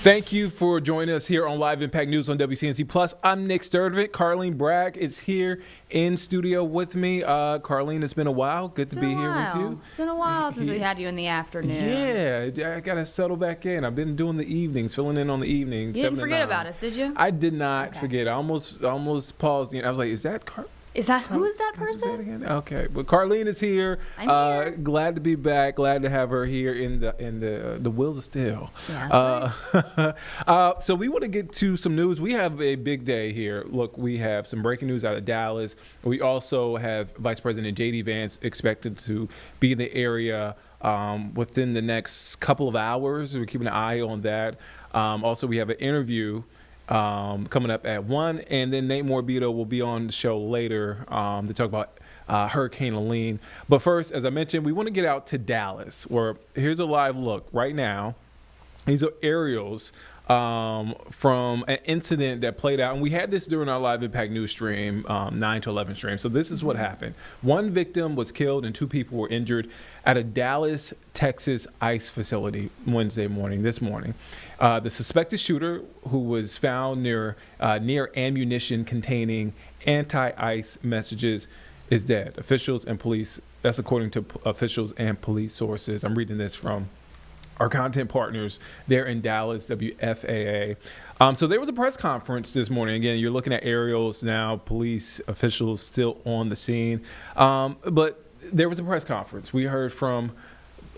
Thank you for joining us here on Live Impact News on WCNC Plus. I'm Nick Sturdivant. Carlene Bragg is here in studio with me. Carlene, it's been a while. Good to be here with you. It's been a while since we had you in the afternoon. Yeah, I got to settle back in. I've been doing the evenings, filling in on the evenings. You didn't forget about us, did you? I did not forget. I almost paused. I was like, is that Carlene? Who is that person? Okay, but Carlene is here. I'm here. Glad to be back. Glad to have her here in the wheels of steel. Yeah, right. So we want to get to some news. We have a big day here. Look, we have some breaking news out of Dallas. We also have Vice President J.D. Vance expected to be in the area within the next couple of hours. We're keeping an eye on that. Also, we have an interview coming up at 1, and then Nate Morbido will be on the show later to talk about Hurricane Helene. But first, as I mentioned, we want to get out to Dallas, where here's a live look right now. These are aerials from an incident that played out, and we had this during our Live Impact News stream, 9 to 11 stream. So this is what happened. One victim was killed and 2 people were injured at a Dallas, Texas ICE facility this morning. The suspected shooter, who was found near ammunition containing anti-ICE messages, is dead. Officials and police, that's according to officials and police sources. I'm reading this from our content partners there in Dallas, WFAA. So there was a press conference this morning. Again, you're looking at aerials now, police officials still on the scene. But there was a press conference. We heard from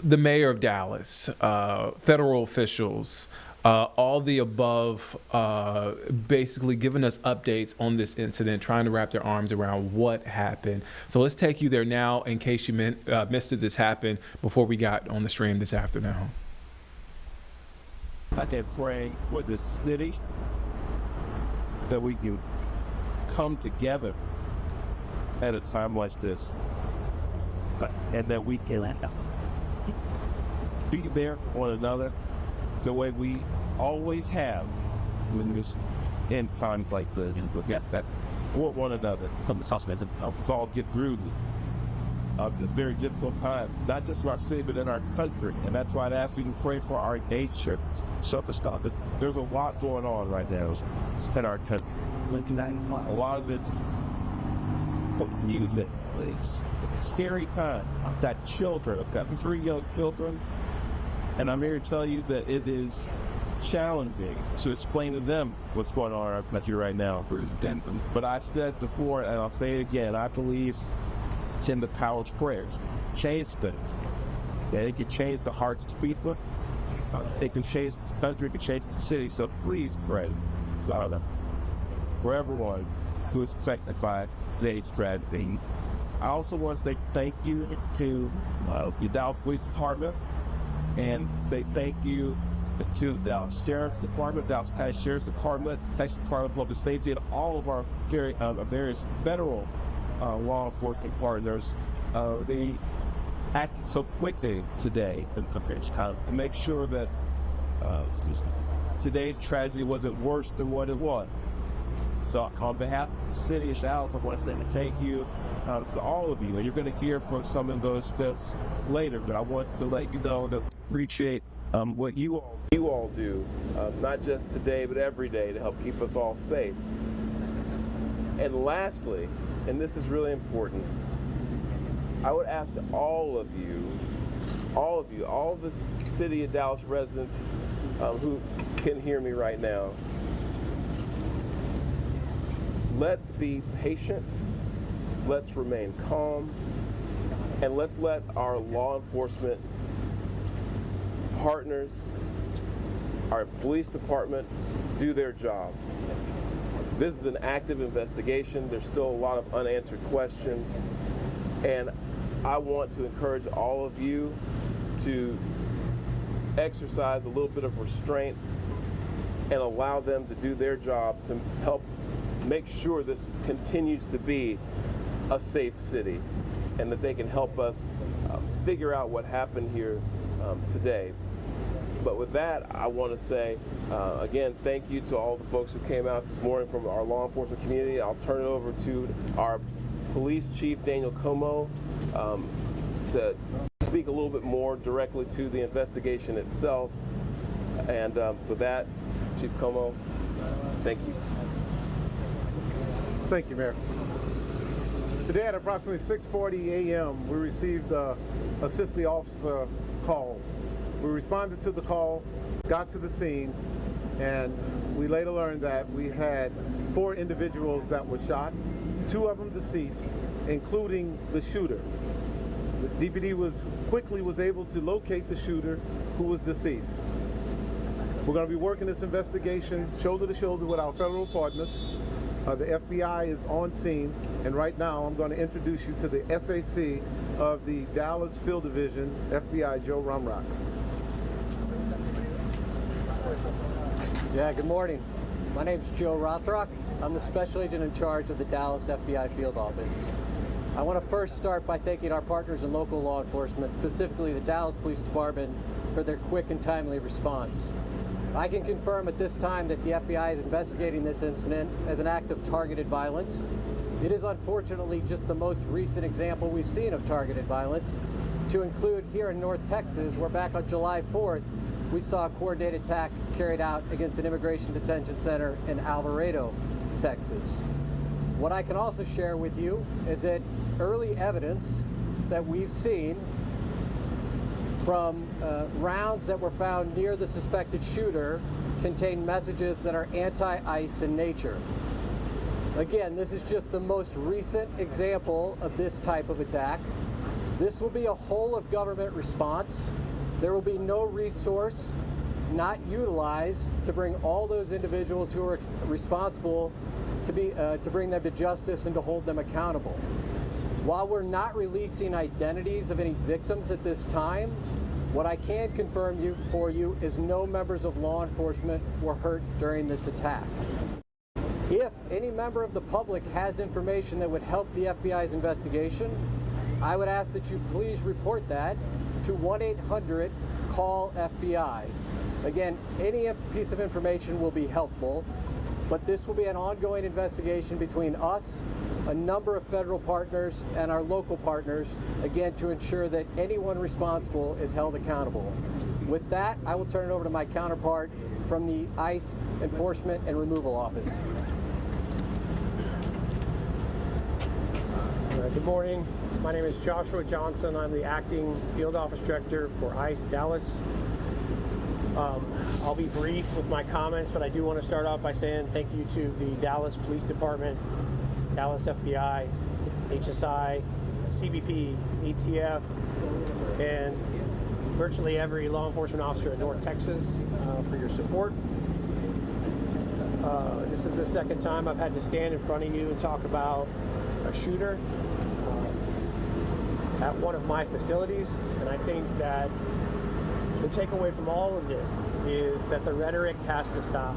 the mayor of Dallas, federal officials, all the above, basically giving us updates on this incident, trying to wrap their arms around what happened. So let's take you there now in case you missed it. This happened before we got on the stream this afternoon. I can pray for the city that we can come together at a time like this, and that we can be there for one another the way we always have when we're in times like this. That for one another, we all get through this very difficult time, not just in our city, but in our country. And that's why I ask you to pray for our nation. There's a lot going on right now in our country. A lot of it's a scary time. I've got children. I've got 3 young children. And I'm here to tell you that it is challenging to explain to them what's going on in our country right now. But I've said before, and I'll say it again, I believe in the power of prayers. Change things. Yeah, it can change the hearts of people. It can change the country, it can change the city. So please pray for everyone who is affected by today's tragedy. I also want to say thank you to the Dallas Police Department, and say thank you to the Dallas Sheriff's Department, Dallas County Sheriff's Department, Texas Department of Public Safety, and all of our various federal law enforcement partners. They acted so quickly today to make sure that today's tragedy wasn't worse than what it was. So on behalf of the city of Charlotte, I want to say thank you to all of you. And you're going to hear from some of those steps later, but I want to let you know that appreciate what you all do, not just today, but every day, to help keep us all safe. And lastly, and this is really important, I would ask all of the city of Dallas residents who can hear me right now, let's be patient, let's remain calm, and let's let our law enforcement partners, our police department, do their job. This is an active investigation. There's still a lot of unanswered questions, and I want to encourage all of you to exercise a little bit of restraint and allow them to do their job to help make sure this continues to be a safe city, and that they can help us figure out what happened here today. But with that, I want to say, again, thank you to all the folks who came out this morning from our law enforcement community. I'll turn it over to our police chief, Daniel Como, to speak a little bit more directly to the investigation itself. And with that, Chief Como, thank you. Thank you, Mayor. Today at approximately 6:40 a.m., we received a assist the officer call. We responded to the call, got to the scene, and we later learned that we had 4 individuals that were shot, 2 of them deceased, including the shooter. The DPD was able to locate the shooter who was deceased. We're going to be working this investigation shoulder to shoulder with our federal partners. The FBI is on scene, and right now I'm going to introduce you to the SAC of the Dallas Field Division, FBI Joe Rumrock. Yeah, good morning. My name's Joe Rothrock. I'm the special agent in charge of the Dallas FBI Field Office. I want to first start by thanking our partners in local law enforcement, specifically the Dallas Police Department, for their quick and timely response. I can confirm at this time that the FBI is investigating this incident as an act of targeted violence. It is unfortunately just the most recent example we've seen of targeted violence, to include here in North Texas, where back on July 4th, we saw a coordinated attack carried out against an immigration detention center in Alvarado, Texas. What I can also share with you is that early evidence that we've seen from rounds that were found near the suspected shooter contain messages that are anti-ICE in nature. Again, this is just the most recent example of this type of attack. This will be a whole of government response. There will be no resource not utilized to bring all those individuals who are responsible to bring them to justice and to hold them accountable. While we're not releasing identities of any victims at this time, what I can confirm for you is no members of law enforcement were hurt during this attack. If any member of the public has information that would help the FBI's investigation, I would ask that you please report that to 1-800-CALL-FBI. Again, any piece of information will be helpful, but this will be an ongoing investigation between us, a number of federal partners, and our local partners, again, to ensure that anyone responsible is held accountable. With that, I will turn it over to my counterpart from the ICE Enforcement and Removal Office. Good morning. My name is Joshua Johnson. I'm the acting field office director for ICE Dallas. I'll be brief with my comments, but I do want to start off by saying thank you to the Dallas Police Department, Dallas FBI, HSI, CBP, ATF, and virtually every law enforcement officer in North Texas for your support. This is the second time I've had to stand in front of you and talk about a shooter at one of my facilities, and I think that the takeaway from all of this is that the rhetoric has to stop.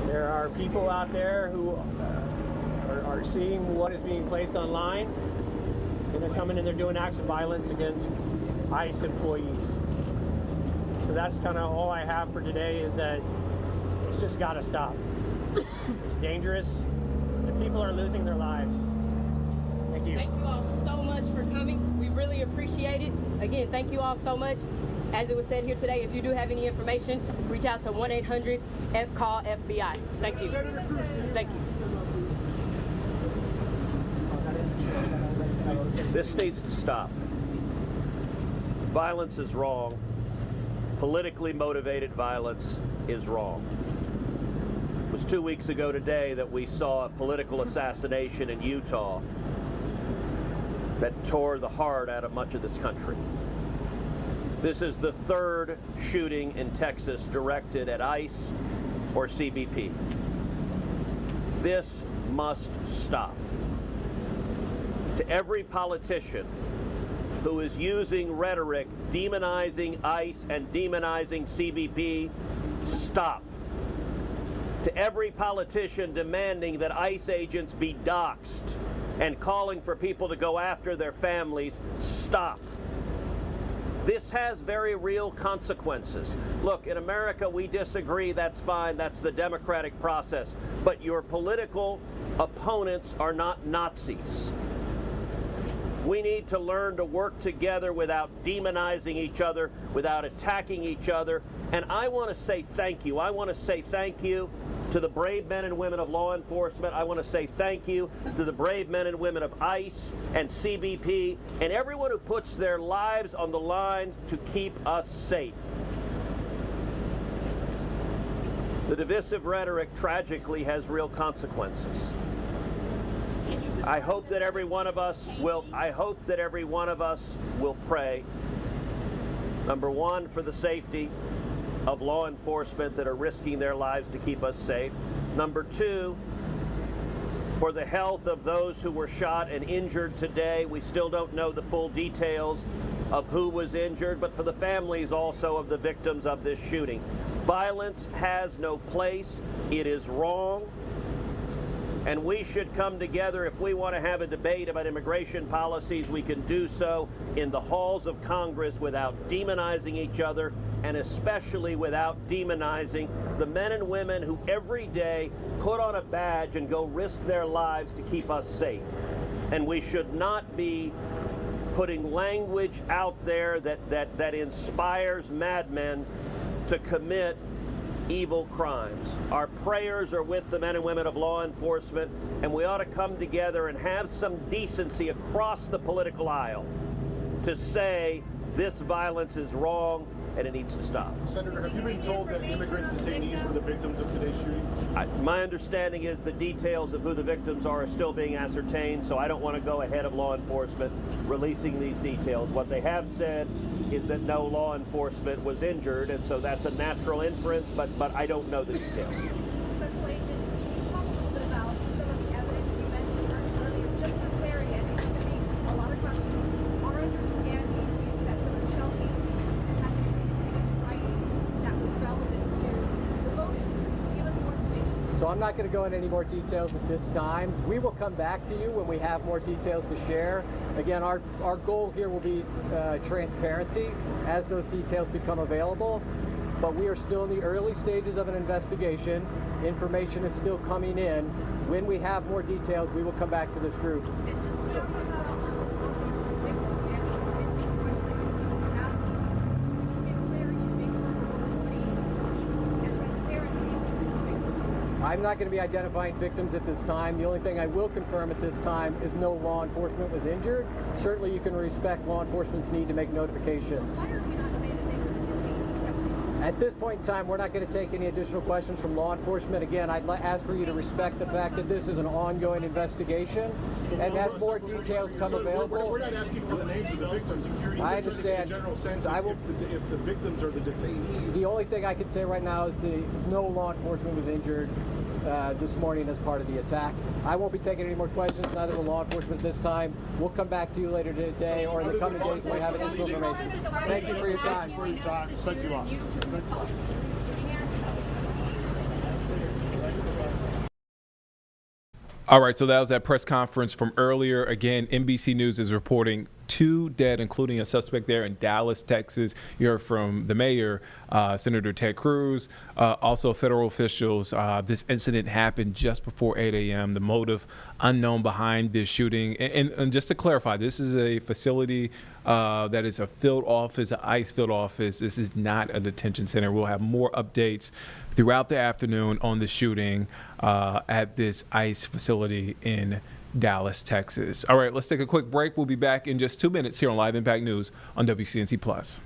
There are people out there who are seeing what is being placed online, and they're coming and they're doing acts of violence against ICE employees. So that's kind of all I have for today, is that it's just got to stop. It's dangerous, and people are losing their lives. Thank you. Thank you all so much for coming. We really appreciate it. Again, thank you all so much. As it was said here today, if you do have any information, reach out to 1-800-CALL-FBI. Thank you. Thank you. This needs to stop. Violence is wrong. Politically motivated violence is wrong. It was 2 weeks ago today that we saw a political assassination in Utah that tore the heart out of much of this country. This is the third shooting in Texas directed at ICE or CBP. This must stop. To every politician who is using rhetoric demonizing ICE and demonizing CBP, stop. To every politician demanding that ICE agents be doxxed and calling for people to go after their families, stop. This has very real consequences. Look, in America, we disagree, that's fine, that's the democratic process. But your political opponents are not Nazis. We need to learn to work together without demonizing each other, without attacking each other. And I want to say thank you. I want to say thank you to the brave men and women of law enforcement. I want to say thank you to the brave men and women of ICE and CBP and everyone who puts their lives on the line to keep us safe. The divisive rhetoric tragically has real consequences. I hope that every one of us will pray, number one, for the safety of law enforcement that are risking their lives to keep us safe. Number two, for the health of those who were shot and injured today. We still don't know the full details of who was injured, but for the families also of the victims of this shooting. Violence has no place. It is wrong. And we should come together. If we want to have a debate about immigration policies, we can do so in the halls of Congress without demonizing each other, and especially without demonizing the men and women who every day put on a badge and go risk their lives to keep us safe. And we should not be putting language out there that inspires madmen to commit evil crimes. Our prayers are with the men and women of law enforcement, and we ought to come together and have some decency across the political aisle to say this violence is wrong and it needs to stop. Senator, have you been told that immigrant detainees were the victims of today's shooting? My understanding is the details of who the victims are still being ascertained, so I don't want to go ahead of law enforcement releasing these details. What they have said is that no law enforcement was injured, and so that's a natural inference, but I don't know the details. Special Agent, can you talk a little bit about some of the evidence you mentioned earlier? Just for clarity, I think there could be a lot of questions. Our understanding is that some of the shell casings had specific writing that was relevant to the motive. Give us more information. So I'm not going to go into any more details at this time. We will come back to you when we have more details to share. Again, our goal here will be transparency as those details become available. But we are still in the early stages of an investigation. Information is still coming in. When we have more details, we will come back to this group. And just clarity as well on the victims and the convincing question that people are asking. Just get clarity to make sure we're reporting and transparency with the victims. I'm not going to be identifying victims at this time. The only thing I will confirm at this time is no law enforcement was injured. Certainly you can respect law enforcement's need to make notifications. Why are you not saying that they were the detainees that were shot? At this point in time, we're not going to take any additional questions from law enforcement. Again, I'd ask for you to respect the fact that this is an ongoing investigation, and as more details come available. We're not asking for the names of the victims. I understand. In the general sense, I will, if the victims are the detainees. the only thing I can say right now is no law enforcement was injured this morning as part of the attack. I won't be taking any more questions, neither will law enforcement this time. We'll come back to you later today or in the coming days when we have additional information. Thank you for your time. Thank you all. All right, so that was that press conference from earlier. Again, NBC News is reporting 2 dead, including a suspect there in Dallas, Texas. You heard from the mayor, Senator Ted Cruz, also federal officials. This incident happened just before 8 a.m. The motive unknown behind this shooting. And just to clarify, this is a facility that is a field office, an ICE field office. This is not a detention center. We'll have more updates throughout the afternoon on the shooting at this ICE facility in Dallas, Texas. All right, let's take a quick break. We'll be back in just 2 minutes here on Live Impact News on WCNC Plus.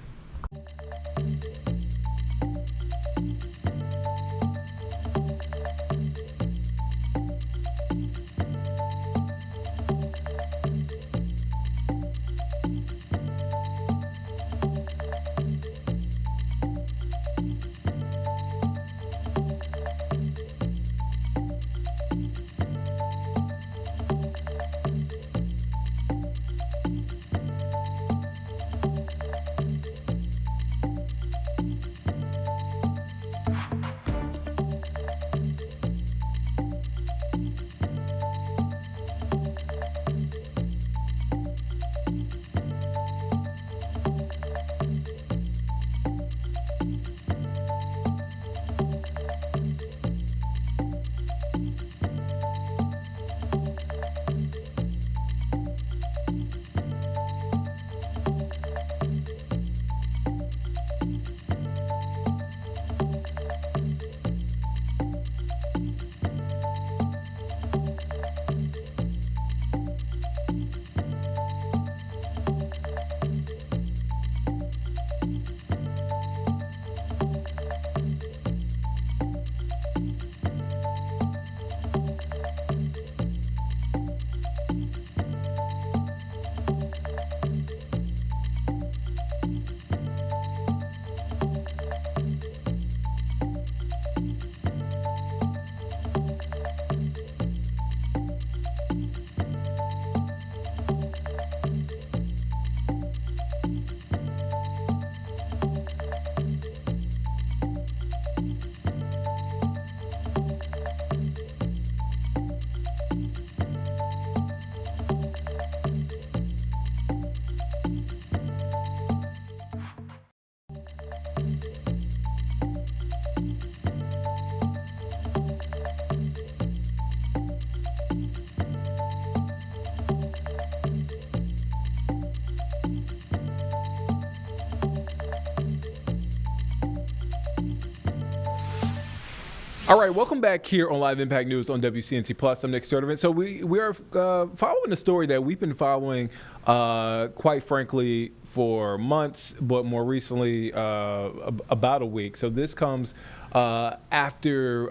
All right, welcome back here on Live Impact News on WCNC Plus. I'm Nick Sturdivant. So we are following a story that we've been following, quite frankly, for months, but more recently, about a week. So this comes after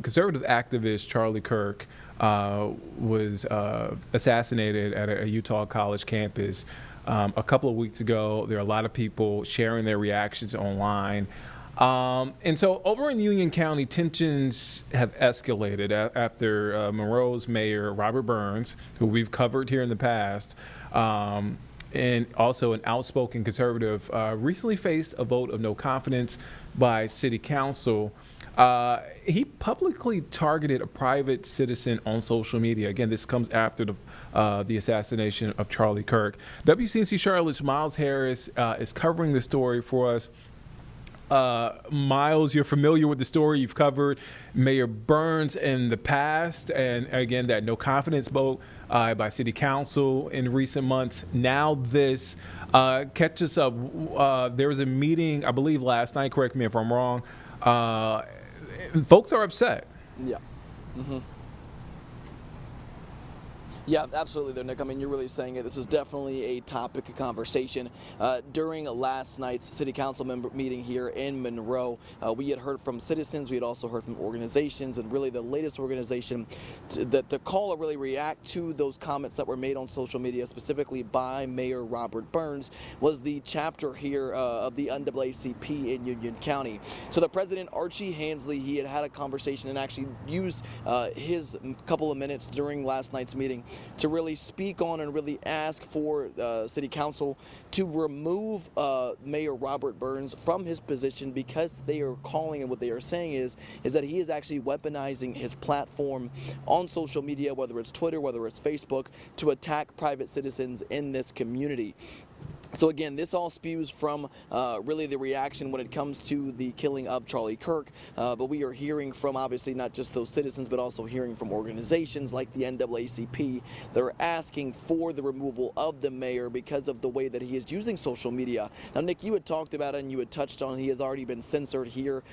conservative activist Charlie Kirk was assassinated at a Utah college campus a couple of weeks ago. There are a lot of people sharing their reactions online. And so over in Union County, tensions have escalated after Monroe's mayor, Robert Burns, who we've covered here in the past, and also an outspoken conservative, recently faced a vote of no confidence by city council. He publicly targeted a private citizen on social media. Again, this comes after the assassination of Charlie Kirk. WCNC Charlotte's Miles Harris is covering the story for us. Miles, you're familiar with the story. You've covered Mayor Burns in the past, and again, that no confidence vote by city council in recent months. Now this, catch us up. There was a meeting, I believe last night, correct me if I'm wrong. Folks are upset. Yeah. Mm-hmm. Yeah, absolutely there, Nick. I mean, you're really saying it. This is definitely a topic of conversation. During last night's city council member meeting here in Monroe, we had heard from citizens. We had also heard from organizations, and really the latest organization that the call to really react to those comments that were made on social media, specifically by Mayor Robert Burns, was the chapter here of the NAACP in Union County. So the president, Archie Hansley, he had a conversation and actually used his couple of minutes during last night's meeting to really speak on and really ask for city council to remove Mayor Robert Burns from his position, because they are calling, and what they are saying is that he is actually weaponizing his platform on social media, whether it's Twitter, whether it's Facebook, to attack private citizens in this community. So again, this all spews from really the reaction when it comes to the killing of Charlie Kirk, but we are hearing from obviously not just those citizens, but also hearing from organizations like the NAACP that are asking for the removal of the mayor because of the way that he is using social media. Now, Nick, you had talked about it and you had touched on he has already been censored here,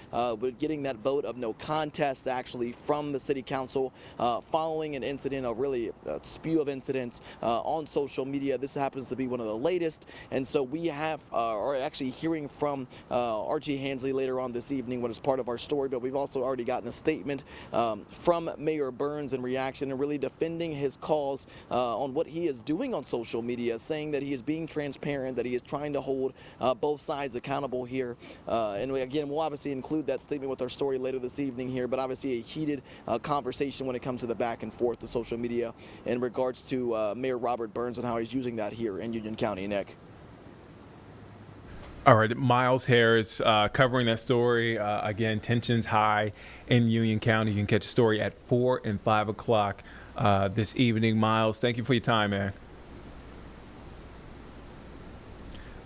with getting that vote of no contest actually from the city council following an incident, a really spew of incidents on social media. This happens to be one of the latest. And so we are actually hearing from Archie Hansley later on this evening, what is part of our story, but we've also already gotten a statement from Mayor Burns in reaction and really defending his cause on what he is doing on social media, saying that he is being transparent, that he is trying to hold both sides accountable here. And again, we'll obviously include that statement with our story later this evening here, but obviously a heated conversation when it comes to the back and forth of social media in regards to Mayor Robert Burns and how he's using that here in Union County. Nick. All right, Miles Harris covering that story. Again, tensions high in Union County. You can catch a story at 4 and 5 o'clock this evening. Miles, thank you for your time, man.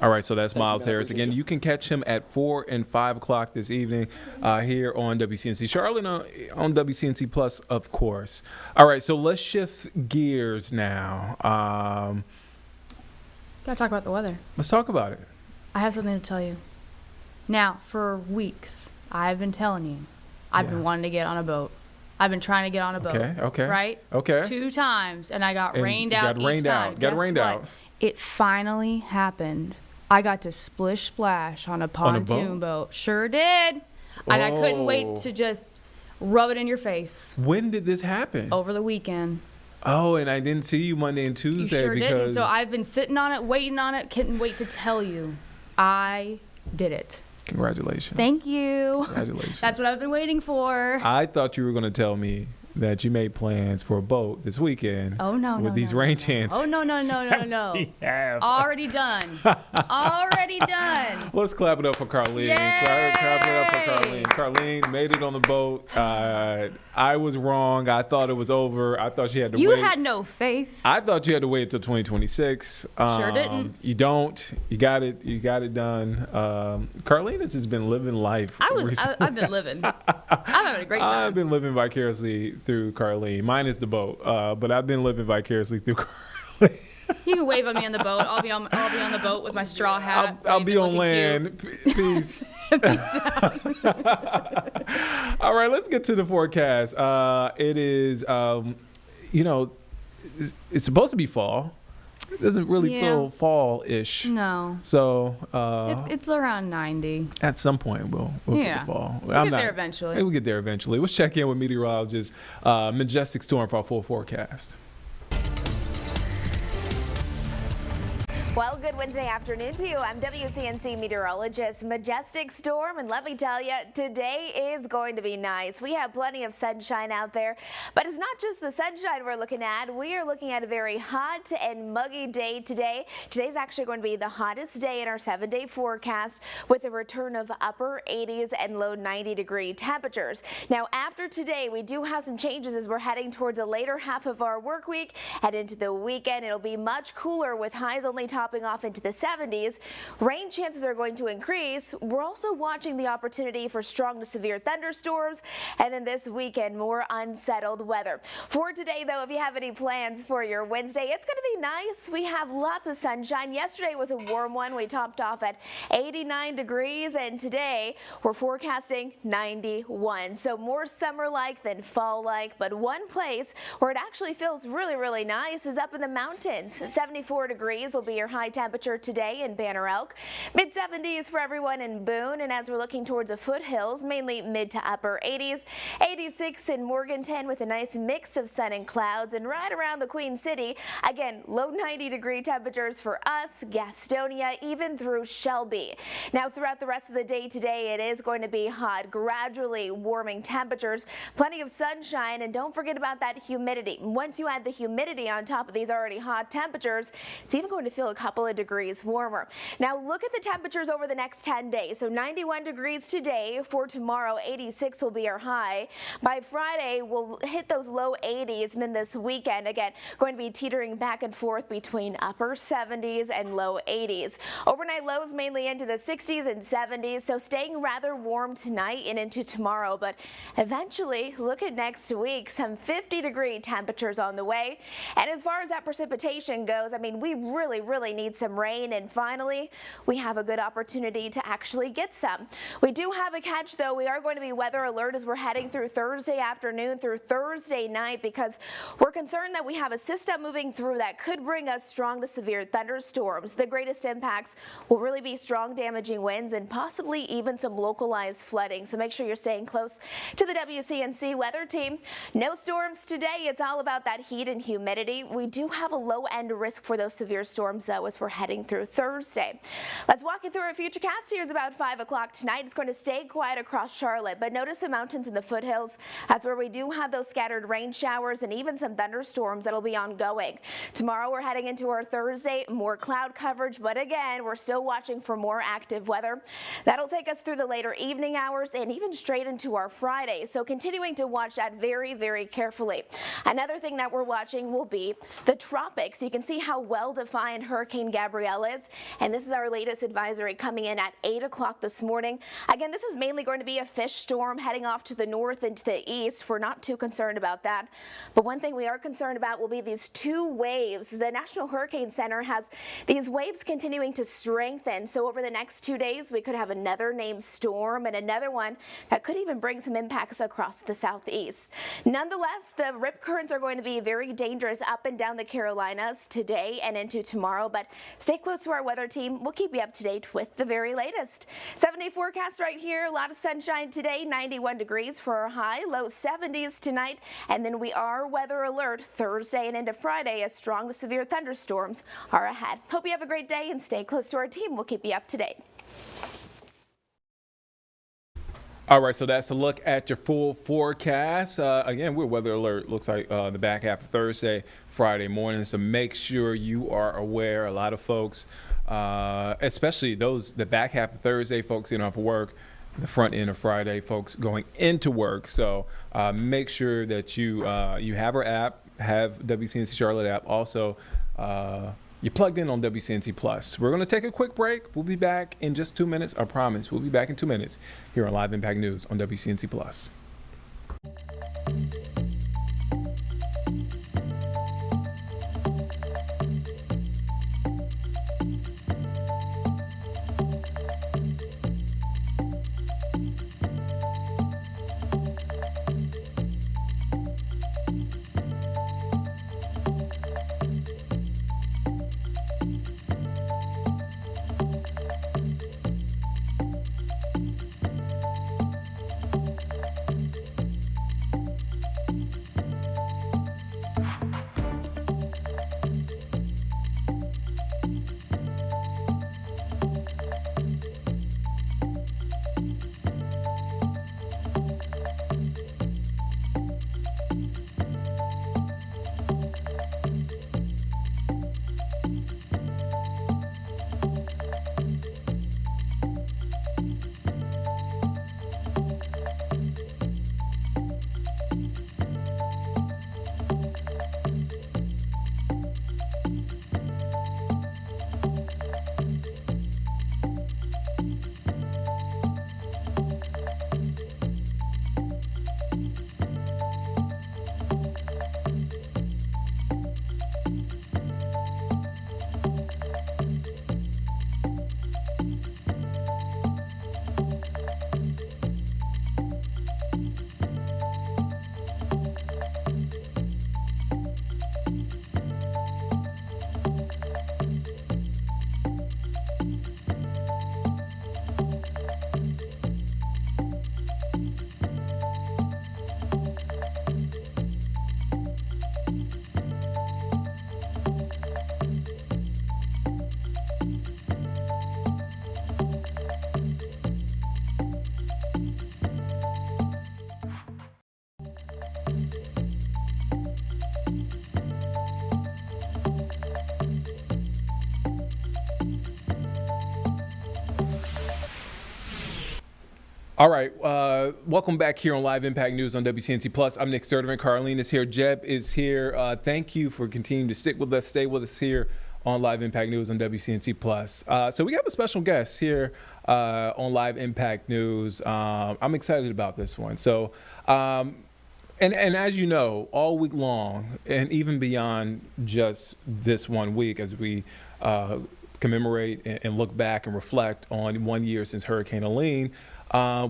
All right, so that's Miles Harris. Again, you can catch him at 4 and 5 o'clock this evening here on WCNC Charlotte, on WCNC Plus, of course. All right, so let's shift gears now. Gotta talk about the weather. Let's talk about it. I have something to tell you. Now, for weeks, I've been telling you, I've been wanting to get on a boat. I've been trying to get on a boat. Okay. Right? Okay. 2 times, and I got rained out each time. Got rained out. It finally happened. I got to splish splash on a pontoon boat. Sure did. And I couldn't wait to just rub it in your face. When did this happen? Over the weekend. Oh, and I didn't see you Monday and Tuesday. You sure because didn't. So I've been sitting on it, waiting on it. Couldn't wait to tell you. I did it. Congratulations. Thank you. Congratulations. That's what I've been waiting for. I thought you were going to tell me that you made plans for a boat this weekend. Oh, no, with these rain chances. Oh, no. Already done. Already done. Let's clap it up for Carlene. Yay! Clap it up for Carlene. Carlene made it on the boat. I was wrong. I thought it was over. I thought she had to wait. You had no faith. I thought you had to wait until 2026. Sure didn't. You don't. You got it. You got it done. Carlene has just been living life. I've been living. I'm having a great time. I've been living vicariously through Carlene. Mine is the boat, but I've been living vicariously through Carlene. You can wave at me on the boat. I'll be on the boat with my straw hat. I'll be on looking land. Peace. Peace out. All right, let's get to the forecast. It is, it's supposed to be fall. It doesn't really feel fall-ish. No. So it's around 90. at some point we'll get the fall. We'll get there eventually. We'll get there eventually. Let's check in with meteorologist Majestic Storm for our full forecast. Well, good Wednesday afternoon to you. I'm WCNC meteorologist Majestic Storm, and let me tell you, today is going to be nice. We have plenty of sunshine out there, but it's not just the sunshine we're looking at. We are looking at a very hot and muggy day today. Today's actually going to be the hottest day in our 7-day forecast, with a return of upper 80s and low 90-degree temperatures. Now, after today, we do have some changes as we're heading towards the later half of our work week and into the weekend. It'll be much cooler with highs only topping off into the 70s. Rain chances are going to increase. We're also watching the opportunity for strong to severe thunderstorms, and then this weekend more unsettled weather. For today though, if you have any plans for your Wednesday, it's going to be nice. We have lots of sunshine. Yesterday was a warm one. We topped off at 89 degrees, and today we're forecasting 91. So more summer-like than fall-like, but one place where it actually feels really, really nice is up in the mountains. 74 degrees will be your high temperature today in Banner Elk. Mid-70s for everyone in Boone, and as we're looking towards the foothills, mainly mid to upper 80s. 86 in Morganton with a nice mix of sun and clouds, and right around the Queen City, again, low 90-degree temperatures for us, Gastonia, even through Shelby. Now, throughout the rest of the day today, it is going to be hot, gradually warming temperatures, plenty of sunshine, and don't forget about that humidity. Once you add the humidity on top of these already hot temperatures, it's even going to feel a couple of degrees warmer. Now look at the temperatures over the next 10 days. So 91 degrees today. For tomorrow, 86 will be our high. By Friday, we'll hit those low 80s, and then this weekend, again, going to be teetering back and forth between upper 70s and low 80s. Overnight lows mainly into the 60s and 70s, so staying rather warm tonight and into tomorrow, but eventually, look at next week, some 50-degree temperatures on the way. And as far as that precipitation goes, I mean, we really need some rain, and finally we have a good opportunity to actually get some. We do have a catch though. We are going to be weather alert as we're heading through Thursday afternoon through Thursday night, because we're concerned that we have a system moving through that could bring us strong to severe thunderstorms. The greatest impacts will really be strong damaging winds and possibly even some localized flooding, so make sure you're staying close to the WCNC weather team. No storms today. It's all about that heat and humidity. We do have a low end risk for those severe storms though as we're heading through Thursday. Let's walk you through our future cast. Here's about 5 o'clock tonight. It's going to stay quiet across Charlotte, but notice the mountains and the foothills. That's where we do have those scattered rain showers and even some thunderstorms that'll be ongoing. Tomorrow we're heading into our Thursday, more cloud coverage, but again, we're still watching for more active weather. That'll take us through the later evening hours and even straight into our Friday. So continuing to watch that very carefully. Another thing that we're watching will be the tropics. You can see how well defined Hurricane Gabrielle is, and this is our latest advisory coming in at 8 o'clock this morning. Again, this is mainly going to be a fish storm heading off to the north and to the east. We're not too concerned about that, but one thing we are concerned about will be these two waves. The National Hurricane Center has these waves continuing to strengthen, so over the next 2 days we could have another named storm and another one that could even bring some impacts across the southeast. Nonetheless, the rip currents are going to be very dangerous up and down the Carolinas today and into tomorrow, but stay close to our weather team. We'll keep you up to date with the very latest. 7-day forecast right here. A lot of sunshine today, 91 degrees for our high, low 70s tonight, and then we are weather alert Thursday and into Friday as strong to severe thunderstorms are ahead. Hope you have a great day and stay close to our team. We'll keep you up to date. All right, so that's a look at your full forecast. Again, we're weather alert. Looks like the back half of Thursday, Friday morning. So make sure you are aware. A lot of folks, especially the back half of Thursday, folks getting off of work, the front end of Friday, folks going into work. So make sure that you have our app, have WCNC Charlotte app. Also, you're plugged in on WCNC Plus. We're going to take a quick break. We'll be back in just 2 minutes. I promise. We'll be back in 2 minutes here on Live Impact News on WCNC Plus. All right, welcome back here on Live Impact News on WCNC Plus. I'm Nick Sturdivant. Carlene is here. Jeb is here. Thank you for continuing to stick with us, stay with us here on Live Impact News on WCNC Plus. So we have a special guest here on Live Impact News. I'm excited about this one. So, and as you know, all week long, and even beyond just this 1 week, as we commemorate and look back and reflect on 1 year since Hurricane Helene,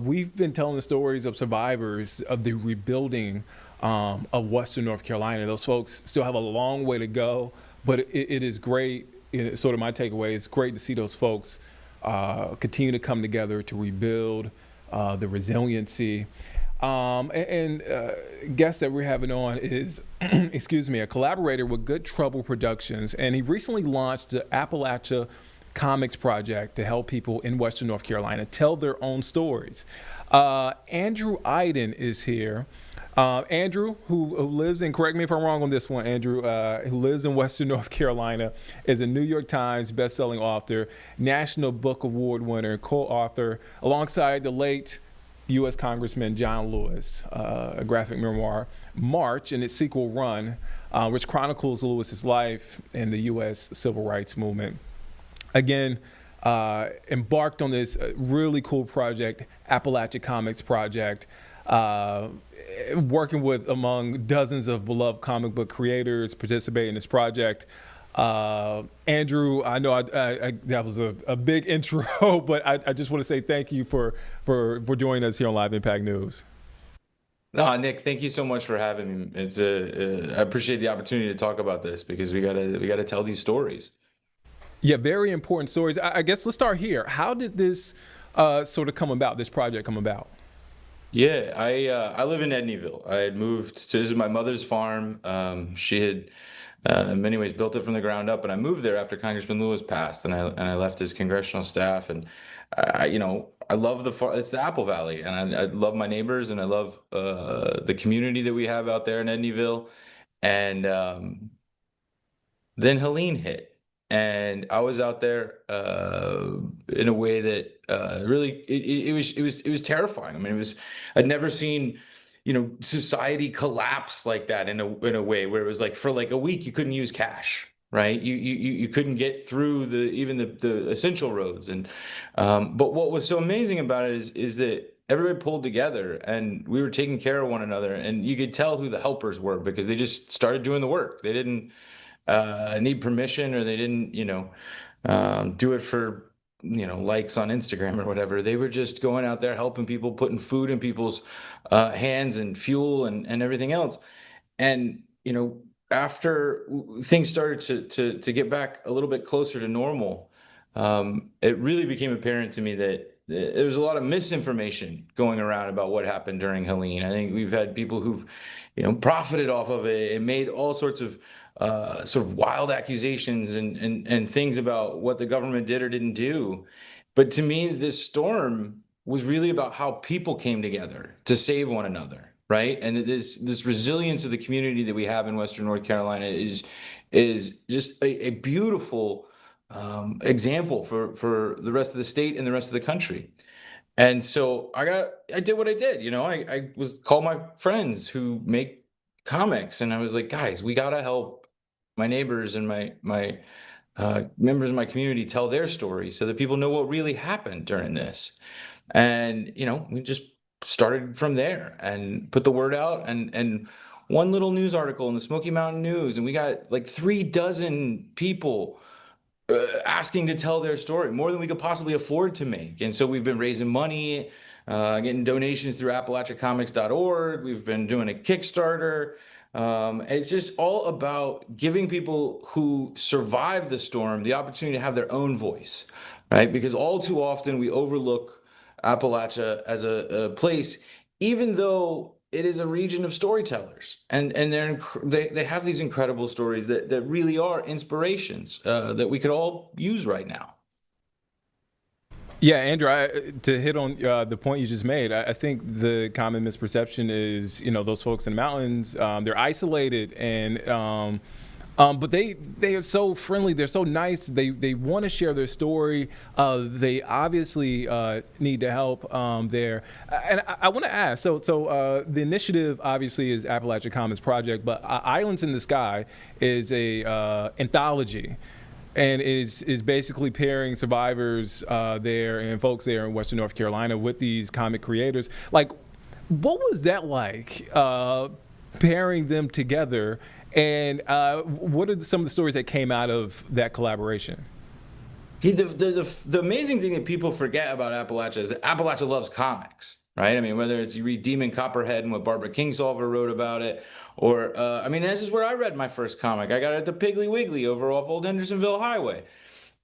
we've been telling the stories of survivors of the rebuilding of Western North Carolina. Those folks still have a long way to go, but it is great. It's sort of my takeaway. It's great to see those folks continue to come together to rebuild the resiliency. And guest that we're having on is, excuse me, a collaborator with Good Trouble Productions, and he recently launched the Appalachia Comics Project to help people in Western North Carolina tell their own stories. Andrew Iden is here. Andrew, who lives in, correct me if I'm wrong on this one, Andrew, who lives in Western North Carolina, is a New York Times bestselling author, National Book Award winner, co-author, alongside the late U.S. Congressman John Lewis, a graphic memoir, March, and its sequel, Run, which chronicles Lewis's life in the U.S. Civil Rights Movement. Again, embarked on this really cool project, Appalachia Comics Project, working with among dozens of beloved comic book creators participating in this project. Andrew, I know that was a big intro, but I just want to say thank you for joining us here on Live Impact News. No, Nick, thank you so much for having me. I appreciate the opportunity to talk about this because we gotta tell these stories. Yeah, very important stories. I guess let's start here. How did this sort of come about, this project come about? Yeah, I live in Edneyville. I had moved to, this is my mother's farm. She had in many ways built it from the ground up, and I moved there after Congressman Lewis passed, and I left his congressional staff, and I love it's the Apple Valley, and I love my neighbors, and I love the community that we have out there in Edneyville. And then Helene hit. And I was out there in a way that really it was terrifying. I mean, I'd never seen society collapse like that in a way where it was like for like a week you couldn't use cash, right? You couldn't get through even the essential roads. And but what was so amazing about it is that everybody pulled together and we were taking care of one another, and you could tell who the helpers were because they just started doing the work. They didn't need permission, or they didn't, do it for, likes on Instagram or whatever. They were just going out there helping people, putting food in people's hands and fuel and everything else. And, after things started to get back a little bit closer to normal, it really became apparent to me that there was a lot of misinformation going around about what happened during Helene. I think we've had people who've, profited off of it and made all sorts of sort of wild accusations and things about what the government did or didn't do. But to me, this storm was really about how people came together to save one another, right? And this resilience of the community that we have in Western North Carolina is just a beautiful example for the rest of the state and the rest of the country. And so I did what I did. I called my friends who make comics, and I was like, guys, we gotta help my neighbors and my members of my community tell their story so that people know what really happened during this. And we just started from there and put the word out, and one little news article in the Smoky Mountain News, and we got like 36 people asking to tell their story, more than we could possibly afford to make. And so we've been raising money, getting donations through AppalachiaComics.org. We've been doing a Kickstarter. It's just all about giving people who survived the storm the opportunity to have their own voice, right? Because all too often we overlook Appalachia as a place, even though it is a region of storytellers, and they have these incredible stories that really are inspirations that we could all use right now. Yeah, Andrew, to hit on the point you just made, I think the common misperception is, those folks in the mountains, they're isolated and But they are so friendly. They're so nice. They want to share their story. They obviously need to help there. And I want to ask. So the initiative obviously is Appalachian Commons Project, but Islands in the Sky is a anthology, and is basically pairing survivors there and folks there in Western North Carolina with these comic creators. Like, what was that like, pairing them together? And what are some of the stories that came out of that collaboration? The amazing thing that people forget about Appalachia is that Appalachia loves comics, right? I mean, whether it's you read Demon Copperhead and what Barbara Kingsolver wrote about it, or I mean, this is where I read my first comic. I got it at the Piggly Wiggly over off Old Hendersonville Highway.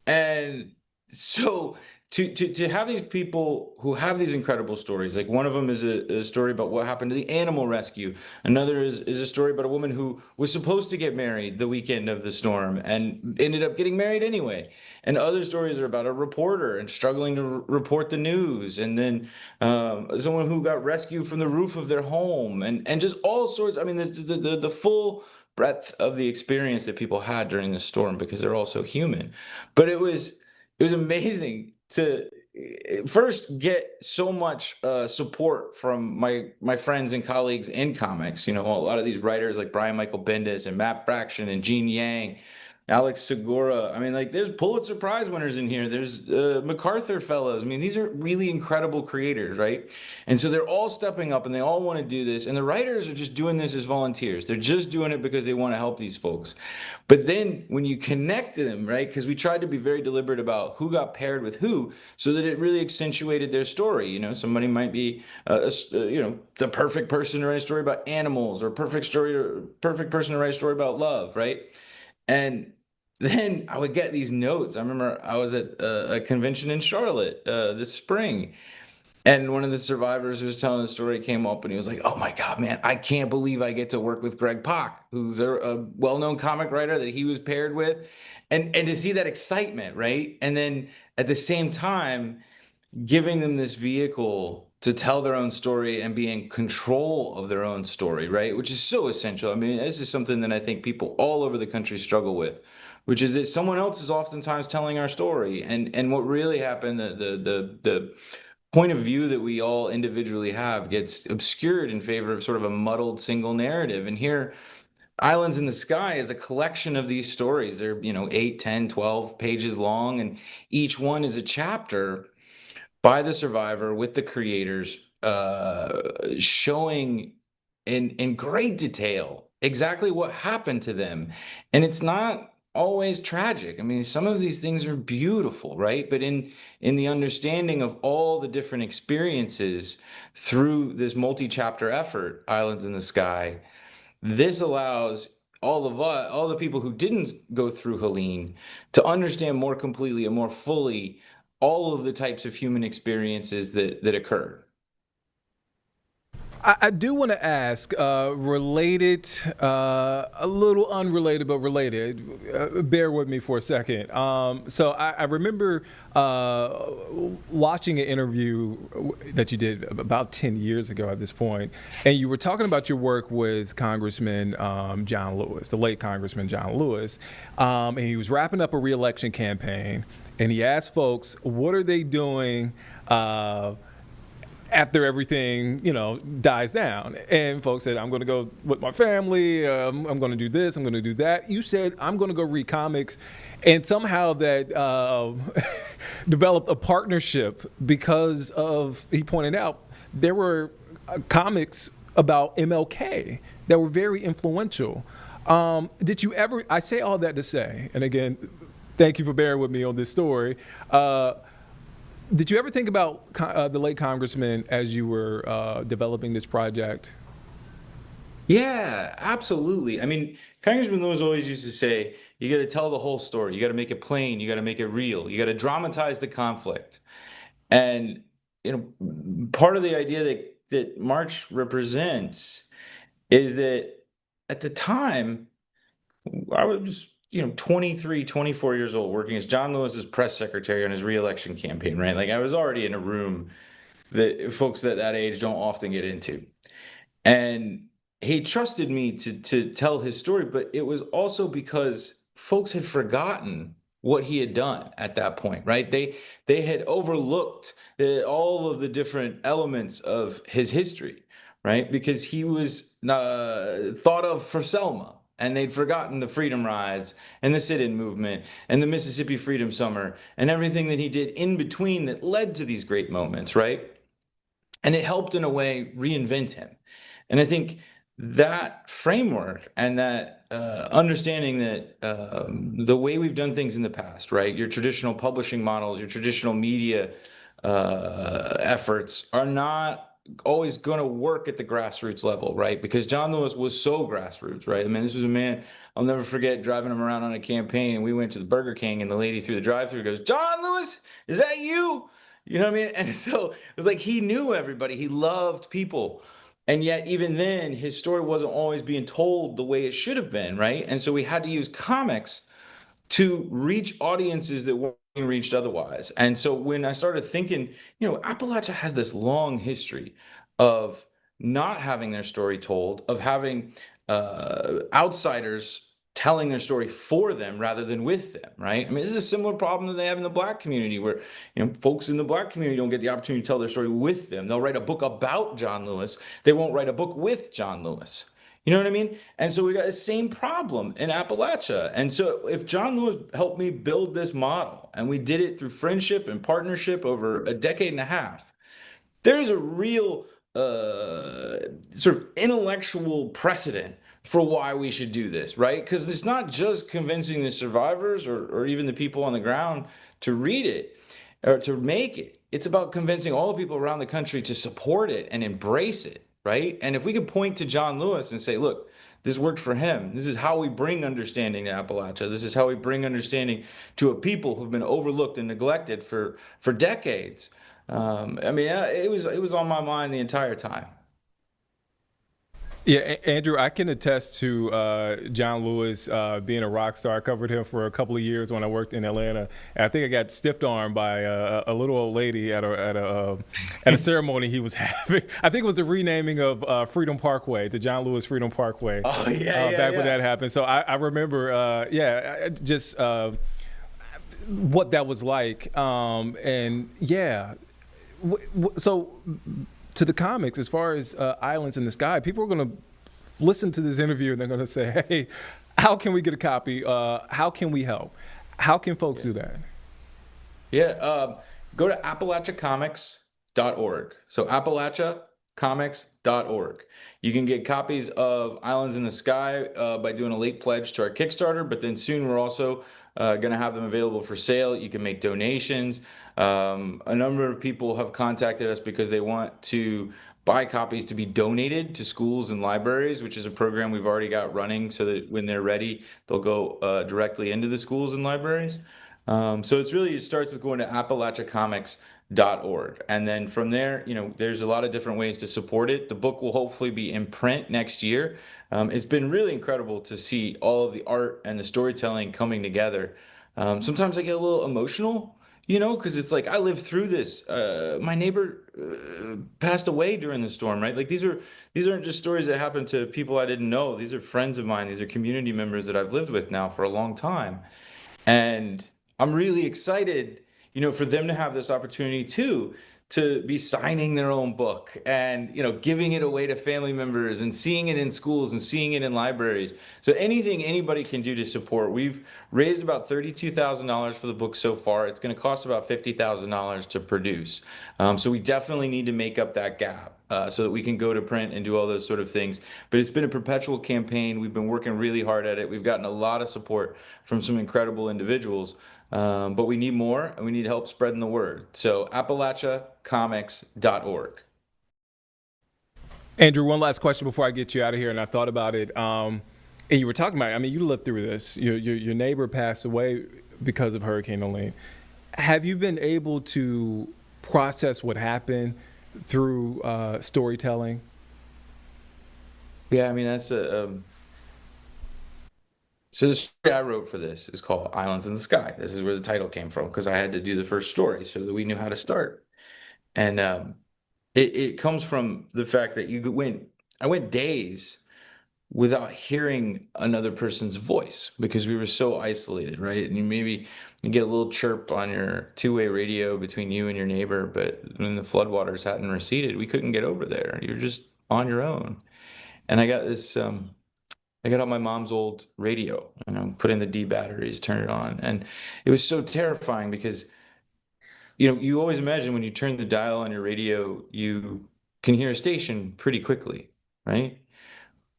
And so to have these people who have these incredible stories, like one of them is a story about what happened to the animal rescue. Another is a story about a woman who was supposed to get married the weekend of the storm and ended up getting married anyway. And other stories are about a reporter and struggling to report the news. And then someone who got rescued from the roof of their home, and just all sorts. I mean, the full breadth of the experience that people had during the storm, because they're all so human. But it was amazing to first get so much support from my friends and colleagues in comics. You know, a lot of these writers like Brian Michael Bendis and Matt Fraction and Gene Yang, Alex Segura. I mean, like, there's Pulitzer Prize winners in here. There's MacArthur Fellows. I mean, these are really incredible creators, right? And so they're all stepping up and they all want to do this. And the writers are just doing this as volunteers. They're just doing it because they want to help these folks. But then when you connect them, right, because we tried to be very deliberate about who got paired with who so that it really accentuated their story. You know, somebody might be, the perfect person to write a story about animals, or perfect person to write a story about love, right? And then I would get these notes. I remember I was at a convention in Charlotte this spring, and one of the survivors who was telling the story came up and he was like, "Oh my God, man, I can't believe I get to work with Greg Pak, who's a well-known comic writer that he was paired with." And to see that excitement, right? And then at the same time, giving them this vehicle to tell their own story and be in control of their own story, right? Which is so essential. I mean, this is something that I think people all over the country struggle with, which is that someone else is oftentimes telling our story. And what really happened, the point of view that we all individually have gets obscured in favor of sort of a muddled single narrative. And here, Islands in the Sky is a collection of these stories. They're, 8, 10, 12 pages long, and each one is a chapter by the survivor with the creators, showing in great detail exactly what happened to them. And it's not always tragic. I mean, some of these things are beautiful, right? But in the understanding of all the different experiences through this multi-chapter effort, Islands in the Sky, this allows all the people who didn't go through Helene to understand more completely and more fully all of the types of human experiences that occurred. I do want to ask, related, a little unrelated, but related. Bear with me for a second. So I remember watching an interview that you did about 10 years ago at this point, and you were talking about your work with Congressman John Lewis, the late Congressman John Lewis, and he was wrapping up a re-election campaign, and he asked folks, what are they doing after everything, dies down? And folks said, I'm going to go with my family. I'm going to do this. I'm going to do that. You said, I'm going to go read comics. And somehow that developed a partnership because of, he pointed out, there were comics about MLK that were very influential. Did you ever, I say all that to say, and again, thank you for bearing with me on this story. Did you ever think about the late congressman as you were developing this project? Yeah, absolutely. I mean, Congressman Lewis always used to say, you got to tell the whole story. You got to make it plain. You got to make it real. You got to dramatize the conflict. And, part of the idea that March represents is that at the time, I was 23, 24 years old, working as John Lewis's press secretary on his re-election campaign, right? Like, I was already in a room that folks at that age don't often get into. And he trusted me to tell his story, but it was also because folks had forgotten what he had done at that point, right? They had overlooked all of the different elements of his history, right? Because he was thought of for Selma, and they'd forgotten the freedom rides and the sit-in movement and the Mississippi Freedom Summer and everything that he did in between that led to these great moments, right? And it helped in a way reinvent him. And I think that framework and that understanding that the way we've done things in the past, right? Your traditional publishing models, your traditional media efforts are not always going to work at the grassroots level, right? Because John Lewis was so grassroots, right? I mean, this was a man, I'll never forget driving him around on a campaign, and we went to the Burger King, and the lady through the drive-thru goes, "John Lewis, is that you?" You know what I mean? And so it was like he knew everybody. He loved people. And yet, even then, his story wasn't always being told the way it should have been, right? And so we had to use comics to reach audiences that weren't being reached otherwise. And so when I started thinking, Appalachia has this long history of not having their story told, of having outsiders telling their story for them rather than with them, right? I mean, this is a similar problem that they have in the Black community, where folks in the Black community don't get the opportunity to tell their story with them. They'll write a book about John Lewis. They won't write a book with John Lewis. You know what I mean? And so we got the same problem in Appalachia. And so if John Lewis helped me build this model, and we did it through friendship and partnership over a decade and a half, there's a real sort of intellectual precedent for why we should do this, right? Because it's not just convincing the survivors or even the people on the ground to read it or to make it. It's about convincing all the people around the country to support it and embrace it, right? And if we could point to John Lewis and say, look, this worked for him. This is how we bring understanding to Appalachia. This is how we bring understanding to a people who've been overlooked and neglected for decades. It was on my mind the entire time. Yeah, Andrew, I can attest to John Lewis being a rock star. I covered him for a couple of years when I worked in Atlanta. And I think I got stiff-armed by a little old lady at a ceremony he was having. I think it was the renaming of Freedom Parkway to John Lewis Freedom Parkway. Oh, when that happened. So I remember, just what that was like. So to the comics, as far as Islands in the Sky, people are going to listen to this interview and they're going to say, hey, how can we get a copy? How can we help? How can folks do that? Go to AppalachiaComics.org. So AppalachiaComics.org. You can get copies of Islands in the Sky by doing a late pledge to our Kickstarter, but then soon we're also going to have them available for sale. You can make donations. A number of people have contacted us because they want to buy copies to be donated to schools and libraries, which is a program we've already got running, so that when they're ready, they'll go directly into the schools and libraries. So it starts with going to AppalachiaComics.org. And then from there, there's a lot of different ways to support it. The book will hopefully be in print next year. It's been really incredible to see all of the art and the storytelling coming together. Sometimes I get a little emotional, because it's like I lived through this. My neighbor passed away during the storm, right? Like these aren't just stories that happened to people I didn't know. These are friends of mine. These are community members that I've lived with now for a long time. And I'm really excited, for them to have this opportunity too, to be signing their own book and, giving it away to family members and seeing it in schools and seeing it in libraries. So anything anybody can do to support. We've raised about $32,000 for the book so far. It's going to cost about $50,000 to produce. So we definitely need to make up that gap. So that we can go to print and do all those sort of things. But it's been a perpetual campaign. We've been working really hard at it. We've gotten a lot of support from some incredible individuals. But we need more, and we need help spreading the word. So AppalachiaComics.org. Andrew, one last question before I get you out of here, and I thought about it. And you were talking about, you lived through this. Your neighbor passed away because of Hurricane Helene. Have you been able to process what happened through storytelling? Yeah, that's so the story I wrote for this is called Islands in the Sky. This is where the title came from, because I had to do the first story so that we knew how to start. And it comes from the fact that I went days without hearing another person's voice because we were so isolated, right? And maybe you get a little chirp on your two-way radio between you and your neighbor, but when the floodwaters hadn't receded, we couldn't get over there. You're just on your own. And I got this, I got out my mom's old radio, put in the D batteries, turn it on. And it was so terrifying because, you always imagine when you turn the dial on your radio, you can hear a station pretty quickly, right?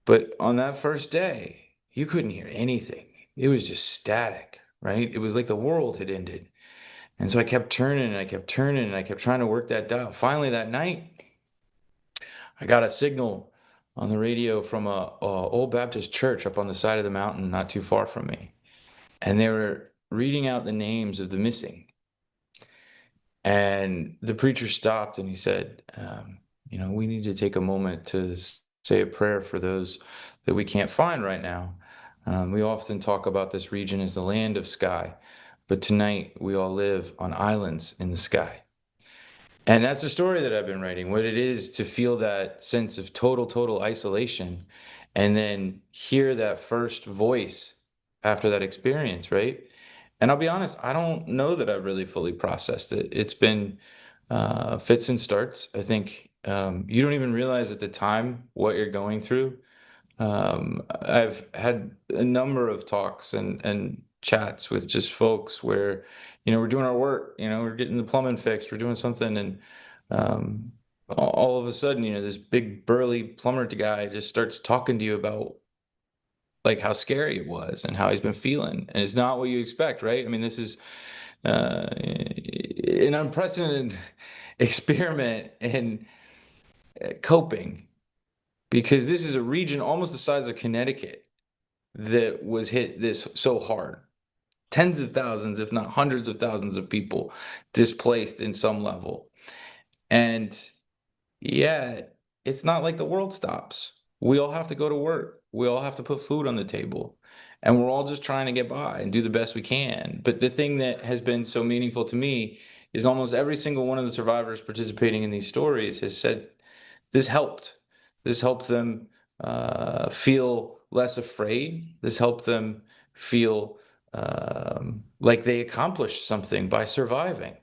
But on that first day, you couldn't hear anything. It was just static, right? It was like the world had ended. And so I kept turning and I kept turning and I kept trying to work that dial. Finally, that night, I got a signal on the radio from a old Baptist church up on the side of the mountain not too far from me. And they were reading out the names of the missing. And the preacher stopped and he said, we need to take a moment to say a prayer for those that we can't find right now. We often talk about this region as the land of sky, but tonight we all live on islands in the sky. And that's the story that I've been writing, what it is to feel that sense of total isolation and then hear that first voice after that experience, right? And I'll be honest, I don't know that I've really fully processed it. It's been fits and starts. I think you don't even realize at the time what you're going through. I've had a number of talks and chats with just folks where, we're doing our work, we're getting the plumbing fixed, we're doing something, and all of a sudden, this big burly plumber guy just starts talking to you about like how scary it was and how he's been feeling, and it's not what you expect, right? I mean, this is an unprecedented experiment in coping, because this is a region almost the size of Connecticut that was hit this so hard. Tens of thousands, if not hundreds of thousands of people displaced in some level. And yeah, it's not like the world stops. We all have to go to work. We all have to put food on the table. And we're all just trying to get by and do the best we can. But the thing that has been so meaningful to me is almost every single one of the survivors participating in these stories has said this helped. This helped them feel less afraid. This helped them feel like they accomplished something by surviving.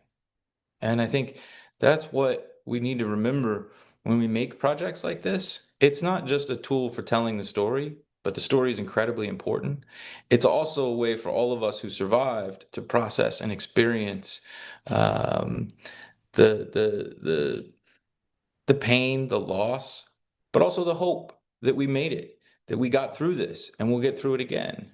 And I think that's what we need to remember when we make projects like this. It's not just a tool for telling the story, but the story is incredibly important. It's also a way for all of us who survived to process and experience the pain, the loss, but also the hope that we made it, that we got through this, and we'll get through it again.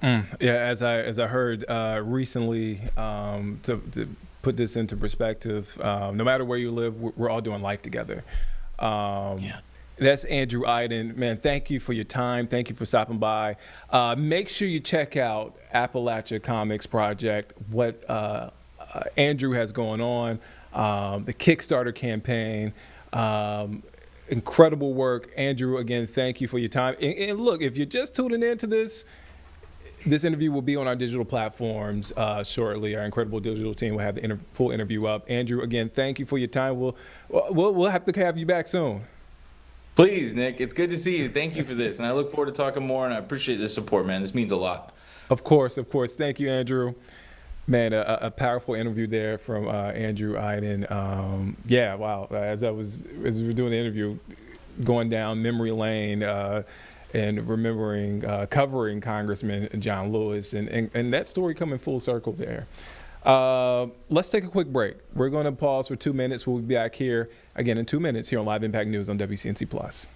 Yeah, as I heard recently, to put this into perspective, no matter where you live, we're all doing life together. That's Andrew Iden. Man, thank you for your time. Thank you for stopping by. Make sure you check out Appalachia Comics Project, what Andrew has going on, the Kickstarter campaign. Incredible work. Andrew, again, thank you for your time. And look, if you're just tuning into this interview will be on our digital platforms shortly. Our incredible digital team will have the full interview up. Andrew, again, thank you for your time. We'll have to have you back soon. Please, Nick. It's good to see you. Thank you for this. And I look forward to talking more, and I appreciate the support, man. This means a lot. Of course. Thank you, Andrew. Man, a powerful interview there from Andrew Iden. Yeah, wow. As we were doing the interview, going down memory lane, and remembering covering Congressman John Lewis, and that story coming full circle there. Let's take a quick break. We're going to pause for 2 minutes. We'll be back here again in 2 minutes here on Live Impact News on WCNC Plus.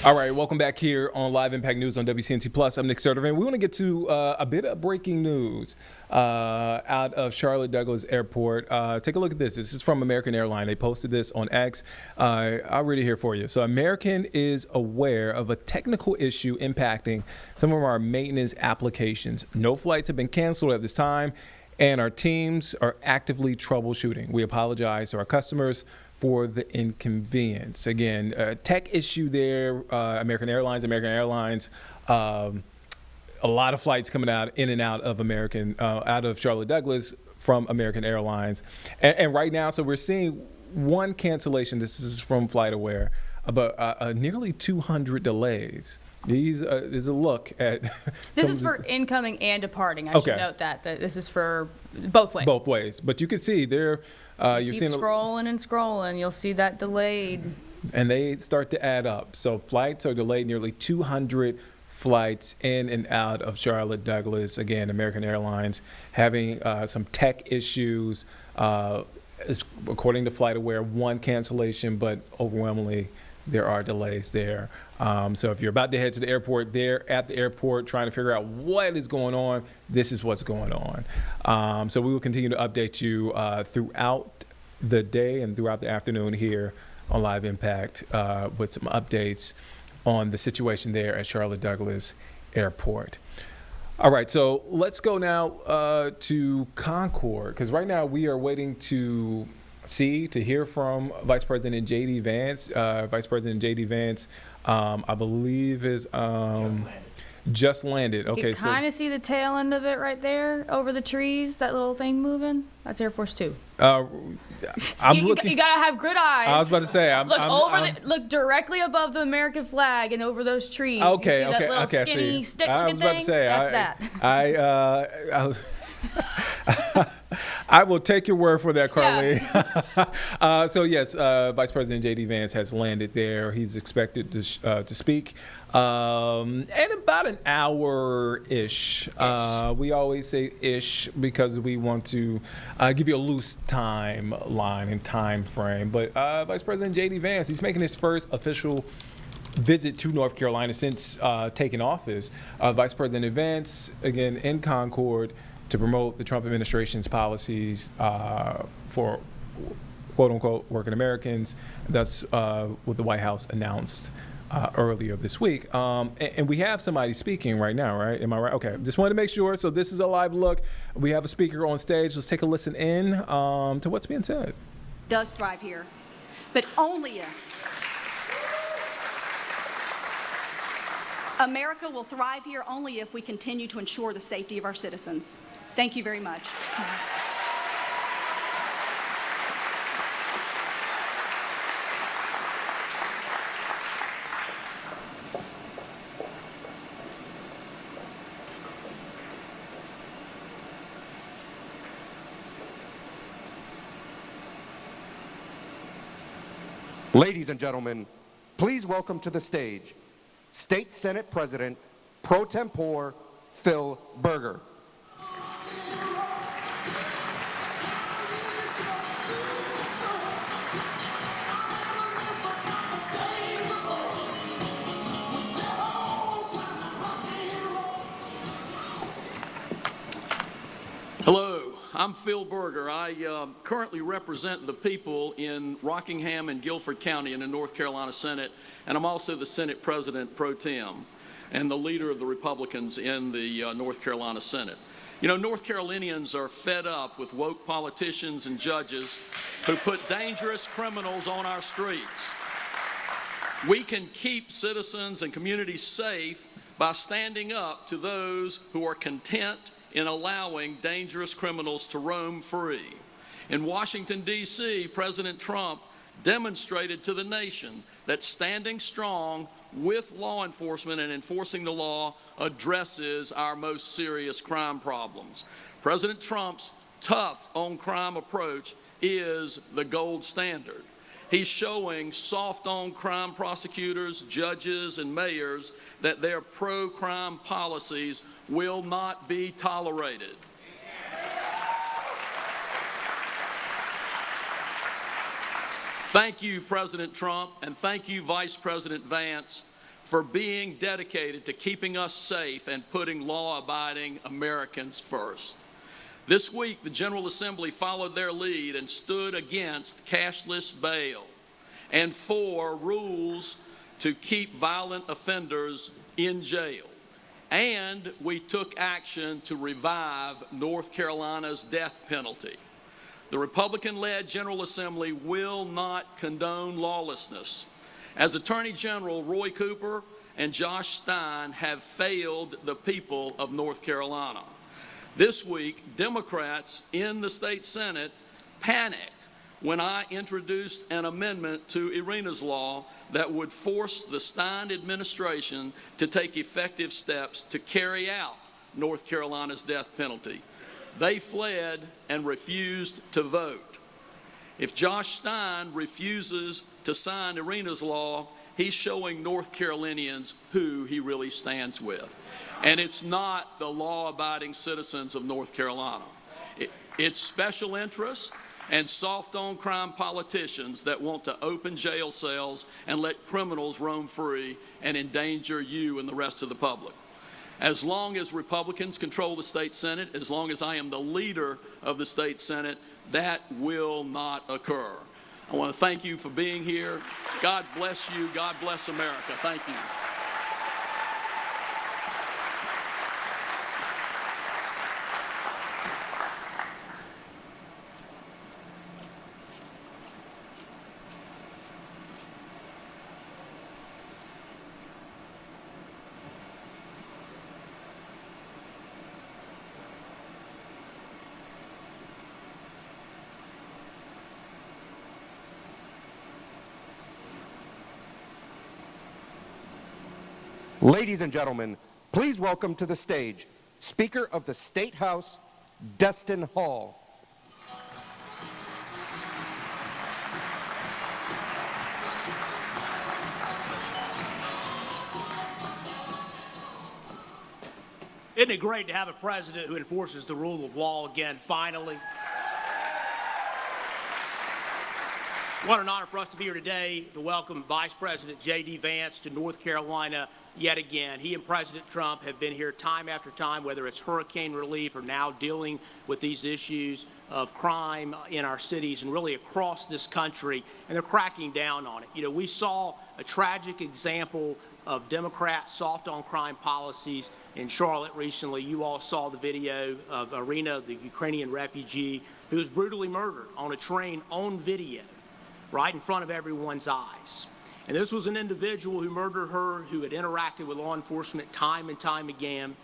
All right, welcome back here on Live Impact News on WCNC Plus. I'm Nick Sertovan. We want to get to a bit of breaking news out of Charlotte Douglas Airport. Take a look at this. This is from American Airlines. They posted this on X. I'll read it here for you. So American is aware of a technical issue impacting some of our maintenance applications. No flights have been canceled at this time, and our teams are actively troubleshooting. We apologize to our customers for the inconvenience. Again, tech issue there. American Airlines. A lot of flights coming out in and out of out of Charlotte Douglas from American Airlines, and right now, so we're seeing one cancellation. This is from FlightAware, about nearly 200 delays. These is a look at. This is for incoming and departing. I should note that this is for both ways. Both ways, but you can see there. You're Keep seeing scrolling and scrolling. You'll see that delayed. And they start to add up. So flights are delayed, nearly 200 flights in and out of Charlotte Douglas. Again, American Airlines having some tech issues. According to FlightAware, one cancellation, but overwhelmingly there are delays there. So if you're about to head to the airport, they're at the airport trying to figure out what is going on. This is what's going on. So we will continue to update you throughout the day and throughout the afternoon here on Live Impact with some updates on the situation there at Charlotte Douglas Airport. All right, so let's go now to Concord, because right now we are waiting to hear from Vice President J.D. Vance. Vice President J.D. Vance, I believe, is just landed. Okay, you kind of see the tail end of it right there over the trees, that little thing moving. That's Air Force Two. You gotta have good eyes. I was about to say, look directly above the American flag and over those trees. Okay, you see that little skinny stick looking thing? I was about to say, that's that. I will take your word for that, Carly. Yeah. So yes, Vice President J.D. Vance has landed there. He's expected to speak in about an hour-ish. We always say ish because we want to give you a loose timeline and time frame. But Vice President J.D. Vance, he's making his first official visit to North Carolina since taking office. Vice President Vance, again, in Concord, to promote the Trump administration's policies for quote-unquote working Americans. That's what the White House announced earlier this week. And we have somebody speaking right now, right? Am I right? Okay, just wanted to make sure. So this is a live look. We have a speaker on stage. Let's take a listen in to what's being said. Does thrive here, but only if America will thrive here only if we continue to ensure the safety of our citizens. Thank you very much. Ladies and gentlemen, please welcome to the stage State Senate President Pro Tempore Phil Berger. Hello, I'm Phil Berger. I currently represent the people in Rockingham and Guilford County in the North Carolina Senate, and I'm also the Senate President Pro Tem and the leader of the Republicans in the North Carolina Senate. You know, North Carolinians are fed up with woke politicians and judges who put dangerous criminals on our streets. We can keep citizens and communities safe by standing up to those who are content in allowing dangerous criminals to roam free. In Washington, D.C., President Trump demonstrated to the nation that standing strong with law enforcement and enforcing the law addresses our most serious crime problems. President Trump's tough on crime approach is the gold standard. He's showing soft on crime prosecutors, judges, and mayors that their pro-crime policies will not be tolerated. Thank you, President Trump, and thank you, Vice President Vance, for being dedicated to keeping us safe and putting law-abiding Americans first. This week, the General Assembly followed their lead and stood against cashless bail and for rules to keep violent offenders in jail. And we took action to revive North Carolina's death penalty. The Republican-led General Assembly will not condone lawlessness. As Attorney General, Roy Cooper and Josh Stein have failed the people of North Carolina. This week, Democrats in the state Senate panicked when I introduced an amendment to Irina's law that would force the Stein administration to take effective steps to carry out North Carolina's death penalty. They fled and refused to vote. If Josh Stein refuses to sign Irina's law, he's showing North Carolinians who he really stands with. And it's not the law-abiding citizens of North Carolina. It's special interests and soft-on-crime politicians that want to open jail cells and let criminals roam free and endanger you and the rest of the public. As long as Republicans control the state Senate, as long as I am the leader of the state Senate, that will not occur. I want to thank you for being here. God bless you. God bless America. Thank you. Ladies and gentlemen, please welcome to the stage Speaker of the State House, Destin Hall. Isn't it great to have a president who enforces the rule of law again, finally? What an honor for us to be here today to welcome Vice President J.D. Vance to North Carolina yet again. He and President Trump have been here time after time, whether it's hurricane relief or now dealing with these issues of crime in our cities and really across this country, and they're cracking down on it. You know, we saw a tragic example of Democrats' soft-on-crime policies in Charlotte recently. You all saw the video of Irina, the Ukrainian refugee, who was brutally murdered on a train on video, right in front of everyone's eyes. And this was an individual who murdered her, who had interacted with law enforcement time and time again.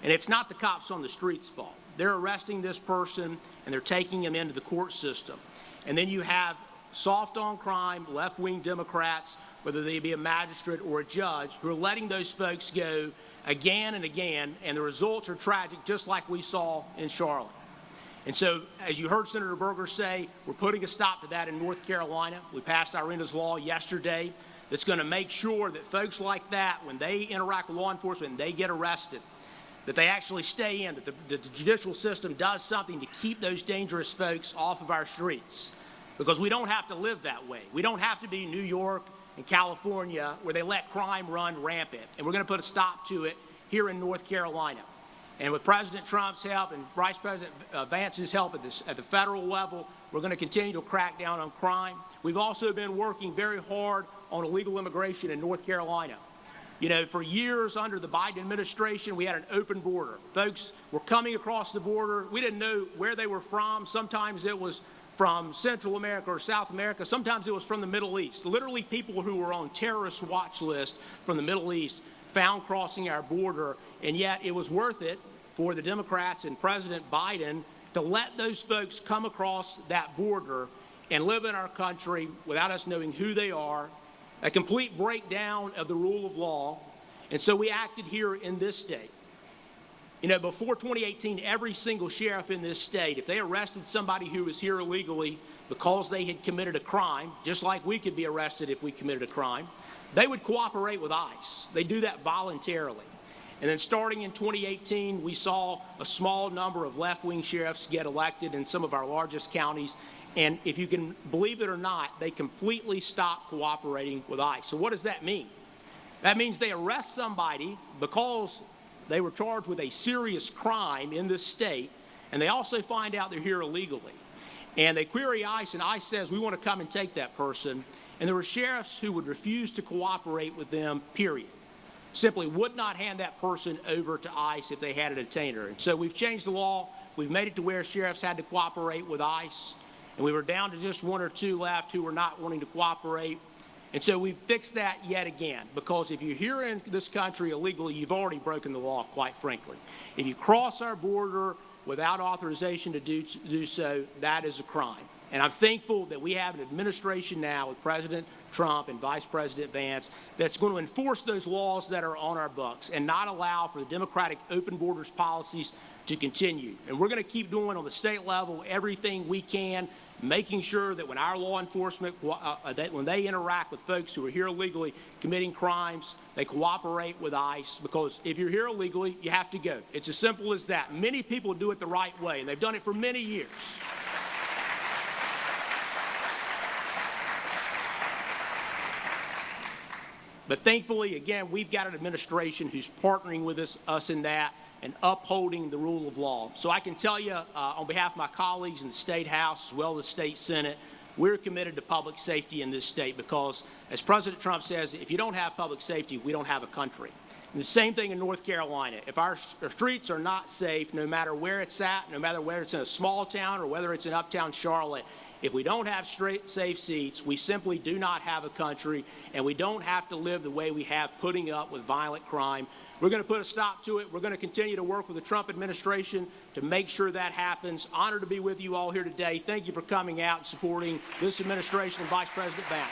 And it's not the cops on the street's fault. They're arresting this person and they're taking him into the court system. And then you have soft on crime, left-wing Democrats, whether they be a magistrate or a judge, who are letting those folks go again and again, and the results are tragic, just like we saw in Charlotte. And so, as you heard Senator Berger say, we're putting a stop to that in North Carolina. We passed Irina's law yesterday that's going to make sure that folks like that, when they interact with law enforcement and they get arrested, that they actually stay in, that the judicial system does something to keep those dangerous folks off of our streets. Because we don't have to live that way. We don't have to be New York and California where they let crime run rampant. And we're going to put a stop to it here in North Carolina. And with President Trump's help and Vice President Vance's help at the federal level, we're going to continue to crack down on crime. We've also been working very hard on illegal immigration in North Carolina. You know, for years under the Biden administration, we had an open border. Folks were coming across the border. We didn't know where they were from. Sometimes it was from Central America or South America. Sometimes it was from the Middle East. Literally people who were on terrorist watch lists from the Middle East found crossing our border, and yet it was worth it for the Democrats and President Biden to let those folks come across that border and live in our country without us knowing who they are, a complete breakdown of the rule of law. And so we acted here in this state. You know, before 2018, every single sheriff in this state, if they arrested somebody who was here illegally because they had committed a crime, just like we could be arrested if we committed a crime, they would cooperate with ICE. They do that voluntarily. And then starting in 2018, we saw a small number of left-wing sheriffs get elected in some of our largest counties. And if you can believe it or not, they completely stopped cooperating with ICE. So what does that mean? That means they arrest somebody because they were charged with a serious crime in this state, and they also find out they're here illegally. And they query ICE, and ICE says, we want to come and take that person. And there were sheriffs who would refuse to cooperate with them, period. Simply would not hand that person over to ICE if they had a detainer. And so we've changed the law. We've made it to where sheriffs had to cooperate with ICE. And we were down to just one or two left who were not wanting to cooperate. And so we've fixed that yet again, because if you're here in this country illegally, you've already broken the law, quite frankly. If you cross our border without authorization to do so, that is a crime. And I'm thankful that we have an administration now with President Trump and Vice President Vance that's going to enforce those laws that are on our books and not allow for the Democratic open borders policies to continue. And we're going to keep doing on the state level everything we can, making sure that when our law enforcement, when they interact with folks who are here illegally committing crimes, they cooperate with ICE, because if you're here illegally, you have to go. It's as simple as that. Many people do it the right way, and they've done it for many years. But thankfully, again, we've got an administration who's partnering with us in that and upholding the rule of law. So I can tell you, on behalf of my colleagues in the State House as well as the State Senate, we're committed to public safety in this state because, as President Trump says, if you don't have public safety, we don't have a country. And the same thing in North Carolina. If our streets are not safe, no matter where it's at, no matter whether it's in a small town or whether it's in uptown Charlotte, if we don't have safe seats, we simply do not have a country, and we don't have to live the way we have, putting up with violent crime. We're going to put a stop to it. We're going to continue to work with the Trump administration to make sure that happens. Honored to be with you all here today. Thank you for coming out and supporting this administration and Vice President Vance.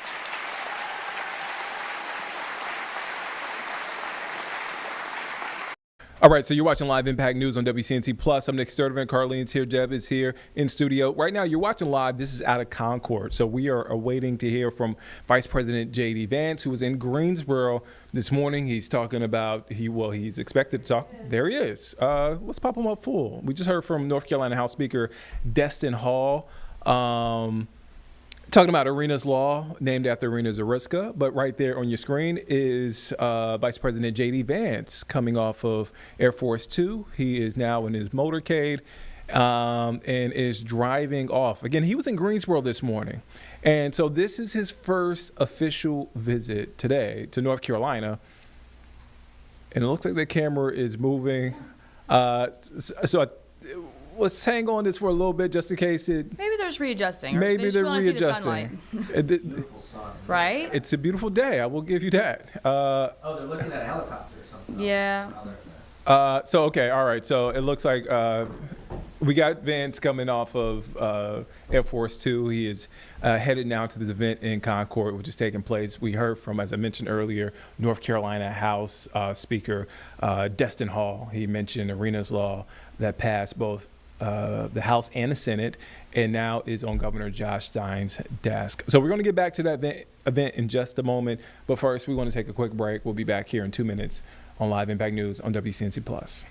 All right, so you're watching Live Impact News on WCNC Plus. I'm Nick Sturdivant. Carlene's here. Jeb is here in studio. Right now, you're watching live. This is out of Concord. So we are awaiting to hear from Vice President J.D. Vance, who was in Greensboro this morning. He's talking about, he's expected to talk. There he is. Let's pop him up full. We just heard from North Carolina House Speaker Destin Hall. Talking about Arena's Law, named after Arena Zariska. But right there on your screen is Vice President J.D. Vance coming off of Air Force 2. He is now in his motorcade and is driving off. Again, he was in Greensboro this morning. And so this is his first official visit today to North Carolina. And it looks like the camera is moving. Let's hang on this for a little bit just in case it... Maybe there's readjusting. Maybe they're readjusting. Right? It's a beautiful day. I will give you that. They're looking at a helicopter or something. Yeah. Okay. All right. So it looks like we got Vance coming off of Air Force 2. He is headed now to this event in Concord, which is taking place. We heard from, as I mentioned earlier, North Carolina House Speaker Destin Hall. He mentioned Arena's Law that passed both the House and the Senate, and now is on Governor Josh Stein's desk. So we're going to get back to that event in just a moment. But first, we want to take a quick break. We'll be back here in 2 minutes on Live Impact News on WCNC Plus.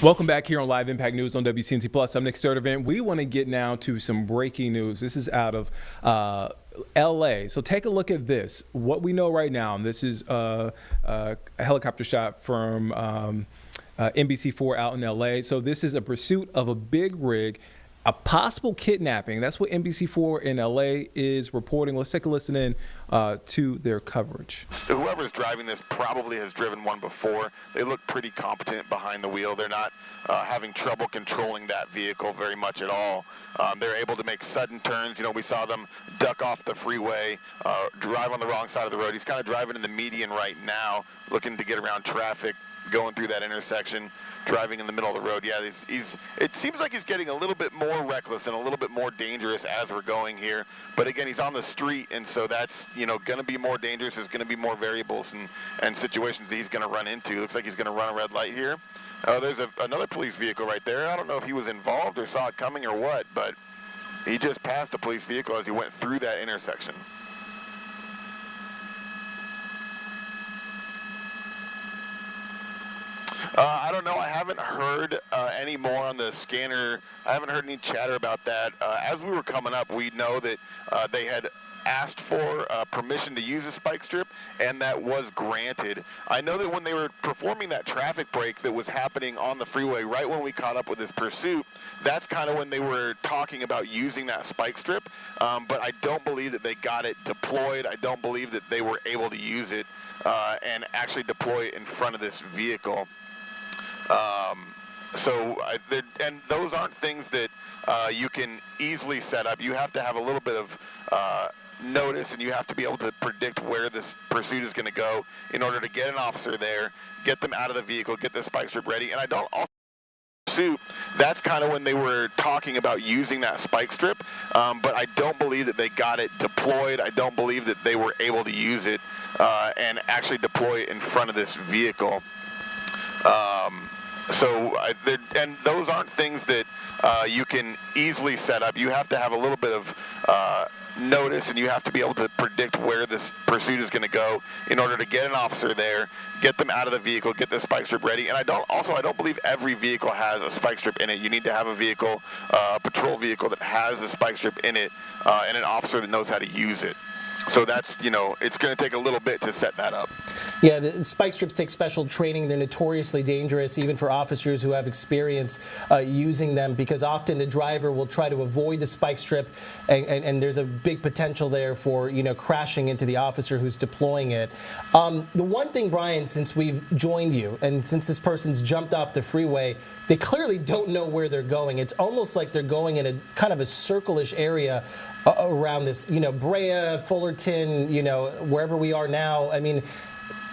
Welcome back here on Live Impact News on WCNC Plus. I'm Nick Sturdivant. We want to get now to some breaking news. This is out of LA. So take a look at this. What we know right now, and this is a helicopter shot from NBC4 out in LA. So this is a pursuit of a big rig, a possible kidnapping. That's what NBC4 in LA is reporting. Let's take a listen in to their coverage. Whoever's driving this probably has driven one before. They look pretty competent behind the wheel. They're not having trouble controlling that vehicle very much at all. They're able to make sudden turns. You know, we saw them duck off the freeway, drive on the wrong side of the road. He's kind of driving in the median right now, looking to get around traffic, going through that intersection, driving in the middle of the road. Yeah, it seems like he's getting a little bit more reckless and a little bit more dangerous as we're going here. But again, he's on the street, and so that's, you know, going to be more dangerous. There's going to be more variables and situations that he's going to run into. Looks like he's going to run a red light here. There's another police vehicle right there. I don't know if he was involved or saw it coming or what, but he just passed a police vehicle as he went through that intersection. I don't know. I haven't heard any more on the scanner. I haven't heard any chatter about that. As we were coming up, we know that they had asked for permission to use a spike strip, and that was granted. I know that when they were performing that traffic break that was happening on the freeway right when we caught up with this pursuit, that's kind of when they were talking about using that spike strip, but I don't believe that they got it deployed. I don't believe that they were able to use it and actually deploy it in front of this vehicle. And those aren't things that you can easily set up. You have to have a little bit of notice, and you have to be able to predict where this pursuit is going to go in order to get an officer there, get them out of the vehicle, get the spike strip ready. And I don't also pursuit. That's kind of when they were talking about using that spike strip, but I don't believe that they got it deployed. I don't believe that they were able to use it and actually deploy it in front of this vehicle. And those aren't things that you can easily set up. You have to have a little bit of notice, and you have to be able to predict where this pursuit is going to go in order to get an officer there, get them out of the vehicle, get the spike strip ready. And I don't believe every vehicle has a spike strip in it. You need to have a vehicle, a patrol vehicle that has a spike strip in it, and an officer that knows how to use it. So that's, you know, it's going to take a little bit to set that up. Yeah, the spike strips take special training. They're notoriously dangerous, even for officers who have experience using them, because often the driver will try to avoid the spike strip, and there's a big potential there for, you know, crashing into the officer who's deploying it. The one thing, Brian, since we've joined you, and since this person's jumped off the freeway, they clearly don't know where they're going. It's almost like they're going in a kind of a circle-ish area around this, you know, Brea, Fullerton, you know, wherever we are now. I mean,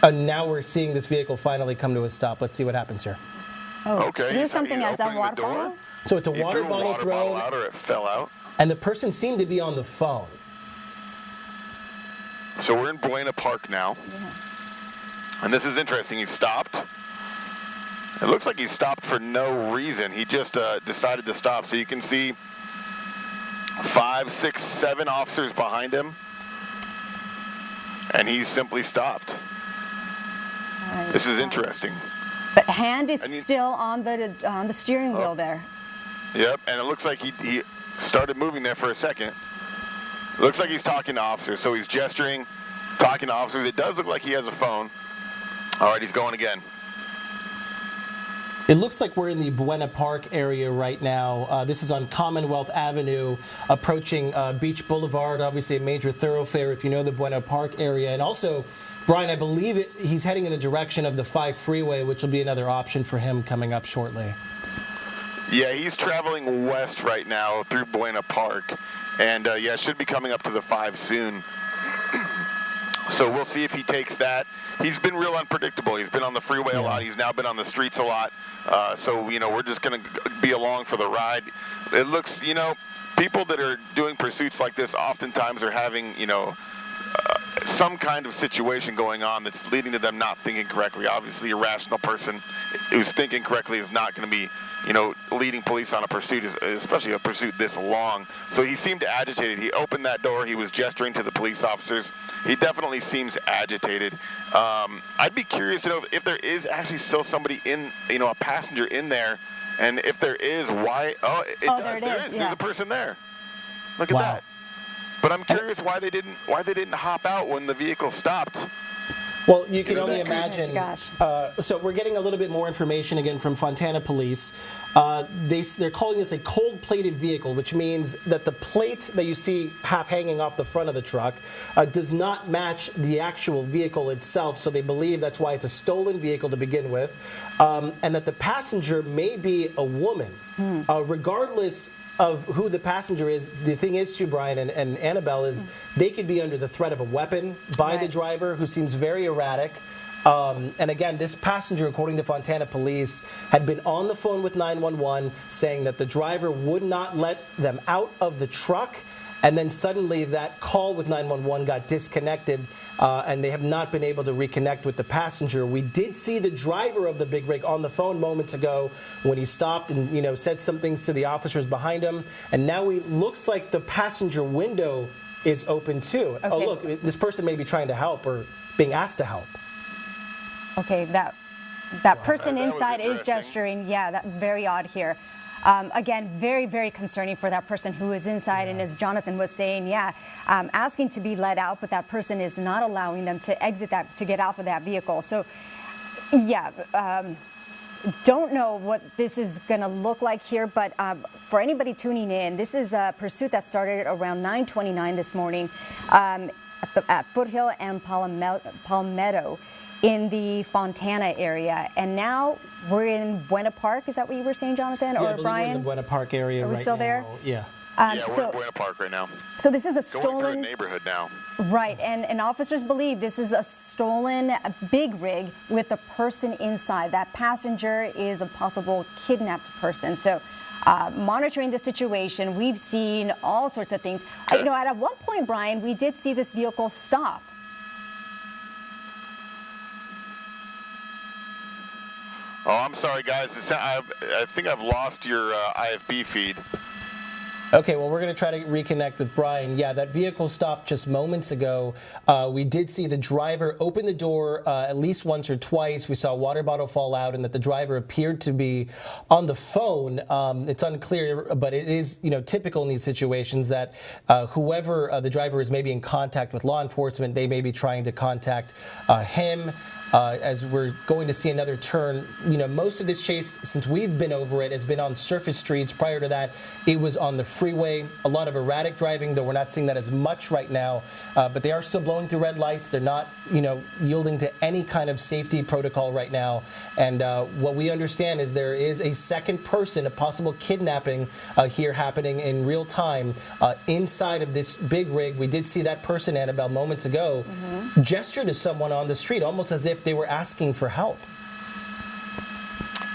now we're seeing this vehicle finally come to a stop. Let's see what happens here. Oh, okay. Do something as a water bottle? So it's a water bottle thrown, out, or it fell out. And the person seemed to be on the phone. So we're in Buena Park now. Yeah. And this is interesting. He stopped. It looks like he stopped for no reason. He just decided to stop. So you can see 5, 6, 7 officers behind him, and he simply stopped. Right. This is interesting. But hand is still on the steering wheel there. Yep, and it looks like he started moving there for a second. It looks like he's talking to officers, so he's gesturing, talking to officers. It does look like he has a phone. All right, he's going again. It looks like we're in the Buena Park area right now. This is on Commonwealth Avenue, approaching Beach Boulevard, obviously a major thoroughfare if you know the Buena Park area. And also, Brian, I believe he's heading in the direction of the 5 freeway, which will be another option for him coming up shortly. Yeah, he's traveling west right now through Buena Park. And, yeah, should be coming up to the 5 soon. So we'll see if he takes that. He's been real unpredictable. He's been on the freeway a lot. He's now been on the streets a lot. So, you know, we're just going to be along for the ride. It looks, you know, people that are doing pursuits like this oftentimes are having, you know, some kind of situation going on that's leading to them not thinking correctly. Obviously, a rational person who's thinking correctly is not going to be, leading police on a pursuit, especially a pursuit this long. So he seemed agitated. He opened that door. He was gesturing to the police officers. He definitely seems agitated. I'd be curious to know if there is actually still somebody in, a passenger in there, and if there is, why? Oh, it does. There is. There's a person there. Look at that. But I'm curious why they didn't hop out when the vehicle stopped. Well, you can only imagine. So we're getting a little bit more information again from Fontana Police. They're calling this a cold-plated vehicle, which means that the plate that you see half hanging off the front of the truck does not match the actual vehicle itself. So they believe that's why it's a stolen vehicle to begin with, and that the passenger may be a woman, regardless of who the passenger is. The thing is, too, Brian and Annabelle, is they could be under the threat of a weapon by the driver, who seems very erratic. And again, this passenger, according to Fontana Police, had been on the phone with 911 saying that the driver would not let them out of the truck. And then suddenly that call with 911 got disconnected, and they have not been able to reconnect with the passenger. We did see the driver of the big rig on the phone moments ago when he stopped and said some things to the officers behind him. And now it looks like the passenger window is open too. Okay. Oh, look, this person may be trying to help or being asked to help. Okay, that person inside is gesturing. Yeah, that's very odd here. Again, very, very concerning for that person who is inside. And as Jonathan was saying, asking to be let out, but that person is not allowing them to exit to get out of that vehicle. So, don't know what this is going to look like here, but for anybody tuning in, this is a pursuit that started around 9:29 this morning at Foothill and Palmetto in the Fontana area, and now we're in Buena Park. Is that what you were saying, Jonathan, or Brian? We're in the Buena Park area. Are we right still now. there? Yeah. We're in Buena Park right now. So this is a stolen going through a neighborhood now. Right, and officers believe this is a stolen big rig with a person inside. That passenger is a possible kidnapped person. So. Monitoring the situation, we've seen all sorts of things. At one point, Brian, we did see this vehicle stop. Oh, I'm sorry, guys. I think I've lost your IFB feed. Okay, well, we're going to try to reconnect with Brian. Yeah, that vehicle stopped just moments ago. We did see the driver open the door at least once or twice. We saw a water bottle fall out, and that the driver appeared to be on the phone. It's unclear, but it is, typical in these situations that whoever the driver is maybe in contact with law enforcement, they may be trying to contact him. As we're going to see another turn, most of this chase, since we've been over it, has been on surface streets. Prior to that, it was on the freeway. A lot of erratic driving, though we're not seeing that as much right now. But they are still blowing through red lights. They're not, yielding to any kind of safety protocol right now. And what we understand is there is a second person, a possible kidnapping here happening in real time inside of this big rig. We did see that person, Annabelle, moments ago, gesture to someone on the street, almost as if they were asking for help.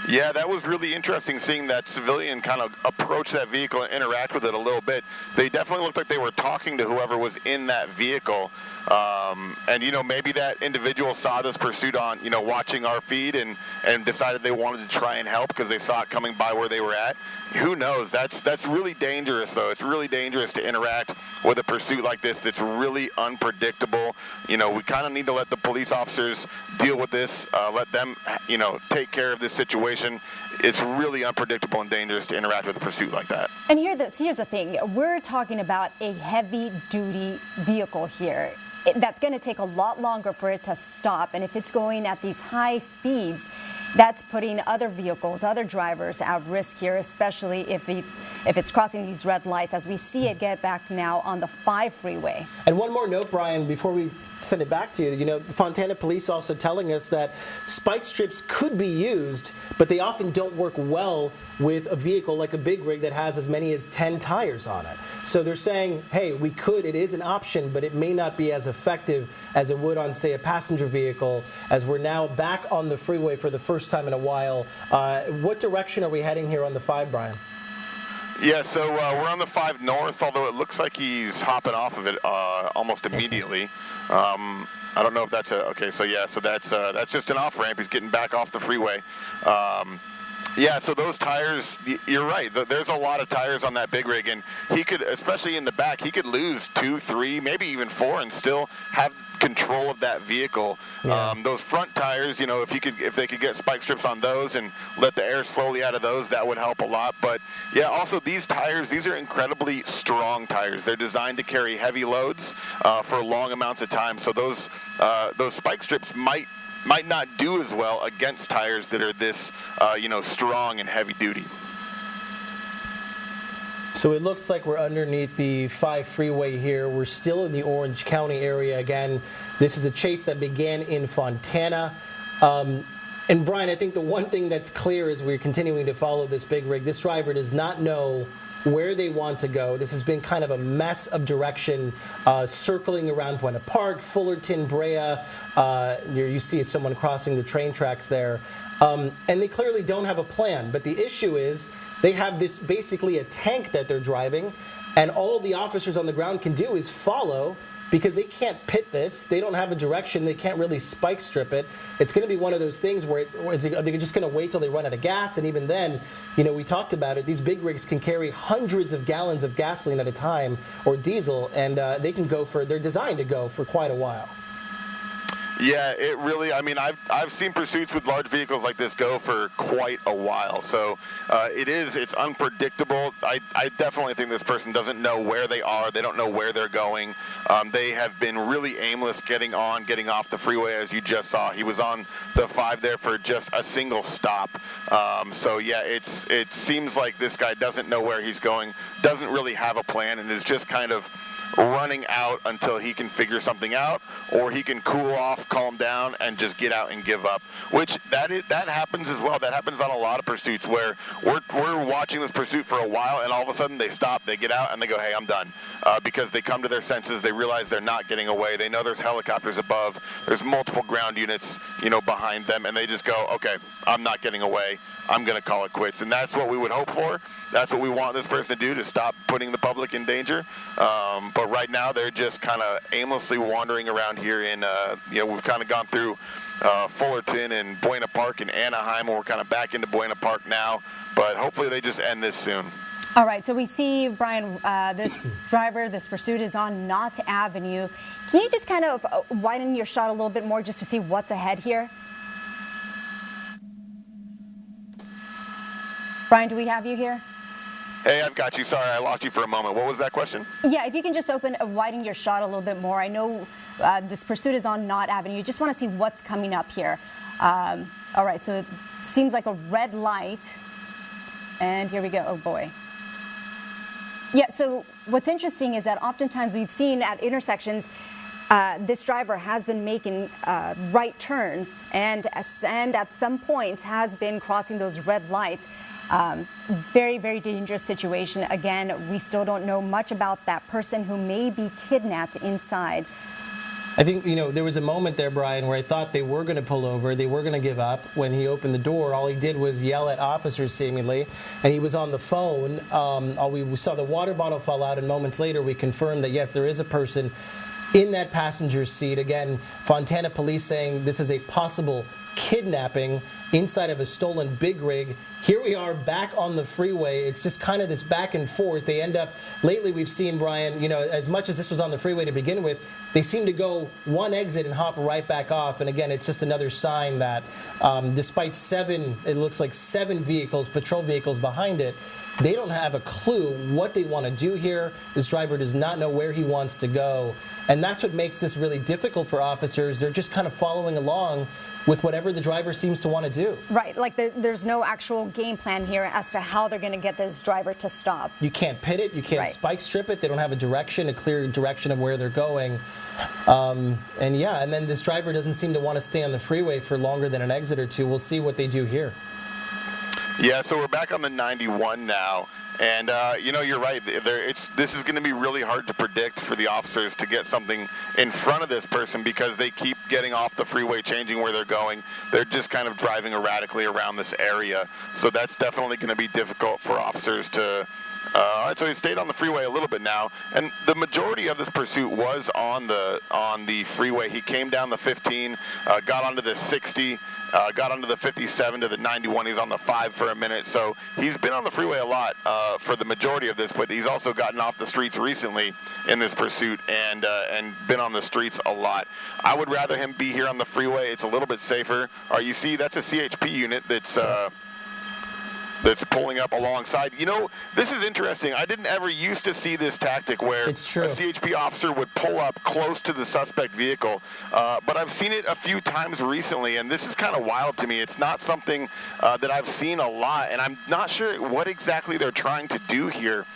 Yeah, that was really interesting, seeing that civilian kind of approach that vehicle and interact with it a little bit. They definitely looked like they were talking to whoever was in that vehicle. And, maybe that individual saw this pursuit on, watching our feed and decided they wanted to try and help because they saw it coming by where they were at. Who knows? That's really dangerous, though. It's really dangerous to interact with a pursuit like this that's really unpredictable. We kind of need to let the police officers deal with this, let them, take care of this situation. It's really unpredictable and dangerous to interact with a pursuit like that. And here's the thing. We're talking about a heavy-duty vehicle here. That's going to take a lot longer for it to stop. And if it's going at these high speeds, that's putting other vehicles, other drivers at risk here, especially if it's crossing these red lights, as we see it get back now on the 5 freeway. And one more note, Brian, before we send it back to you. The Fontana Police also telling us that spike strips could be used, but they often don't work well with a vehicle like a big rig that has as many as 10 tires on it. So they're saying, hey, it is an option, but it may not be as effective as it would on, say, a passenger vehicle, as we're now back on the freeway for the first time in a while. What direction are we heading here on the 5, Brian? Yeah, so we're on the 5 North, although it looks like he's hopping off of it almost immediately. I don't know if that's okay. So yeah, so that's just an off ramp. He's getting back off the freeway. Yeah, so those tires, you're right. There's a lot of tires on that big rig, and he could, especially in the back, he could lose 2, 3, maybe even 4, and still have control of that vehicle. Yeah. Those front tires, you know, if they could get spike strips on those and let the air slowly out of those, that would help a lot. But yeah, also these tires, these are incredibly strong tires. They're designed to carry heavy loads for long amounts of time. So those spike strips might not do as well against tires that are this, you know, strong and heavy duty. So it looks like we're underneath the 5 freeway here. We're still in the Orange County area. Again, this is a chase that began in Fontana. And Brian, I think the one thing that's clear is we're continuing to follow this big rig. This driver does not know where they want to go. This has been kind of a mess of direction, circling around Buena Park, Fullerton, Brea. You see someone crossing the train tracks there. And they clearly don't have a plan. But the issue is they have this basically a tank that they're driving, and all the officers on the ground can do is follow, because they can't pit this. They don't have a direction. They can't really spike strip it. It's going to be one of those things where are they just going to wait till they run out of gas? And even then, you know, we talked about it. These big rigs can carry hundreds of gallons of gasoline at a time, or diesel, and they can go for, they're designed to go for quite a while. Yeah, it really, I mean, I've seen pursuits with large vehicles like this go for quite a while. So it's unpredictable. I definitely think this person doesn't know where they are. They don't know where they're going. They have been really aimless getting on, getting off the freeway, as you just saw. He was on the 5 there for just a single stop. So yeah, it seems like this guy doesn't know where he's going, doesn't really have a plan, and is just kind of running out until he can figure something out, or he can cool off, calm down, and just get out and give up. Which that happens as well. That happens on a lot of pursuits where we're watching this pursuit for a while, and all of a sudden they stop, they get out, and they go, "Hey, I'm done," because they come to their senses. They realize they're not getting away. They know there's helicopters above. There's multiple ground units, you know, behind them, and they just go, "Okay, I'm not getting away. I'm going to call it quits." And that's what we would hope for. That's what we want this person to do, to stop putting the public in danger. But right now, they're just kind of aimlessly wandering around here in, you know, we've kind of gone through Fullerton and Buena Park and Anaheim, and we're kind of back into Buena Park now. But hopefully they just end this soon. All right, so we see, Brian, this driver, this pursuit is on Knott Avenue. Can you just kind of widen your shot a little bit more just to see what's ahead here? Brian, do we have you here? Hey, I've got you. Sorry, I lost you for a moment. What was that question? Yeah, if you can just widen your shot a little bit more. I know this pursuit is on Knott Avenue. You just want to see what's coming up here. All right, so it seems like a red light. And here we go. Oh, boy. Yeah, so what's interesting is that oftentimes we've seen at intersections, this driver has been making right turns and at some points has been crossing those red lights. Very, very dangerous situation. Again, we still don't know much about that person who may be kidnapped inside. I think, you know, there was a moment there, Brian, where I thought they were going to pull over. They were going to give up. When he opened the door, all he did was yell at officers, seemingly, and he was on the phone. We saw the water bottle fall out, and moments later we confirmed that, yes, there is a person in that passenger seat. Again, Fontana police saying this is a possible kidnapping inside of a stolen big rig. Here we are back on the freeway. It's just kind of this back and forth. They end up, lately we've seen, Brian, you know, as much as this was on the freeway to begin with, they seem to go one exit and hop right back off. And again, it's just another sign that despite it looks like seven vehicles, patrol vehicles behind it, they don't have a clue what they want to do here. This driver does not know where he wants to go. And that's what makes this really difficult for officers. They're just kind of following along with whatever the driver seems to want to do. Right, like there's no actual game plan here as to how they're going to get this driver to stop. You can't pit it, you can't spike strip it. They don't have a direction, a clear direction of where they're going. And then this driver doesn't seem to want to stay on the freeway for longer than an exit or two. We'll see what they do here. Yeah, so we're back on the 91 now, and you know, you're right. This is going to be really hard to predict for the officers to get something in front of this person because they keep getting off the freeway, changing where they're going. They're just kind of driving erratically around this area, so that's definitely going to be difficult for officers to All right, so he stayed on the freeway a little bit now, and the majority of this pursuit was on the freeway. He came down the 15, got onto the 60, got onto the 57 to the 91. He's on the 5 for a minute, so he's been on the freeway a lot for the majority of this, but he's also gotten off the streets recently in this pursuit and been on the streets a lot. I would rather him be here on the freeway. It's a little bit safer. You see, that's a CHP unit that's pulling up alongside. You know, this is interesting. I didn't ever used to see this tactic where a CHP officer would pull up close to the suspect vehicle, but I've seen it a few times recently, and this is kind of wild to me. It's not something that I've seen a lot, and I'm not sure what exactly they're trying to do here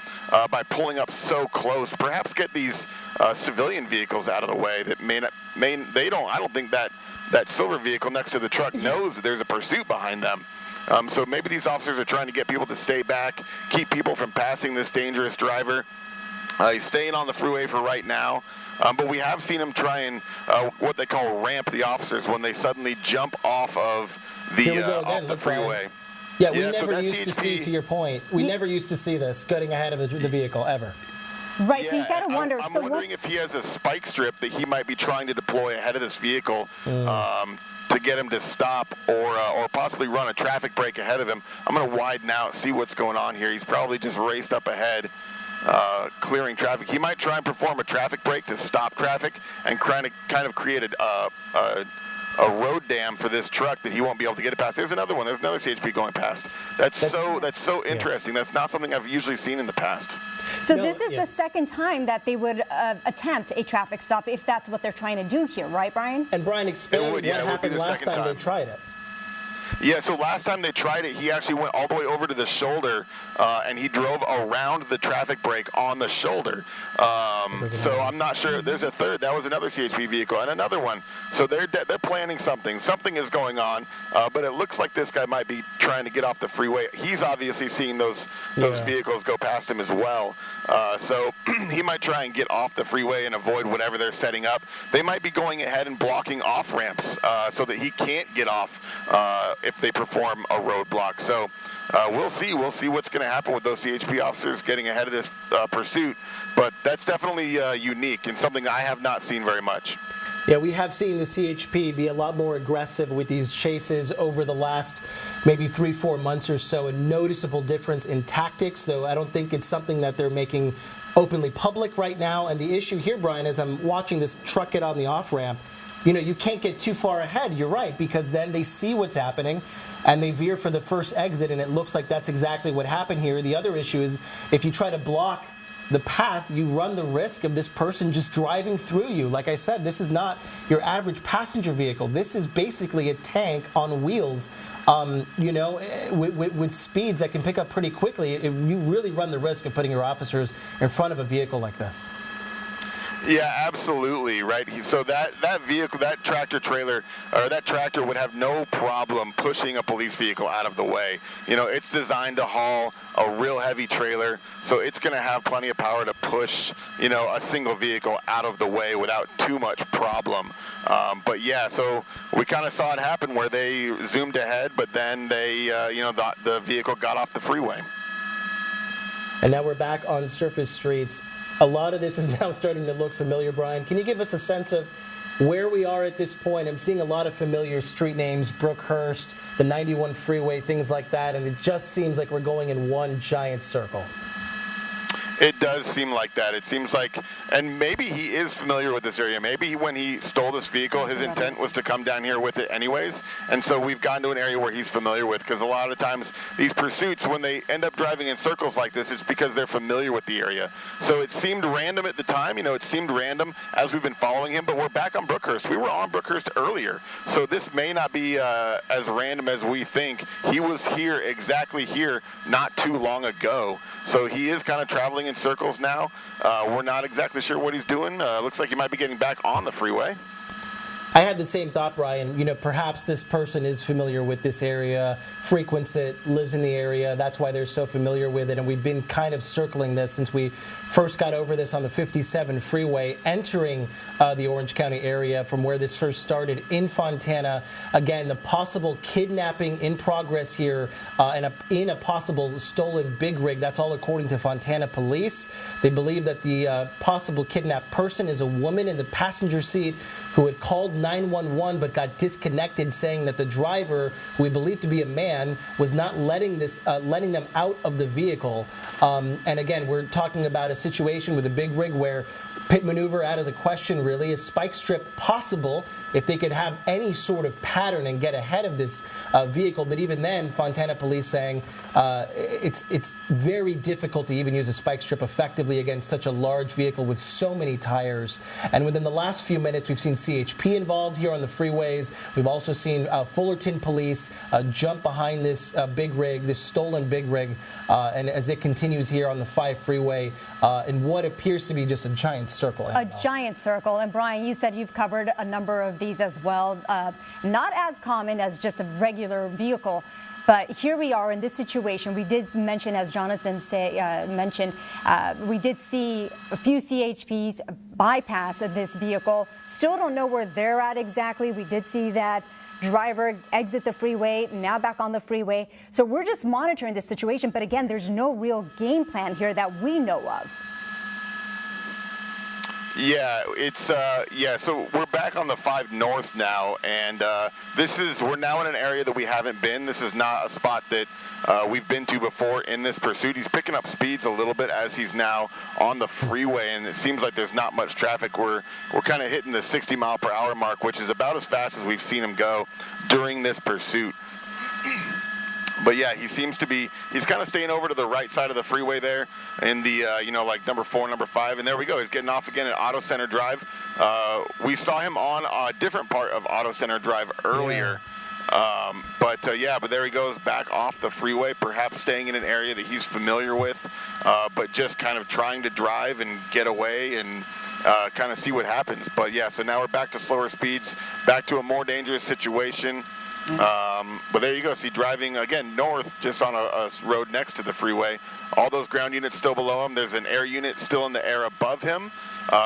by pulling up so close. Perhaps get these civilian vehicles out of the way that I don't think that silver vehicle next to the truck knows that there's a pursuit behind them. So maybe these officers are trying to get people to stay back, keep people from passing this dangerous driver. He's staying on the freeway for right now, but we have seen him try and what they call ramp the officers when they suddenly jump off of the freeway. Yeah, we never used to see, to your point, we never used to see this getting ahead of the vehicle ever. Right, so you got to wonder. I'm wondering if he has a spike strip that he might be trying to deploy ahead of this vehicle to get him to stop or possibly run a traffic break ahead of him. I'm going to widen out, see what's going on here. He's probably just raced up ahead, clearing traffic. He might try and perform a traffic break to stop traffic and kind of create a road dam for this truck that he won't be able to get it past. There's another one. There's another CHP going past. That's so interesting. That's not something I've usually seen in the past. So this is the second time that they would attempt a traffic stop if that's what they're trying to do here, right, Brian? And Brian, explain what happened last time they tried it. Yeah, so last time they tried it, he actually went all the way over to the shoulder, and he drove around the traffic break on the shoulder. So I'm not sure. There's a third. That was another CHP vehicle and another one. So they're planning something. Something is going on, but it looks like this guy might be trying to get off the freeway. He's obviously seeing those vehicles go past him as well. So he might try and get off the freeway and avoid whatever they're setting up. They might be going ahead and blocking off ramps so that he can't get off if they perform a roadblock. So we'll see. We'll see what's going to happen with those CHP officers getting ahead of this pursuit. But that's definitely unique and something I have not seen very much. Yeah, we have seen the CHP be a lot more aggressive with these chases over the last maybe 3-4 months or so. A noticeable difference in tactics, though I don't think it's something that they're making openly public right now. And the issue here, Brian, as I'm watching this truck get on the off-ramp, you know, you can't get too far ahead, you're right, because then they see what's happening and they veer for the first exit, and it looks like that's exactly what happened here. The other issue is if you try to block the path, you run the risk of this person just driving through you. Like I said, this is not your average passenger vehicle. This is basically a tank on wheels, you know, with speeds that can pick up pretty quickly. You really run the risk of putting your officers in front of a vehicle like this. Yeah, absolutely, right. So that vehicle, that tractor trailer, or that tractor would have no problem pushing a police vehicle out of the way. You know, it's designed to haul a real heavy trailer, so it's going to have plenty of power to push, you know, a single vehicle out of the way without too much problem. But yeah, so we kind of saw it happen where they zoomed ahead, but then they, you know, the vehicle got off the freeway. And now we're back on surface streets. A lot of this is now starting to look familiar, Brian. Can you give us a sense of where we are at this point? I'm seeing a lot of familiar street names, Brookhurst, the 91 freeway, things like that, and it just seems like we're going in one giant circle. It does seem like that. It seems like, and maybe he is familiar with this area. Maybe when he stole this vehicle, his intent was to come down here with it anyways. And so we've gone to an area where he's familiar with, because a lot of times these pursuits, when they end up driving in circles like this, it's because they're familiar with the area. So it seemed random at the time. You know, it seemed random as we've been following him, but we're back on Brookhurst. We were on Brookhurst earlier. So this may not be as random as we think. He was here, exactly here, not too long ago. So he is kind of traveling in circles now. We're not exactly sure what he's doing. Looks like he might be getting back on the freeway. I had the same thought, Brian. You know, perhaps this person is familiar with this area, frequents it, lives in the area. That's why they're so familiar with it. And we've been kind of circling this since we first got over this on the 57 freeway, entering the Orange County area from where this first started in Fontana. Again, the possible kidnapping in progress here and in a possible stolen big rig. That's all according to Fontana police. They believe that the possible kidnapped person is a woman in the passenger seat who had called 911 but got disconnected, saying that the driver, who we believe to be a man, was not letting them out of the vehicle. And again, we're talking about a situation with a big rig where pit maneuver out of the question, really. Is spike strip possible if they could have any sort of pattern and get ahead of this vehicle? But even then, Fontana police saying it's very difficult to even use a spike strip effectively against such a large vehicle with so many tires. And within the last few minutes, we've seen CHP involved here on the freeways. We've also seen Fullerton police jump behind this big rig, this stolen big rig, and as it continues here on the 5 freeway in what appears to be just a giant circle. A giant circle. And Brian, you said you've covered a number of these as well. Not as common as just a regular vehicle. But here we are in this situation. We did mention, as Jonathan mentioned, we did see a few CHPs bypass this vehicle. Still don't know where they're at exactly. We did see that driver exit the freeway, now back on the freeway. So we're just monitoring the situation. But again, there's no real game plan here that we know of. Yeah, it's so we're back on the 5 North now, and we're now in an area that we haven't been. This is not a spot that we've been to before in this pursuit. He's picking up speeds a little bit as he's now on the freeway, and it seems like there's not much traffic. We're kind of hitting the 60 mile per hour mark, which is about as fast as we've seen him go during this pursuit. But yeah, he seems to be, he's kind of staying over to the right side of the freeway there in the, like number 4, number 5. And there we go. He's getting off again at Auto Center Drive. We saw him on a different part of Auto Center Drive earlier. Yeah. But there he goes back off the freeway, perhaps staying in an area that he's familiar with, but just kind of trying to drive and get away and kind of see what happens. But yeah, so now we're back to slower speeds, back to a more dangerous situation. But there you go. See, driving again north, just on a road next to the freeway. All those ground units still below him. There's an air unit still in the air above him.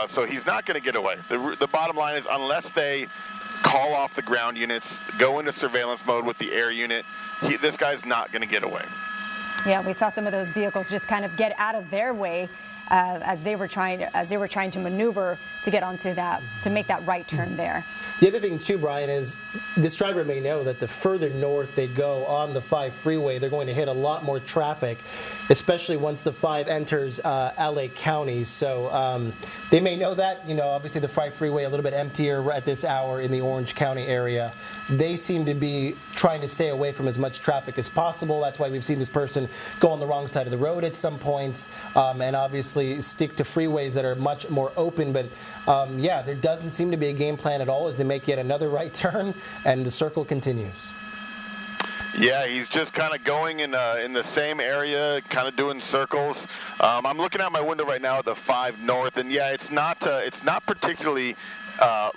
So he's not going to get away. The bottom line is, unless they call off the ground units, go into surveillance mode with the air unit, this guy's not going to get away. Yeah, we saw some of those vehicles just kind of get out of their way as they were trying to maneuver to get onto that, to make that right turn there. The other thing too, Brian, is this driver may know that the further north they go on the 5 freeway, they're going to hit a lot more traffic, especially once the 5 enters LA County. So they may know that. Obviously the 5 freeway a little bit emptier at this hour in the Orange County area. They seem to be trying to stay away from as much traffic as possible. That's why we've seen this person go on the wrong side of the road at some points, and obviously stick to freeways that are much more open. But there doesn't seem to be a game plan at all as they make yet another right turn, and the circle continues. Yeah, he's just kind of going in the same area, kind of doing circles. I'm looking out my window right now at the 5 North, and yeah, it's not particularly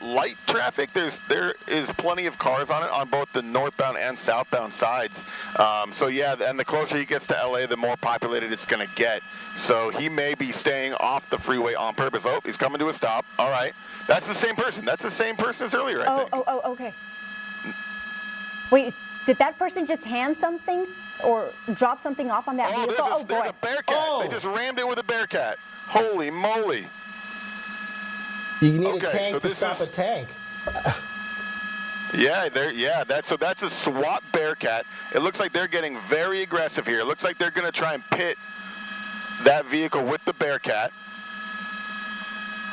light traffic. There is plenty of cars on it on both the northbound and southbound sides. So yeah, and the closer he gets to LA, the more populated it's going to get. So he may be staying off the freeway on purpose. Oh, he's coming to a stop. All right, that's the same person. That's the same person as earlier, I think. Oh, okay. Wait, did that person just hand something or drop something off on that vehicle? There's a Bearcat. Oh. They just rammed it with a Bearcat. Holy moly. You need a tank to stop a tank. That's a SWAT Bearcat. It looks like they're getting very aggressive here. It looks like they're going to try and pit that vehicle with the Bearcat.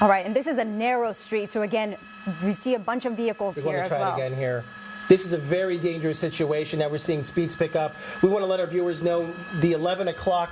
All right, and this is a narrow street, so again, we see a bunch of vehicles here as well. We're going to try it again here. This is a very dangerous situation. Now we're seeing speeds pick up. We want to let our viewers know the 11 o'clock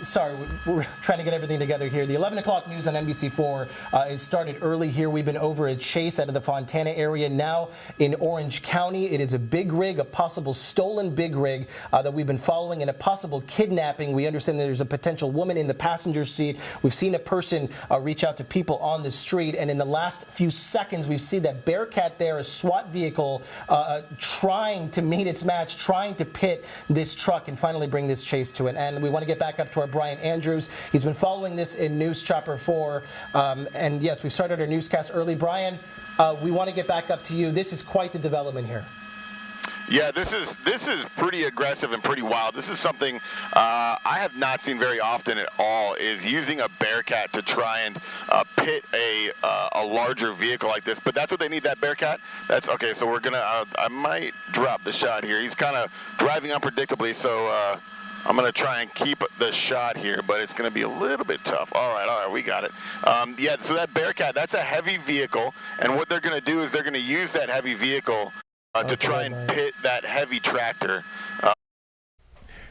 Sorry, we're trying to get everything together here. The 11 o'clock news on NBC4 is started early here. We've been over at Chase out of the Fontana area, now in Orange County. It is a big rig, a possible stolen big rig that we've been following, and a possible kidnapping. We understand that there's a potential woman in the passenger seat. We've seen a person reach out to people on the street, and in the last few seconds, we've seen that Bearcat there, a SWAT vehicle, trying to meet its match, trying to pit this truck and finally bring this chase to an end. We want to get back up to our Brian Andrews. He's been following this in News Chopper 4. And yes, we started our newscast early. Brian, we want to get back up to you. This is quite the development here. Yeah, this is pretty aggressive and pretty wild. This is something I have not seen very often at all, is using a Bearcat to try and pit a larger vehicle like this. But that's what they need, that Bearcat. That's okay. So we're gonna. I might drop the shot here. He's kind of driving unpredictably, so I'm gonna try and keep the shot here, but it's gonna be a little bit tough. All right, we got it. Yeah, so that Bearcat, that's a heavy vehicle, and what they're gonna do is they're gonna use that heavy vehicle to try and pit that heavy tractor.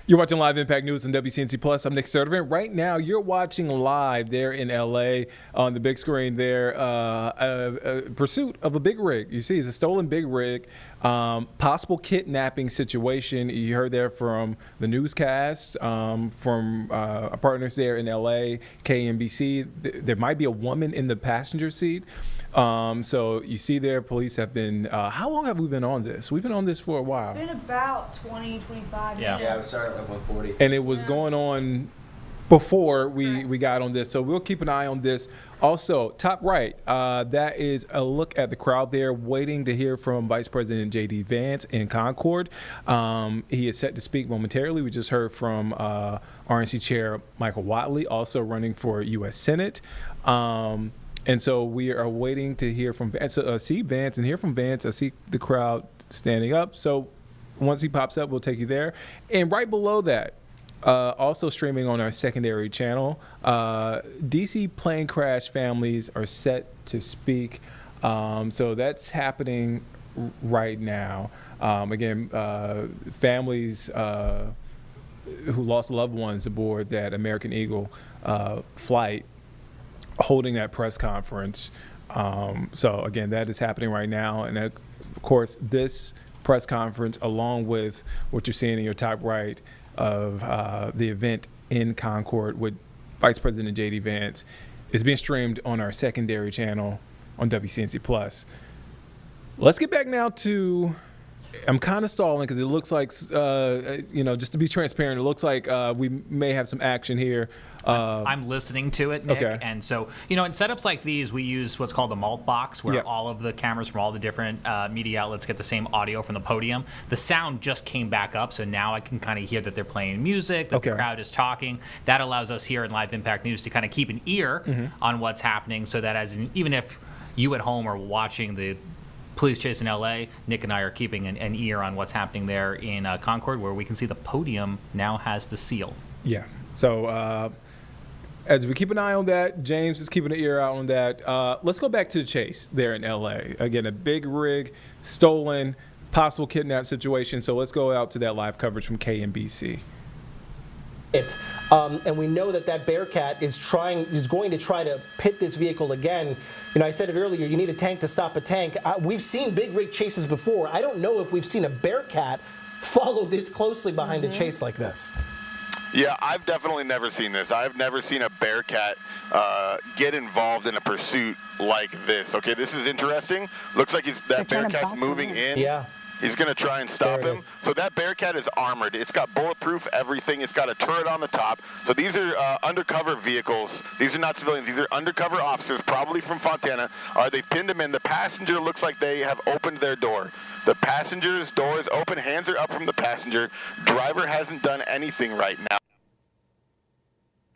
You're watching Live Impact News on WCNC Plus. I'm Nick Sertivant. Right now, you're watching live there in L.A. on the big screen there, a pursuit of a big rig. You see, it's a stolen big rig, possible kidnapping situation. You heard there from the newscast, from our partners there in L.A., KNBC. There might be a woman in the passenger seat. So you see there, police have been, how long have we been on this? We've been on this for a while. It's been about 20, 25 minutes. Yeah, we started at 1:40. And it was going on before we got on this. So we'll keep an eye on this. Also, top right, that is a look at the crowd there waiting to hear from Vice President J.D. Vance in Concord. He is set to speak momentarily. We just heard from RNC Chair Michael Whatley, also running for U.S. Senate. And so we are waiting to hear from Vance, see Vance and hear from Vance. I see the crowd standing up. So once he pops up, we'll take you there. And right below that, also streaming on our secondary channel, DC plane crash families are set to speak. So that's happening right now. Again, families who lost loved ones aboard that American Eagle flight holding that press conference. So again, that is happening right now. And of course, this press conference, along with what you're seeing in your top right of the event in Concord with Vice President J.D. Vance, is being streamed on our secondary channel on WCNC Plus. Let's get back now to, I'm kind of stalling because it looks like, just to be transparent, it looks like we may have some action here. I'm listening to it, Nick. Okay. And so, in setups like these, we use what's called a malt box, where Yep. all of the cameras from all the different media outlets get the same audio from the podium. The sound just came back up, so now I can kind of hear that they're playing music, that Okay. the crowd is talking. That allows us here in Live Impact News to kind of keep an ear on what's happening, so that even if you at home are watching the police chase in L.A., Nick and I are keeping an ear on what's happening there in Concord, where we can see the podium now has the seal. Yeah. So as we keep an eye on that, James is keeping an ear out on that. Let's go back to the chase there in L.A. Again, a big rig, stolen, possible kidnap situation. So let's go out to that live coverage from KNBC. And we know that Bearcat is going to try to pit this vehicle again. I said it earlier, you need a tank to stop a tank. We've seen big rig chases before. I don't know if we've seen a Bearcat follow this closely behind a chase like this. Yeah, I've definitely never seen this. I've never seen a Bearcat get involved in a pursuit like this. Okay, this is interesting. Looks like that Bearcat's moving in. Yeah. He's going to try and stop him. So that Bearcat is armored. It's got bulletproof everything. It's got a turret on the top. So these are undercover vehicles. These are not civilians. These are undercover officers, probably from Fontana. They pinned him in. The passenger looks like they have opened their door. The passenger's door is open. Hands are up from the passenger. Driver hasn't done anything right now.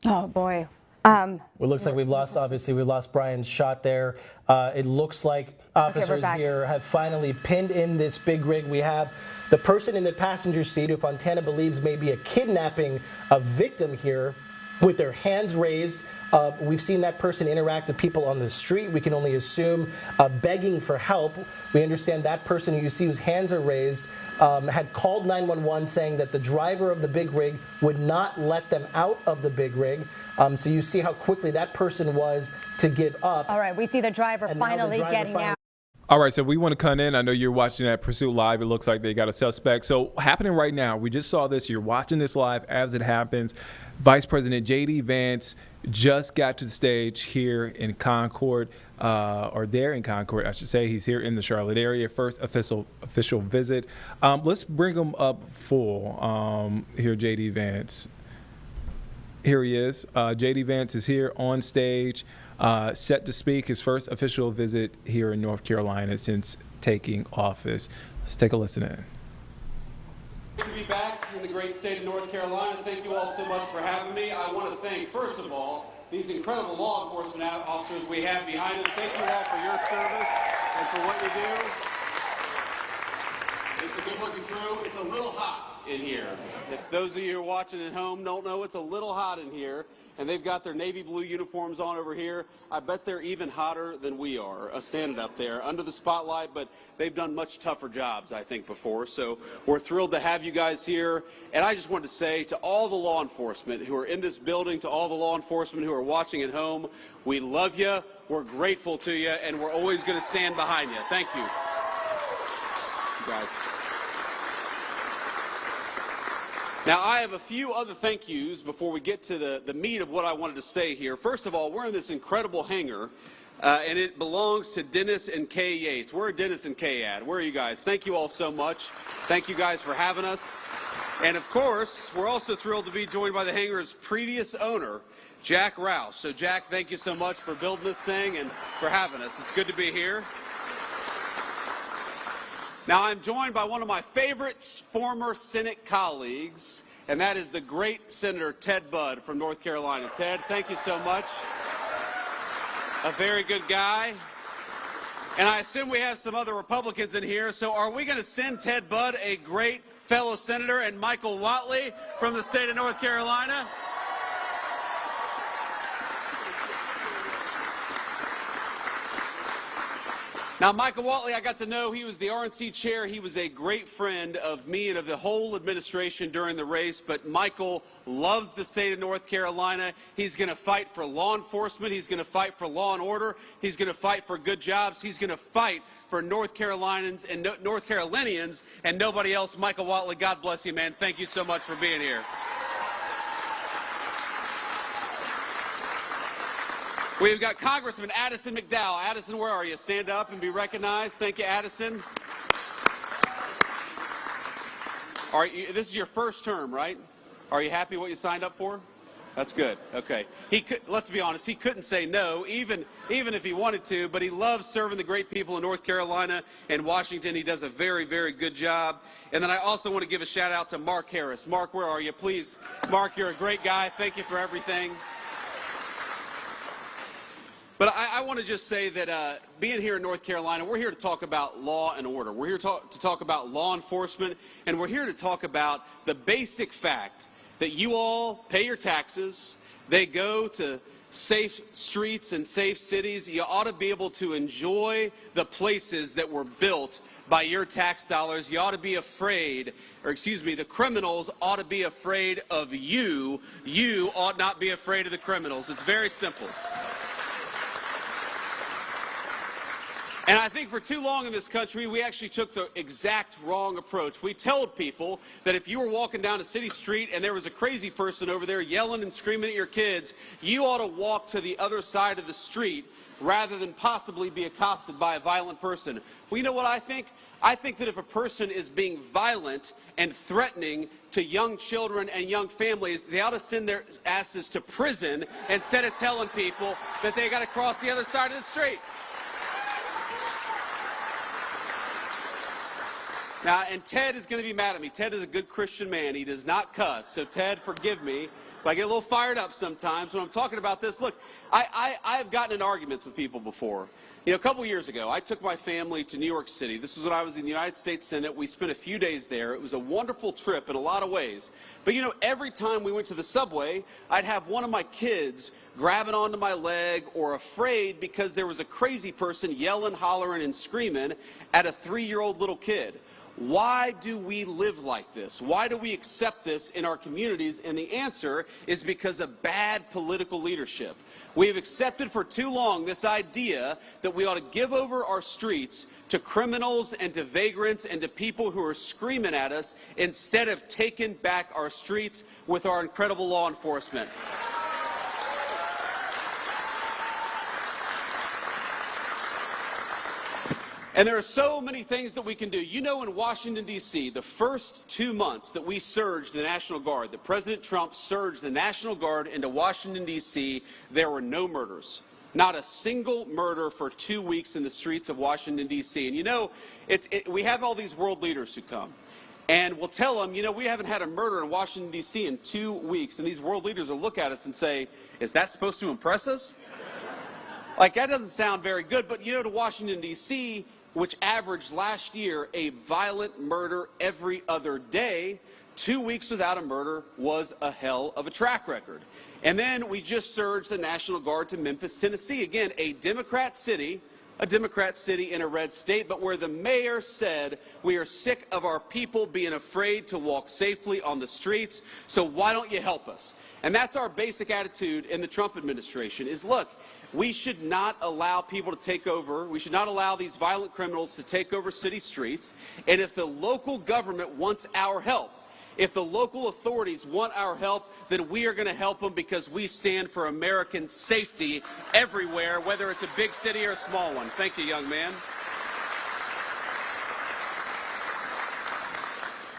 Oh, boy. Well, it looks like we've lost Brian's shot there. It looks like officers here have finally pinned in this big rig. We have the person in the passenger seat who Fontana believes may be a kidnapping victim here. with their hands raised. We've seen that person interact with people on the street. We can only assume begging for help. We understand that person who you see whose hands are raised had called 911 saying that the driver of the big rig would not let them out of the big rig. So you see how quickly that person was to give up. All right, we see the driver finally getting out. All right, so we want to come in. I know you're watching that Pursuit Live. It looks like they got a suspect. So happening right now, we just saw this. You're watching this live as it happens. Vice President J.D. Vance just got to the stage here in Concord, or there in Concord, I should say. He's here in the Charlotte area. First official visit. Let's bring him up full. Here, J.D. Vance. Here he is. J.D. Vance is here on stage, set to speak his first official visit here in North Carolina since taking office. Let's take a listen in. To be back in the great state of North Carolina. Thank you all so much for having me. I want to thank, first of all, these incredible law enforcement officers we have behind us. Thank you all for your service and for what you do. It's a good looking crew. It's a little hot in here. If those of you who are watching at home don't know, it's a little hot in here. And they've got their navy blue uniforms on over here. I bet they're even hotter than we are, standing up there under the spotlight, but they've done much tougher jobs, I think, before. So we're thrilled to have you guys here. And I just wanted to say to all the law enforcement who are in this building, to all the law enforcement who are watching at home, we love you, we're grateful to you, and we're always going to stand behind you. Thank you. You guys. Now, I have a few other thank yous before we get to the meat of what I wanted to say here. First of all, we're in this incredible hangar, and it belongs to Dennis and Kay Yates. Where are Dennis and Kay at? Where are you guys? Thank you all so much. Thank you guys for having us. And, of course, we're also thrilled to be joined by the hangar's previous owner, Jack Rouse. So, Jack, thank you so much for building this thing and for having us. It's good to be here. Now, I'm joined by one of my favorite former Senate colleagues, and that is the great Senator Ted Budd from North Carolina. Ted, thank you so much. A very good guy. And I assume we have some other Republicans in here, so are we going to send Ted Budd, a great fellow senator, and Michael Whatley from the state of North Carolina? Now, Michael Whatley, I got to know. He was the RNC chair. He was a great friend of me and of the whole administration during the race. But Michael loves the state of North Carolina. He's going to fight for law enforcement. He's going to fight for law and order. He's going to fight for good jobs. He's going to fight for North Carolinians and nobody else. Michael Whatley, God bless you, man. Thank you so much for being here. We've got Congressman Addison McDowell. Addison, where are you? Stand up and be recognized. Thank you, Addison. All right, this is your first term, right? Are you happy what you signed up for? That's good. Okay. Let's be honest, he couldn't say no, even if he wanted to, but he loves serving the great people in North Carolina and Washington. He does a very, very good job. And then I also want to give a shout out to Mark Harris. Mark, where are you? Please, Mark, you're a great guy. Thank you for everything. But I want to just say that being here in North Carolina, we're here to talk about law and order. We're here to talk about law enforcement, and we're here to talk about the basic fact that you all pay your taxes. They go to safe streets and safe cities. You ought to be able to enjoy the places that were built by your tax dollars. You ought to be afraid, the criminals ought to be afraid of you. You ought not be afraid of the criminals. It's very simple. And I think for too long in this country, we actually took the exact wrong approach. We told people that if you were walking down a city street and there was a crazy person over there yelling and screaming at your kids, you ought to walk to the other side of the street rather than possibly be accosted by a violent person. Well, you know what I think? I think that if a person is being violent and threatening to young children and young families, they ought to send their asses to prison instead of telling people that they got to cross the other side of the street. Now, and Ted is going to be mad at me. Ted is a good Christian man. He does not cuss. So, Ted, forgive me. but I get a little fired up sometimes when I'm talking about this. Look, I've gotten in arguments with people before. You know, a couple years ago, I took my family to New York City. This was when I was in the United States Senate. We spent a few days there. It was a wonderful trip in a lot of ways. But, you know, every time we went to the subway, I'd have one of my kids grabbing onto my leg or afraid because there was a crazy person yelling, hollering, and screaming at a 3-year-old little kid. Why do we live like this? Why do we accept this in our communities? And the answer is because of bad political leadership. We have accepted for too long this idea that we ought to give over our streets to criminals and to vagrants and to people who are screaming at us instead of taking back our streets with our incredible law enforcement. And there are so many things that we can do. You know, in Washington, D.C., the first 2 months that we surged the National Guard, that President Trump surged the National Guard into Washington, D.C., there were no murders. Not a single murder for 2 weeks in the streets of Washington, D.C. And you know, we have all these world leaders who come. And we'll tell them, you know, we haven't had a murder in Washington, D.C. in 2 weeks. And these world leaders will look at us and say, is that supposed to impress us? Like, that doesn't sound very good. But, you know, to Washington, D.C., which averaged last year a violent murder every other day, 2 weeks without a murder was a hell of a track record. And then we just surged the National Guard to Memphis, Tennessee. Again, a Democrat city in a red state, but where the mayor said, we are sick of our people being afraid to walk safely on the streets, so why don't you help us? And that's our basic attitude in the Trump administration is, look, we should not allow people to take over. We should not allow these violent criminals to take over city streets. And if the local government wants our help, if the local authorities want our help, then we are going to help them because we stand for American safety everywhere, whether it's a big city or a small one. Thank you, young man.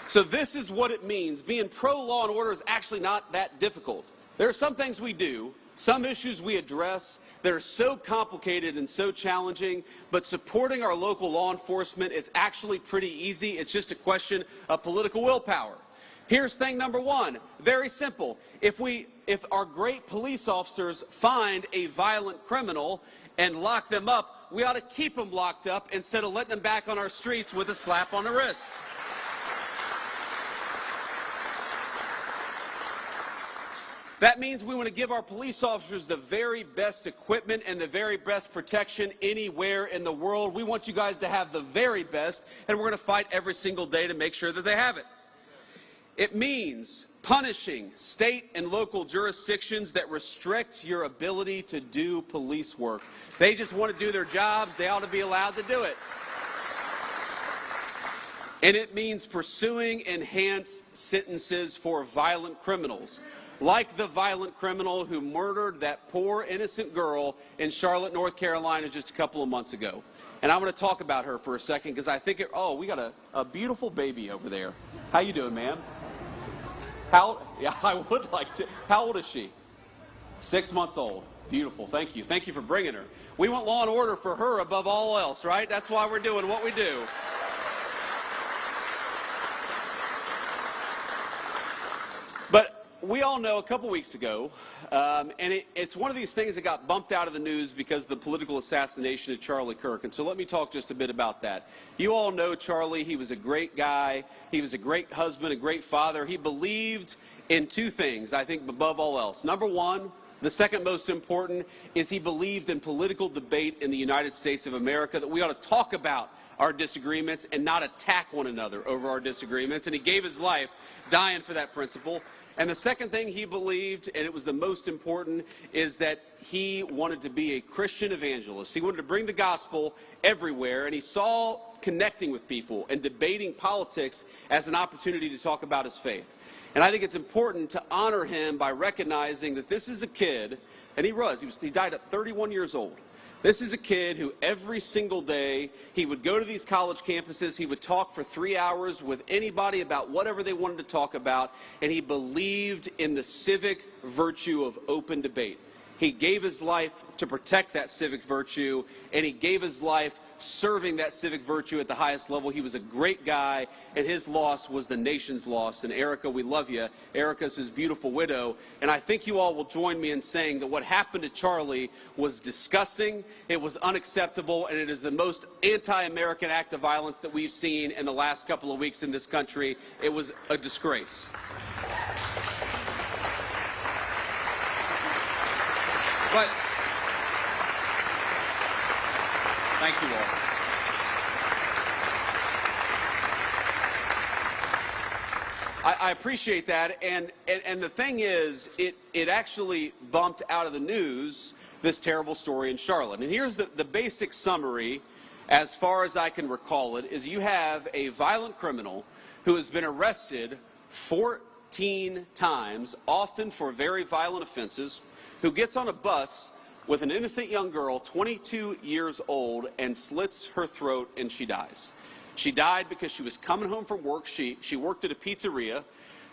So this is what it means. Being pro-law and order is actually not that difficult. There are some things we do, some issues we address that are so complicated and so challenging, but supporting our local law enforcement is actually pretty easy. It's just a question of political willpower. Here's thing number one, very simple. If our great police officers find a violent criminal and lock them up, we ought to keep them locked up instead of letting them back on our streets with a slap on the wrist. That means we want to give our police officers the very best equipment and the very best protection anywhere in the world. We want you guys to have the very best, and we're going to fight every single day to make sure that they have it. It means punishing state and local jurisdictions that restrict your ability to do police work. They just want to do their jobs. They ought to be allowed to do it. And it means pursuing enhanced sentences for violent criminals, like the violent criminal who murdered that poor innocent girl in Charlotte, North Carolina just a couple of months ago. And I'm going to talk about her for a second because I think, we got a beautiful baby over there. How you doing, man? Yeah, I would like to. How old is she? 6 months old. Beautiful. Thank you. Thank you for bringing her. We want law and order for her above all else, right? That's why we're doing what we do. But we all know a couple weeks ago, and it's one of these things that got bumped out of the news because of the political assassination of Charlie Kirk. And so let me talk just a bit about that. You all know Charlie. He was a great guy. He was a great husband, a great father. He believed in two things, I think, above all else. Number one, the second most important, is he believed in political debate in the United States of America, that we ought to talk about our disagreements and not attack one another over our disagreements. And he gave his life dying for that principle. And the second thing he believed, and it was the most important, is that he wanted to be a Christian evangelist. He wanted to bring the gospel everywhere, and he saw connecting with people and debating politics as an opportunity to talk about his faith. And I think it's important to honor him by recognizing that this is a kid, and he died at 31 years old. This is a kid who every single day, he would go to these college campuses, he would talk for 3 hours with anybody about whatever they wanted to talk about, and he believed in the civic virtue of open debate. He gave his life to protect that civic virtue, and he gave his life serving that civic virtue at the highest level. He was a great guy, and his loss was the nation's loss. And Erica, we love you. Erica's his beautiful widow. And I think you all will join me in saying that what happened to Charlie was disgusting, it was unacceptable, and it is the most anti-American act of violence that we've seen in the last couple of weeks in this country. It was a disgrace. But thank you all. I appreciate that, and the thing is, it actually bumped out of the news this terrible story in Charlotte. And here's the basic summary, as far as I can recall it, is you have a violent criminal who has been arrested 14 times, often for very violent offenses, who gets on a bus with an innocent young girl, 22 years old, and slits her throat, and she dies. She died because she was coming home from work. She worked at a pizzeria.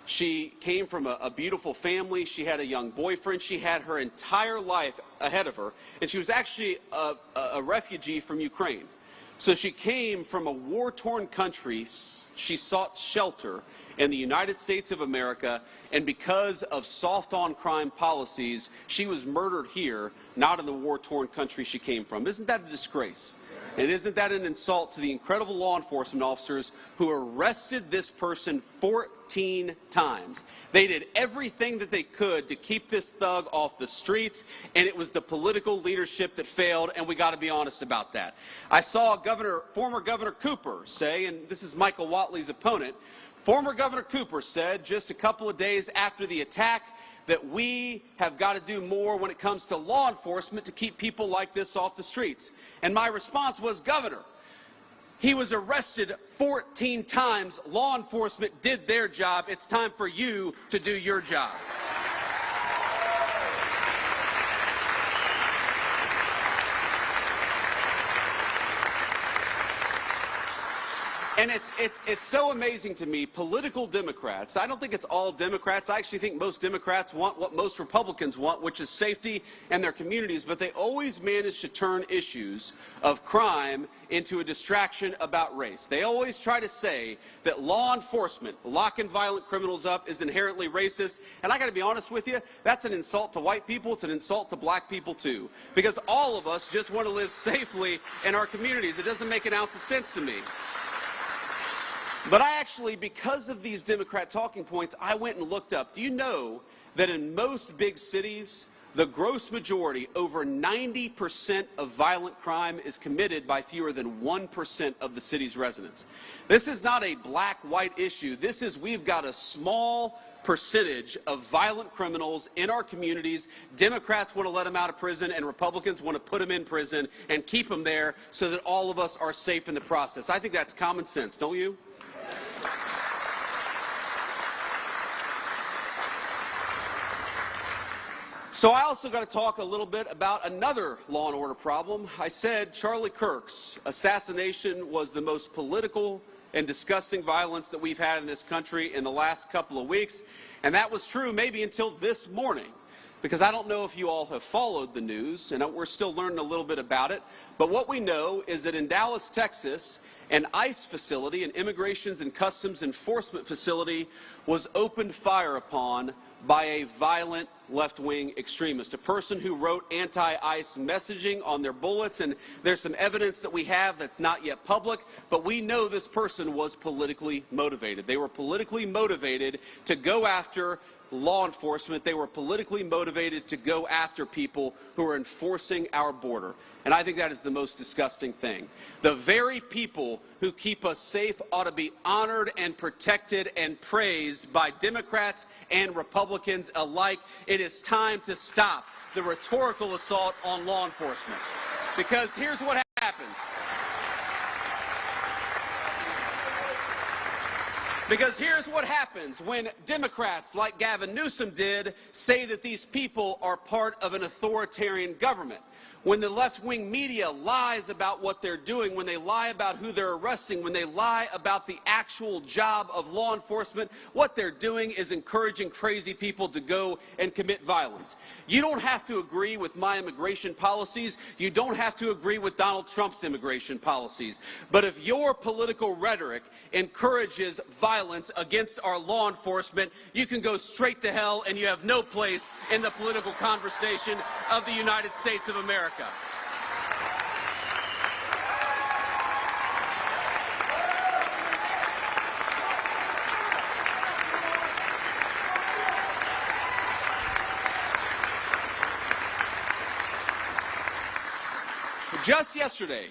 She came from a beautiful family. She had a young boyfriend. She had her entire life ahead of her. And she was actually a refugee from Ukraine. So she came from a war-torn country. She sought shelter in the United States of America, and because of soft-on-crime policies, she was murdered here, not in the war-torn country she came from. Isn't that a disgrace? And isn't that an insult to the incredible law enforcement officers who arrested this person 14 times? They did everything that they could to keep this thug off the streets, and it was the political leadership that failed, and we got to be honest about that. I saw former Governor Cooper say, and this is Michael Whatley's opponent, former Governor Cooper said just a couple of days after the attack that we have got to do more when it comes to law enforcement to keep people like this off the streets. And my response was, Governor, he was arrested 14 times. Law enforcement did their job. It's time for you to do your job. And it's so amazing to me, political Democrats, I don't think it's all Democrats, I actually think most Democrats want what most Republicans want, which is safety in their communities, but they always manage to turn issues of crime into a distraction about race. They always try to say that law enforcement, locking violent criminals up, is inherently racist, and I gotta be honest with you, that's an insult to white people, it's an insult to black people too, because all of us just want to live safely in our communities. It doesn't make an ounce of sense to me. But I actually, because of these Democrat talking points, I went and looked up. Do you know that in most big cities, the gross majority, over 90% of violent crime is committed by fewer than 1% of the city's residents? This is not a black-white issue. This is, we've got a small percentage of violent criminals in our communities. Democrats want to let them out of prison, and Republicans want to put them in prison and keep them there so that all of us are safe in the process. I think that's common sense, don't you? So I also got to talk a little bit about another law and order problem. I said Charlie Kirk's assassination was the most political and disgusting violence that we've had in this country in the last couple of weeks, and that was true maybe until this morning, because I don't know if you all have followed the news, and we're still learning a little bit about it, but what we know is that in Dallas, Texas, an ICE facility, an Immigrations and Customs Enforcement facility, was opened fire upon by a violent left-wing extremist, a person who wrote anti-ICE messaging on their bullets, and there's some evidence that we have that's not yet public, but we know this person was politically motivated. They were politically motivated to go after law enforcement. They were politically motivated to go after people who are enforcing our border. And I think that is the most disgusting thing. The very people who keep us safe ought to be honored and protected and praised by Democrats and Republicans alike. It is time to stop the rhetorical assault on law enforcement. Because here's what happens. Because here's what happens when Democrats like Gavin Newsom did say that these people are part of an authoritarian government. when the left-wing media lies about what they're doing, when they lie about who they're arresting, when they lie about the actual job of law enforcement, what they're doing is encouraging crazy people to go and commit violence. You don't have to agree with my immigration policies. You don't have to agree with Donald Trump's immigration policies. But if your political rhetoric encourages violence against our law enforcement, you can go straight to hell, and you have no place in the political conversation of the United States of America. Just yesterday,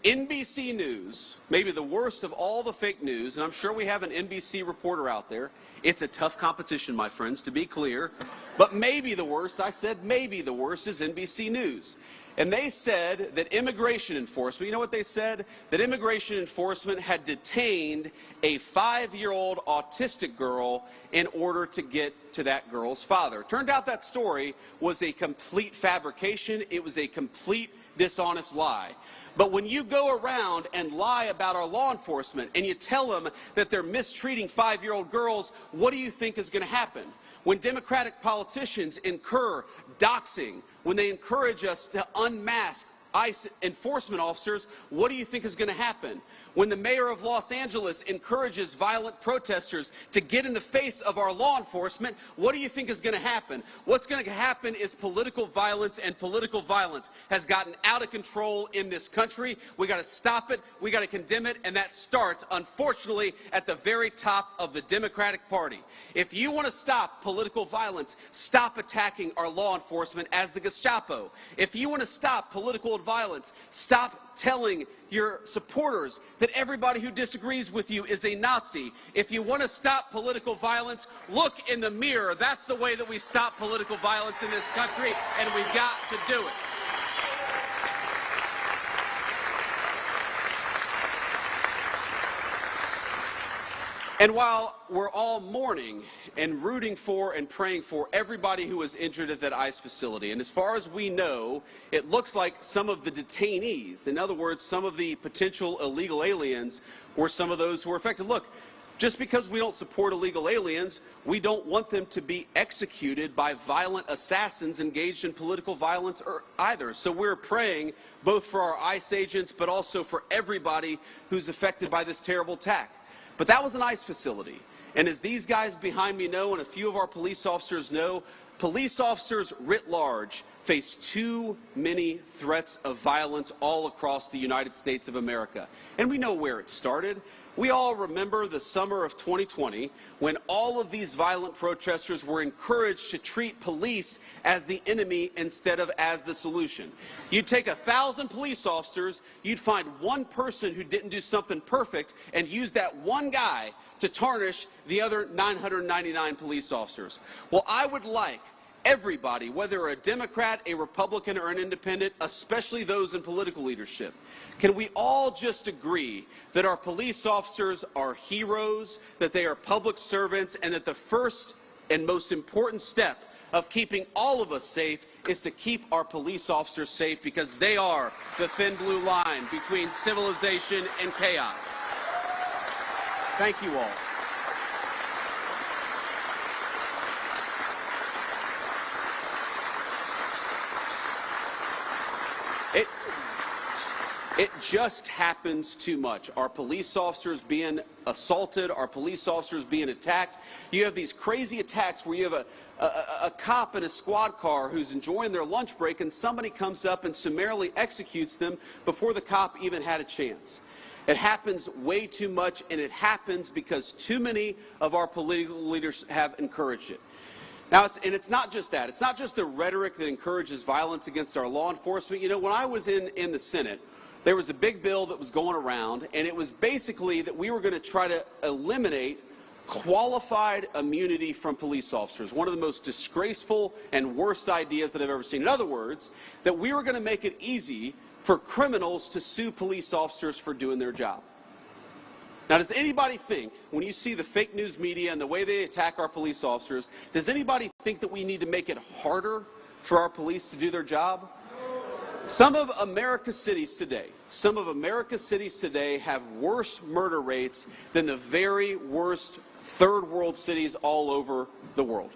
NBC News, maybe the worst of all the fake news, and I'm sure we have an NBC reporter out there. It's a tough competition, my friends, to be clear. But maybe the worst, I said maybe the worst, is NBC News. And they said that immigration enforcement, you know what they said? That immigration enforcement had detained a 5-year-old autistic girl in order to get to that girl's father. Turned out that story was a complete fabrication. It was a complete dishonest lie. But when you go around and lie about our law enforcement and you tell them that they're mistreating 5-year-old girls, what do you think is going to happen? When Democratic politicians incur doxing, when they encourage us to unmask ICE enforcement officers, what do you think is going to happen? When the mayor of Los Angeles encourages violent protesters to get in the face of our law enforcement, what do you think is going to happen? What's going to happen is political violence, and political violence has gotten out of control in this country. We got to stop it. We got to condemn it, and that starts, unfortunately, at the very top of the Democratic Party. If you want to stop political violence, stop attacking our law enforcement as the Gestapo. If you want to stop political violence, stop telling your supporters that everybody who disagrees with you is a Nazi. If you want to stop political violence, look in the mirror. That's the way that we stop political violence in this country, and we've got to do it. And while we're all mourning and rooting for and praying for everybody who was injured at that ICE facility, and as far as we know, it looks like some of the detainees, in other words, some of the potential illegal aliens, were some of those who were affected. Look, just because we don't support illegal aliens, we don't want them to be executed by violent assassins engaged in political violence either. So we're praying both for our ICE agents, but also for everybody who's affected by this terrible attack. But that was an ICE facility. And as these guys behind me know, and a few of our police officers know, police officers writ large face too many threats of violence all across the United States of America. And we know where it started. We all remember the summer of 2020 when all of these violent protesters were encouraged to treat police as the enemy instead of as the solution. You'd take 1,000 police officers, you'd find one person who didn't do something perfect and use that one guy to tarnish the other 999 police officers. Well, I would like everybody, whether a Democrat, a Republican, or an independent, especially those in political leadership, can we all just agree that our police officers are heroes, that they are public servants, and that the first and most important step of keeping all of us safe is to keep our police officers safe, because they are the thin blue line between civilization and chaos. Thank you all. It just happens too much. Our police officers being assaulted, our police officers being attacked. You have these crazy attacks where you have a cop in a squad car who's enjoying their lunch break, and somebody comes up and summarily executes them before the cop even had a chance. It happens way too much, and it happens because too many of our political leaders have encouraged it. Now, it's not just that. It's not just the rhetoric that encourages violence against our law enforcement. You know, when I was in the Senate, there was a big bill that was going around, and it was basically that we were going to try to eliminate qualified immunity from police officers, one of the most disgraceful and worst ideas that I've ever seen. In other words, that we were going to make it easy for criminals to sue police officers for doing their job. Now, does anybody think, when you see the fake news media and the way they attack our police officers, does anybody think that we need to make it harder for our police to do their job? Some of America's cities today have worse murder rates than the very worst third world cities all over the world.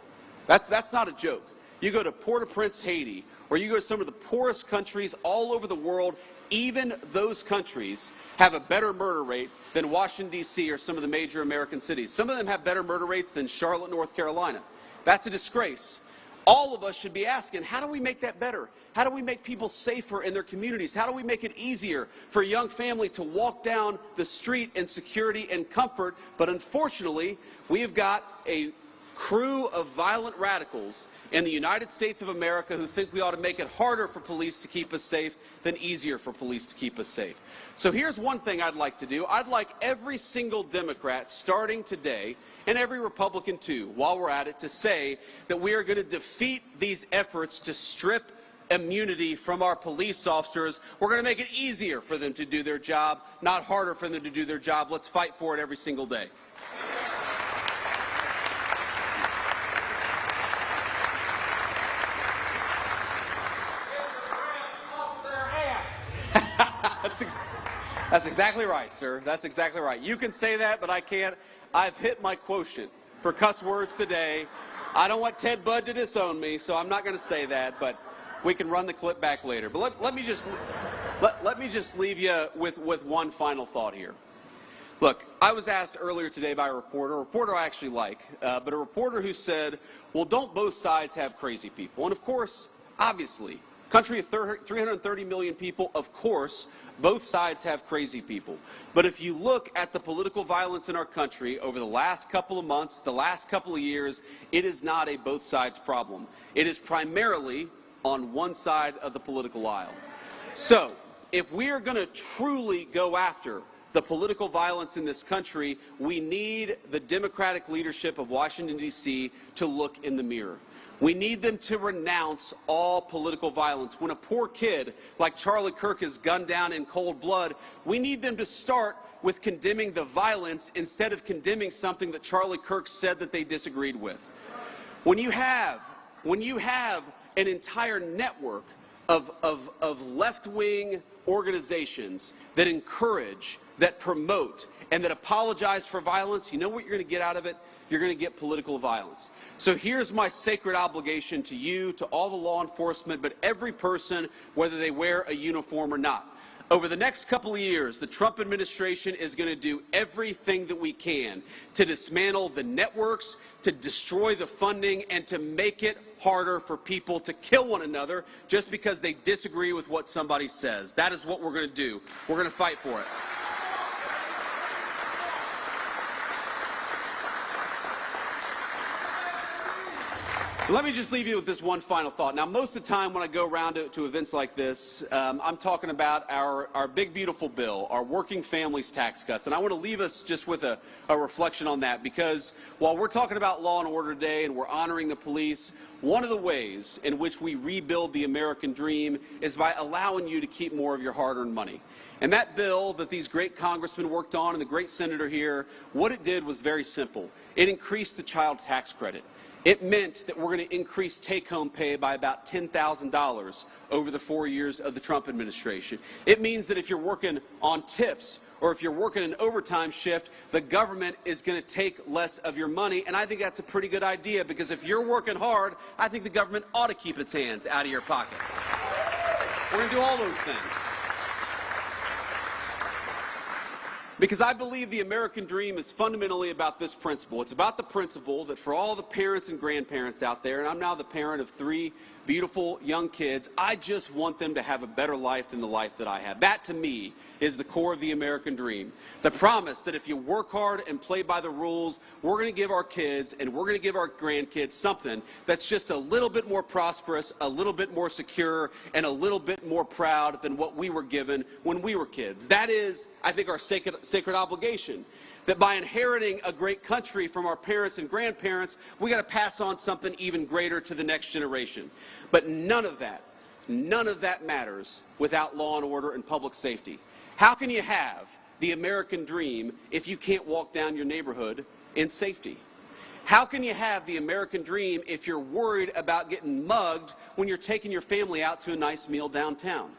That's not a joke. You go to Port-au-Prince, Haiti, or you go to some of the poorest countries all over the world, even those countries have a better murder rate than Washington, D.C. or some of the major American cities. Some of them have better murder rates than Charlotte, North Carolina. That's a disgrace. All of us should be asking, how do we make that better? How do we make people safer in their communities? How do we make it easier for a young family to walk down the street in security and comfort? But unfortunately, we have got a crew of violent radicals in the United States of America who think we ought to make it harder for police to keep us safe than easier for police to keep us safe. So here's one thing I'd like to do. I'd like every single Democrat starting today, and every Republican too, while we're at it, to say that we are going to defeat these efforts to strip immunity from our police officers. We're going to make it easier for them to do their job, not harder for them to do their job. Let's fight for it every single day. That's exactly right, sir. That's exactly right. You can say that, but I can't. I've hit my quotient for cuss words today. I don't want Ted Budd to disown me, so I'm not going to say that, but we can run the clip back later. But let me just leave you with one final thought here. Look, I was asked earlier today by a reporter I actually like, but a reporter who said, well, don't both sides have crazy people? And of course, obviously, country of 330 million people, of course, both sides have crazy people. But if you look at the political violence in our country over the last couple of months, the last couple of years, it is not a both sides problem. It is primarily on one side of the political aisle. So, if we are going to truly go after the political violence in this country, we need the Democratic leadership of Washington, D.C. to look in the mirror. We need them to renounce all political violence. When a poor kid like Charlie Kirk is gunned down in cold blood, we need them to start with condemning the violence instead of condemning something that Charlie Kirk said that they disagreed with. When you have an entire network of left-wing organizations that encourage, that promote, and that apologize for violence, you know what you're going to get out of it? You're going to get political violence. So here's my sacred obligation to you, to all the law enforcement, but every person, whether they wear a uniform or not. Over the next couple of years, the Trump administration is going to do everything that we can to dismantle the networks, to destroy the funding, and to make it harder for people to kill one another just because they disagree with what somebody says. That is what we're going to do. We're going to fight for it. Let me just leave you with this one final thought. Now, most of the time when I go around to events like this, I'm talking about our big, beautiful bill, our working families tax cuts. And I want to leave us just with a reflection on that, because while we're talking about law and order today and we're honoring the police, one of the ways in which we rebuild the American dream is by allowing you to keep more of your hard-earned money. And that bill that these great congressmen worked on and the great senator here, what it did was very simple. It increased the child tax credit. It meant that we're going to increase take-home pay by about $10,000 over the 4 years of the Trump administration. It means that if you're working on tips or if you're working an overtime shift, the government is going to take less of your money. And I think that's a pretty good idea, because if you're working hard, I think the government ought to keep its hands out of your pocket. We're going to do all those things. Because I believe the American dream is fundamentally about this principle. It's about the principle that for all the parents and grandparents out there, and I'm now the parent of 3 beautiful young kids, I just want them to have a better life than the life that I have. That, to me, is the core of the American dream. The promise that if you work hard and play by the rules, we're going to give our kids and we're going to give our grandkids something that's just a little bit more prosperous, a little bit more secure, and a little bit more proud than what we were given when we were kids. That is, I think, our sacred obligation. That by inheriting a great country from our parents and grandparents, we got to pass on something even greater to the next generation. But none of that matters without law and order and public safety. How can you have the American dream if you can't walk down your neighborhood in safety? How can you have the American dream if you're worried about getting mugged when you're taking your family out to a nice meal downtown?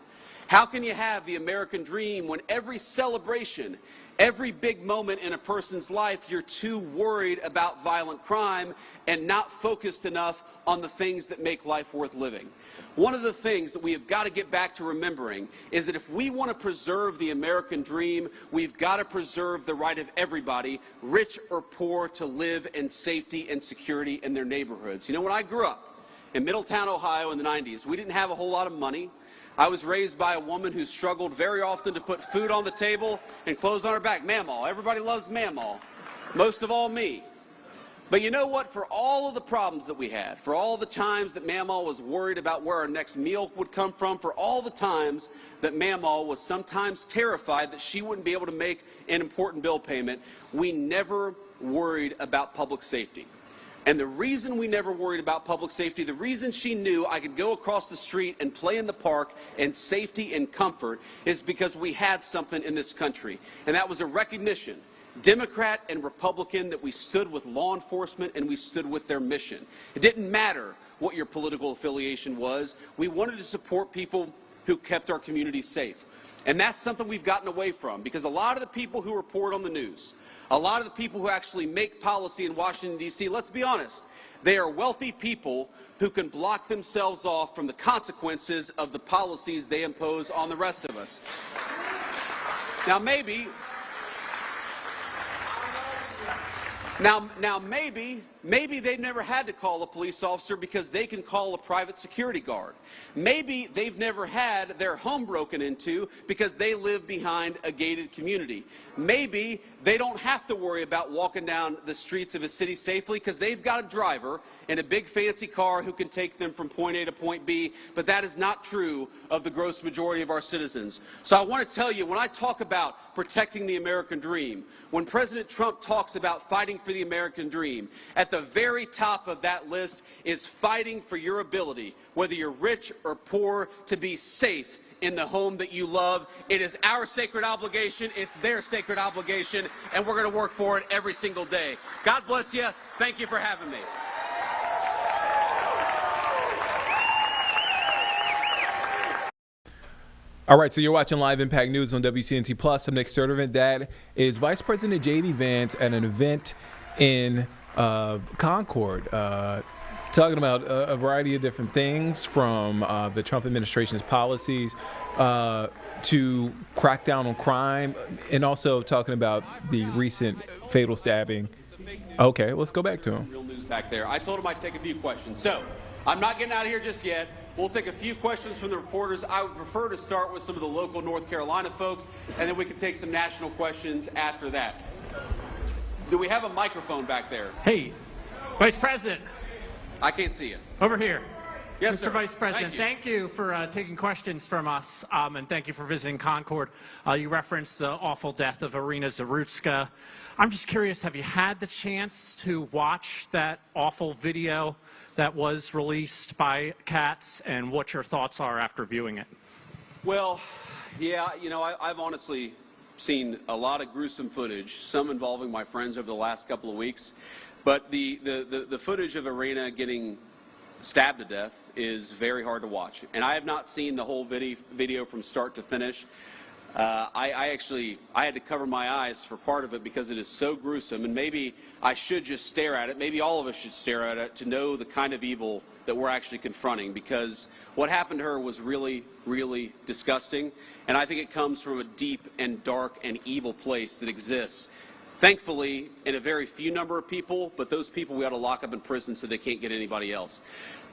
How can you have the American dream when every celebration, every big moment in a person's life, you're too worried about violent crime and not focused enough on the things that make life worth living? One of the things that we have got to get back to remembering is that if we want to preserve the American dream, we've got to preserve the right of everybody, rich or poor, to live in safety and security in their neighborhoods. You know, when I grew up in Middletown, Ohio in the 90s, we didn't have a whole lot of money. I was raised by a woman who struggled very often to put food on the table and clothes on her back. Mamaw. Everybody loves Mamaw. Most of all me. But you know what? For all of the problems that we had, for all the times that Mamaw was worried about where our next meal would come from, for all the times that Mamaw was sometimes terrified that she wouldn't be able to make an important bill payment, we never worried about public safety. And the reason we never worried about public safety, the reason she knew I could go across the street and play in the park in safety and comfort, is because we had something in this country. And that was a recognition, Democrat and Republican, that we stood with law enforcement and we stood with their mission. It didn't matter what your political affiliation was. We wanted to support people who kept our communities safe. And that's something we've gotten away from, because a lot of the people who report on the news, a lot of the people who actually make policy in Washington, D.C., let's be honest, they are wealthy people who can block themselves off from the consequences of the policies they impose on the rest of us. Now maybe they've never had to call a police officer because they can call a private security guard. Maybe they've never had their home broken into because they live behind a gated community. Maybe they don't have to worry about walking down the streets of a city safely because they've got a driver in a big fancy car who can take them from point A to point B, but that is not true of the gross majority of our citizens. So I want to tell you, when I talk about protecting the American dream, when President Trump talks about fighting for the American dream, at the very top of that list is fighting for your ability, whether you're rich or poor, to be safe in the home that you love. It is our sacred obligation. It's their sacred obligation, and we're going to work for it every single day. God bless you. Thank you for having me. All right, so you're watching Live Impact News on WCNC Plus. I'm Nick Sturtevant. That is Vice President J.D. Vance at an event in Concord, talking about a variety of different things, from the Trump administration's policies to crack down on crime, and also talking about the recent fatal stabbing. Okay, let's go back to him. Real news back there. I told him I'd take a few questions. So I'm not getting out of here just yet. We'll take a few questions from the reporters. I would prefer to start with some of the local North Carolina folks, and then we can take some national questions after that. Do we have a microphone back there? Hey, Vice President. I can't see you. Over here. Yes, Mr. sir. Vice President, thank you for taking questions from us, and thank you for visiting Concord. You referenced the awful death of Irina Zarutska. I'm just curious, have you had the chance to watch that awful video that was released by Katz, and what your thoughts are after viewing it? Well, yeah, you know, I've honestly seen a lot of gruesome footage, some involving my friends over the last couple of weeks. But the footage of Irina getting stabbed to death is very hard to watch. And I have not seen the whole video from start to finish. I had to cover my eyes for part of it because it is so gruesome, and maybe I should just stare at it. Maybe all of us should stare at it to know the kind of evil that we're actually confronting, because what happened to her was really, really disgusting, and I think it comes from a deep and dark and evil place that exists. Thankfully, in a very few number of people, but those people we ought to lock up in prison so they can't get anybody else.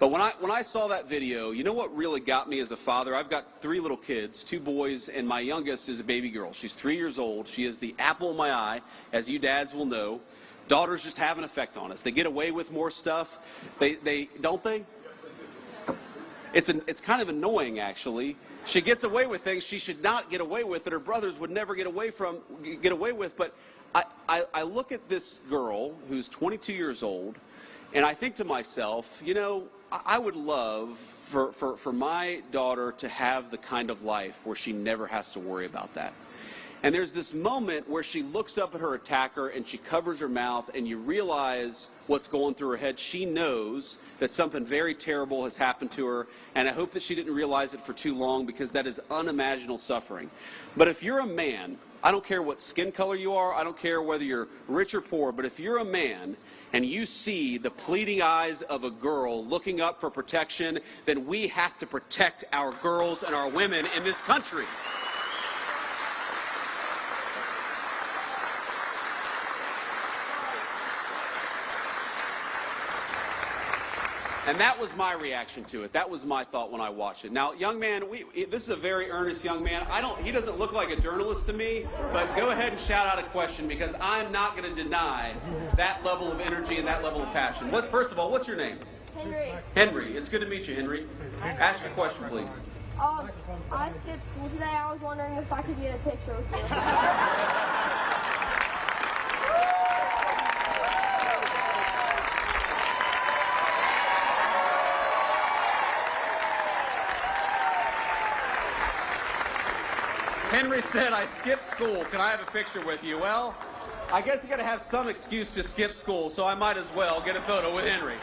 But when I saw that video, you know what really got me as a father? I've got 3 little kids, 2 boys, and my youngest is a baby girl. She's 3 years old. She is the apple of my eye, as you dads will know. Daughters just have an effect on us. They get away with more stuff. They don't they? It's kind of annoying, actually. She gets away with things she should not get away with that her brothers would never get away with. But I look at this girl who's 22 years old, and I think to myself, you know, I would love for my daughter to have the kind of life where she never has to worry about that. And there's this moment where she looks up at her attacker and she covers her mouth, and you realize what's going through her head. She knows that something very terrible has happened to her, and I hope that she didn't realize it for too long, because that is unimaginable suffering. But if you're a man, I don't care what skin color you are, I don't care whether you're rich or poor, but if you're a man and you see the pleading eyes of a girl looking up for protection, then we have to protect our girls and our women in this country. And that was my reaction to it. That was my thought when I watched it. Now, young man, this is a very earnest young man. He doesn't look like a journalist to me, but go ahead and shout out a question, because I'm not going to deny that level of energy and that level of passion. First of all, what's your name? Henry. Henry. It's good to meet you, Henry. Ask your question, please. I skipped school today. I was wondering if I could get a picture with you. Henry said, I skipped school. Can I have a picture with you? Well, I guess you got to have some excuse to skip school, so I might as well get a photo with Henry.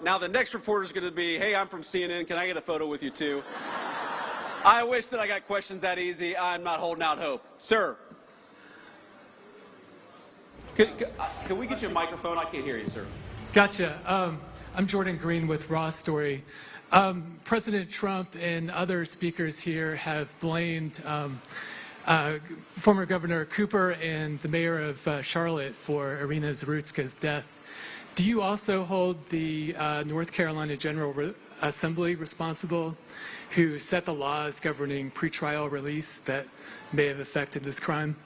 Now the next reporter is going to be, hey, I'm from CNN. Can I get a photo with you too? I wish that I got questions that easy. I'm not holding out hope. Sir. Can we get you a microphone? I can't hear you, sir. Gotcha. I'm Jordan Green with Raw Story. President Trump and other speakers here have blamed former Governor Cooper and the mayor of Charlotte for Irina Zarutska's death. Do you also hold the North Carolina General Assembly responsible, who set the laws governing pretrial release that may have affected this crime?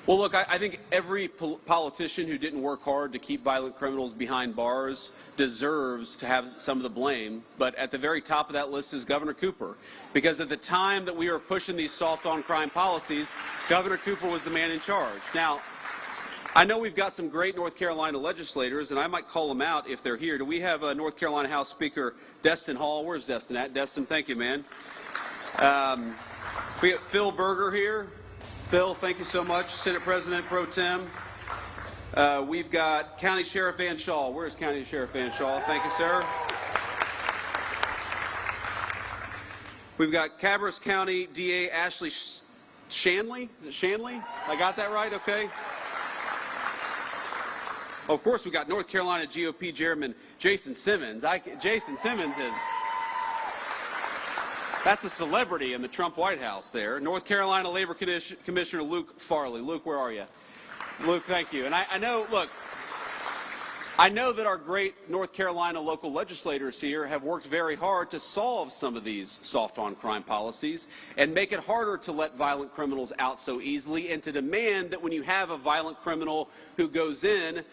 Well, look, I think every politician who didn't work hard to keep violent criminals behind bars deserves to have some of the blame. But at the very top of that list is Governor Cooper. Because at the time that we were pushing these soft-on-crime policies, Governor Cooper was the man in charge. Now, I know we've got some great North Carolina legislators, and I might call them out if they're here. Do we have North Carolina House Speaker Destin Hall? Where's Destin at? Destin, thank you, man. We got Phil Berger here. Phil, thank you so much. Senate President Pro Tem. We've got County Sheriff Vance Shaw. Where's County Sheriff Vance Shaw? Thank you, sir. We've got Cabarrus County DA Ashley Shanley. Is it Shanley? I got that right? Okay. Of course, we've got North Carolina GOP Chairman Jason Simmons. Jason Simmons is... That's a celebrity in the Trump White House there. North Carolina Labor Commissioner Luke Farley. Luke, where are you? Luke, thank you. And I know, look, I know that our great North Carolina local legislators here have worked very hard to solve some of these soft-on-crime policies and make it harder to let violent criminals out so easily, and to demand that when you have a violent criminal who goes in,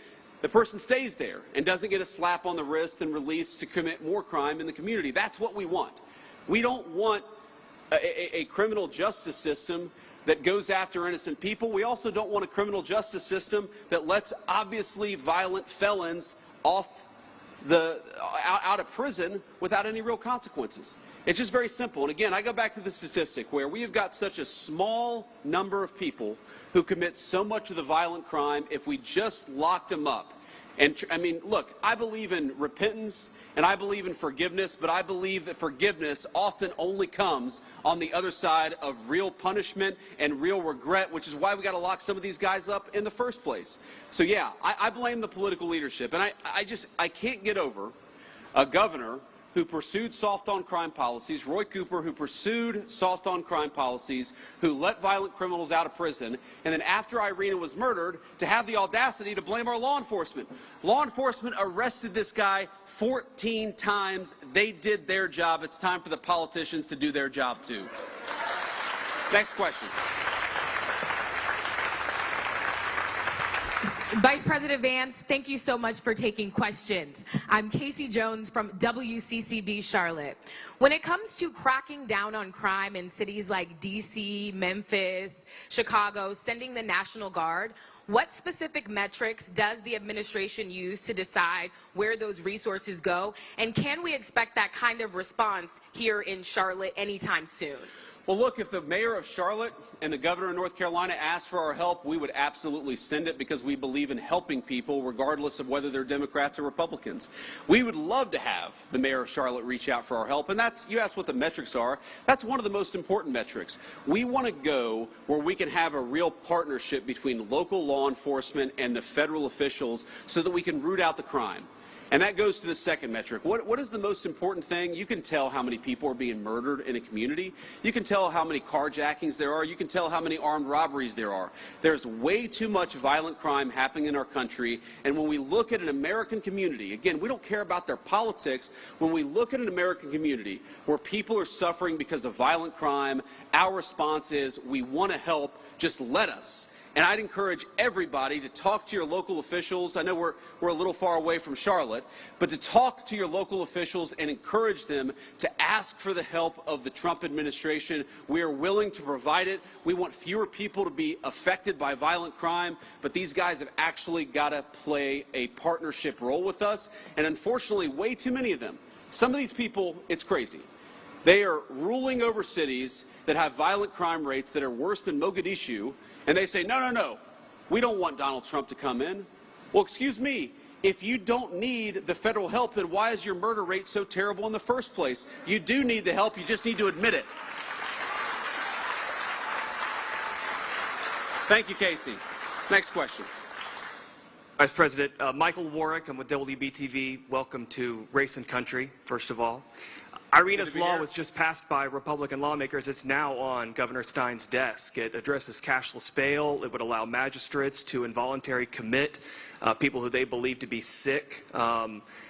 the person stays there and doesn't get a slap on the wrist and released to commit more crime in the community. That's what we want. We don't want a criminal justice system that goes after innocent people. We also don't want a criminal justice system that lets obviously violent felons out of prison without any real consequences. It's just very simple. And again, I go back to the statistic where we have got such a small number of people who commit so much of the violent crime. If we just locked them up, and I mean, look, I believe in repentance and I believe in forgiveness, but I believe that forgiveness often only comes on the other side of real punishment and real regret, which is why we got to lock some of these guys up in the first place. So yeah, I blame the political leadership, and I can't get over a governor who pursued soft-on-crime policies, Roy Cooper, who pursued soft-on-crime policies, who let violent criminals out of prison, and then after Irina was murdered, to have the audacity to blame our law enforcement. Law enforcement arrested this guy 14 times. They did their job. It's time for the politicians to do their job, too. Next question. Vice President Vance, thank you so much for taking questions. I'm Casey Jones from WCCB Charlotte. When it comes to cracking down on crime in cities like DC, Memphis, Chicago, sending the National Guard, what specific metrics does the administration use to decide where those resources go? And can we expect that kind of response here in Charlotte anytime soon? Well, look, if the mayor of Charlotte and the governor of North Carolina asked for our help, we would absolutely send it because we believe in helping people regardless of whether they're Democrats or Republicans. We would love to have the mayor of Charlotte reach out for our help. And that's, you asked what the metrics are. That's one of the most important metrics. We want to go where we can have a real partnership between local law enforcement and the federal officials so that we can root out the crime. And that goes to the second metric. What is the most important thing? You can tell how many people are being murdered in a community. You can tell how many carjackings there are. You can tell how many armed robberies there are. There's way too much violent crime happening in our country. And when we look at an American community, again, we don't care about their politics. When we look at an American community where people are suffering because of violent crime, our response is we want to help, just let us. And I'd encourage everybody to talk to your local officials. I know we're a little far away from Charlotte, but to talk to your local officials and encourage them to ask for the help of the Trump administration. We are willing to provide it. We want fewer people to be affected by violent crime, but these guys have actually got to play a partnership role with us. And unfortunately, way too many of them. Some of these people, it's crazy. They are ruling over cities that have violent crime rates that are worse than Mogadishu. And they say, no, no, no, we don't want Donald Trump to come in. Well, excuse me, if you don't need the federal help, then why is your murder rate so terrible in the first place? You do need the help, you just need to admit it. Thank you, Casey. Next question. Vice President, Michael Warwick, I'm with WBTV. Welcome to Race and Country, first of all. Irina's law was just passed by Republican lawmakers. It's now on Governor Stein's desk. It addresses cashless bail. It would allow magistrates to involuntarily commit people who they believe to be sick.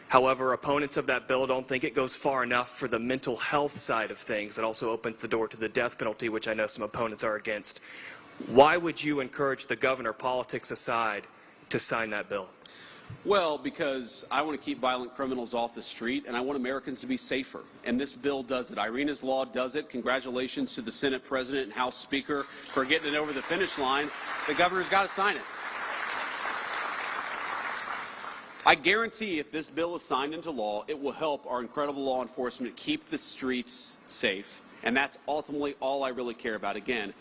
However, opponents of that bill don't think it goes far enough for the mental health side of things. It also opens the door to the death penalty, which I know some opponents are against. Why would you encourage the governor, politics aside, to sign that bill? Well, because I want to keep violent criminals off the street, and I want Americans to be safer. And this bill does it. Irina's law does it. Congratulations to the Senate President and House Speaker for getting it over the finish line. The governor's got to sign it. I guarantee if this bill is signed into law, it will help our incredible law enforcement keep the streets safe. And that's ultimately all I really care about. Again,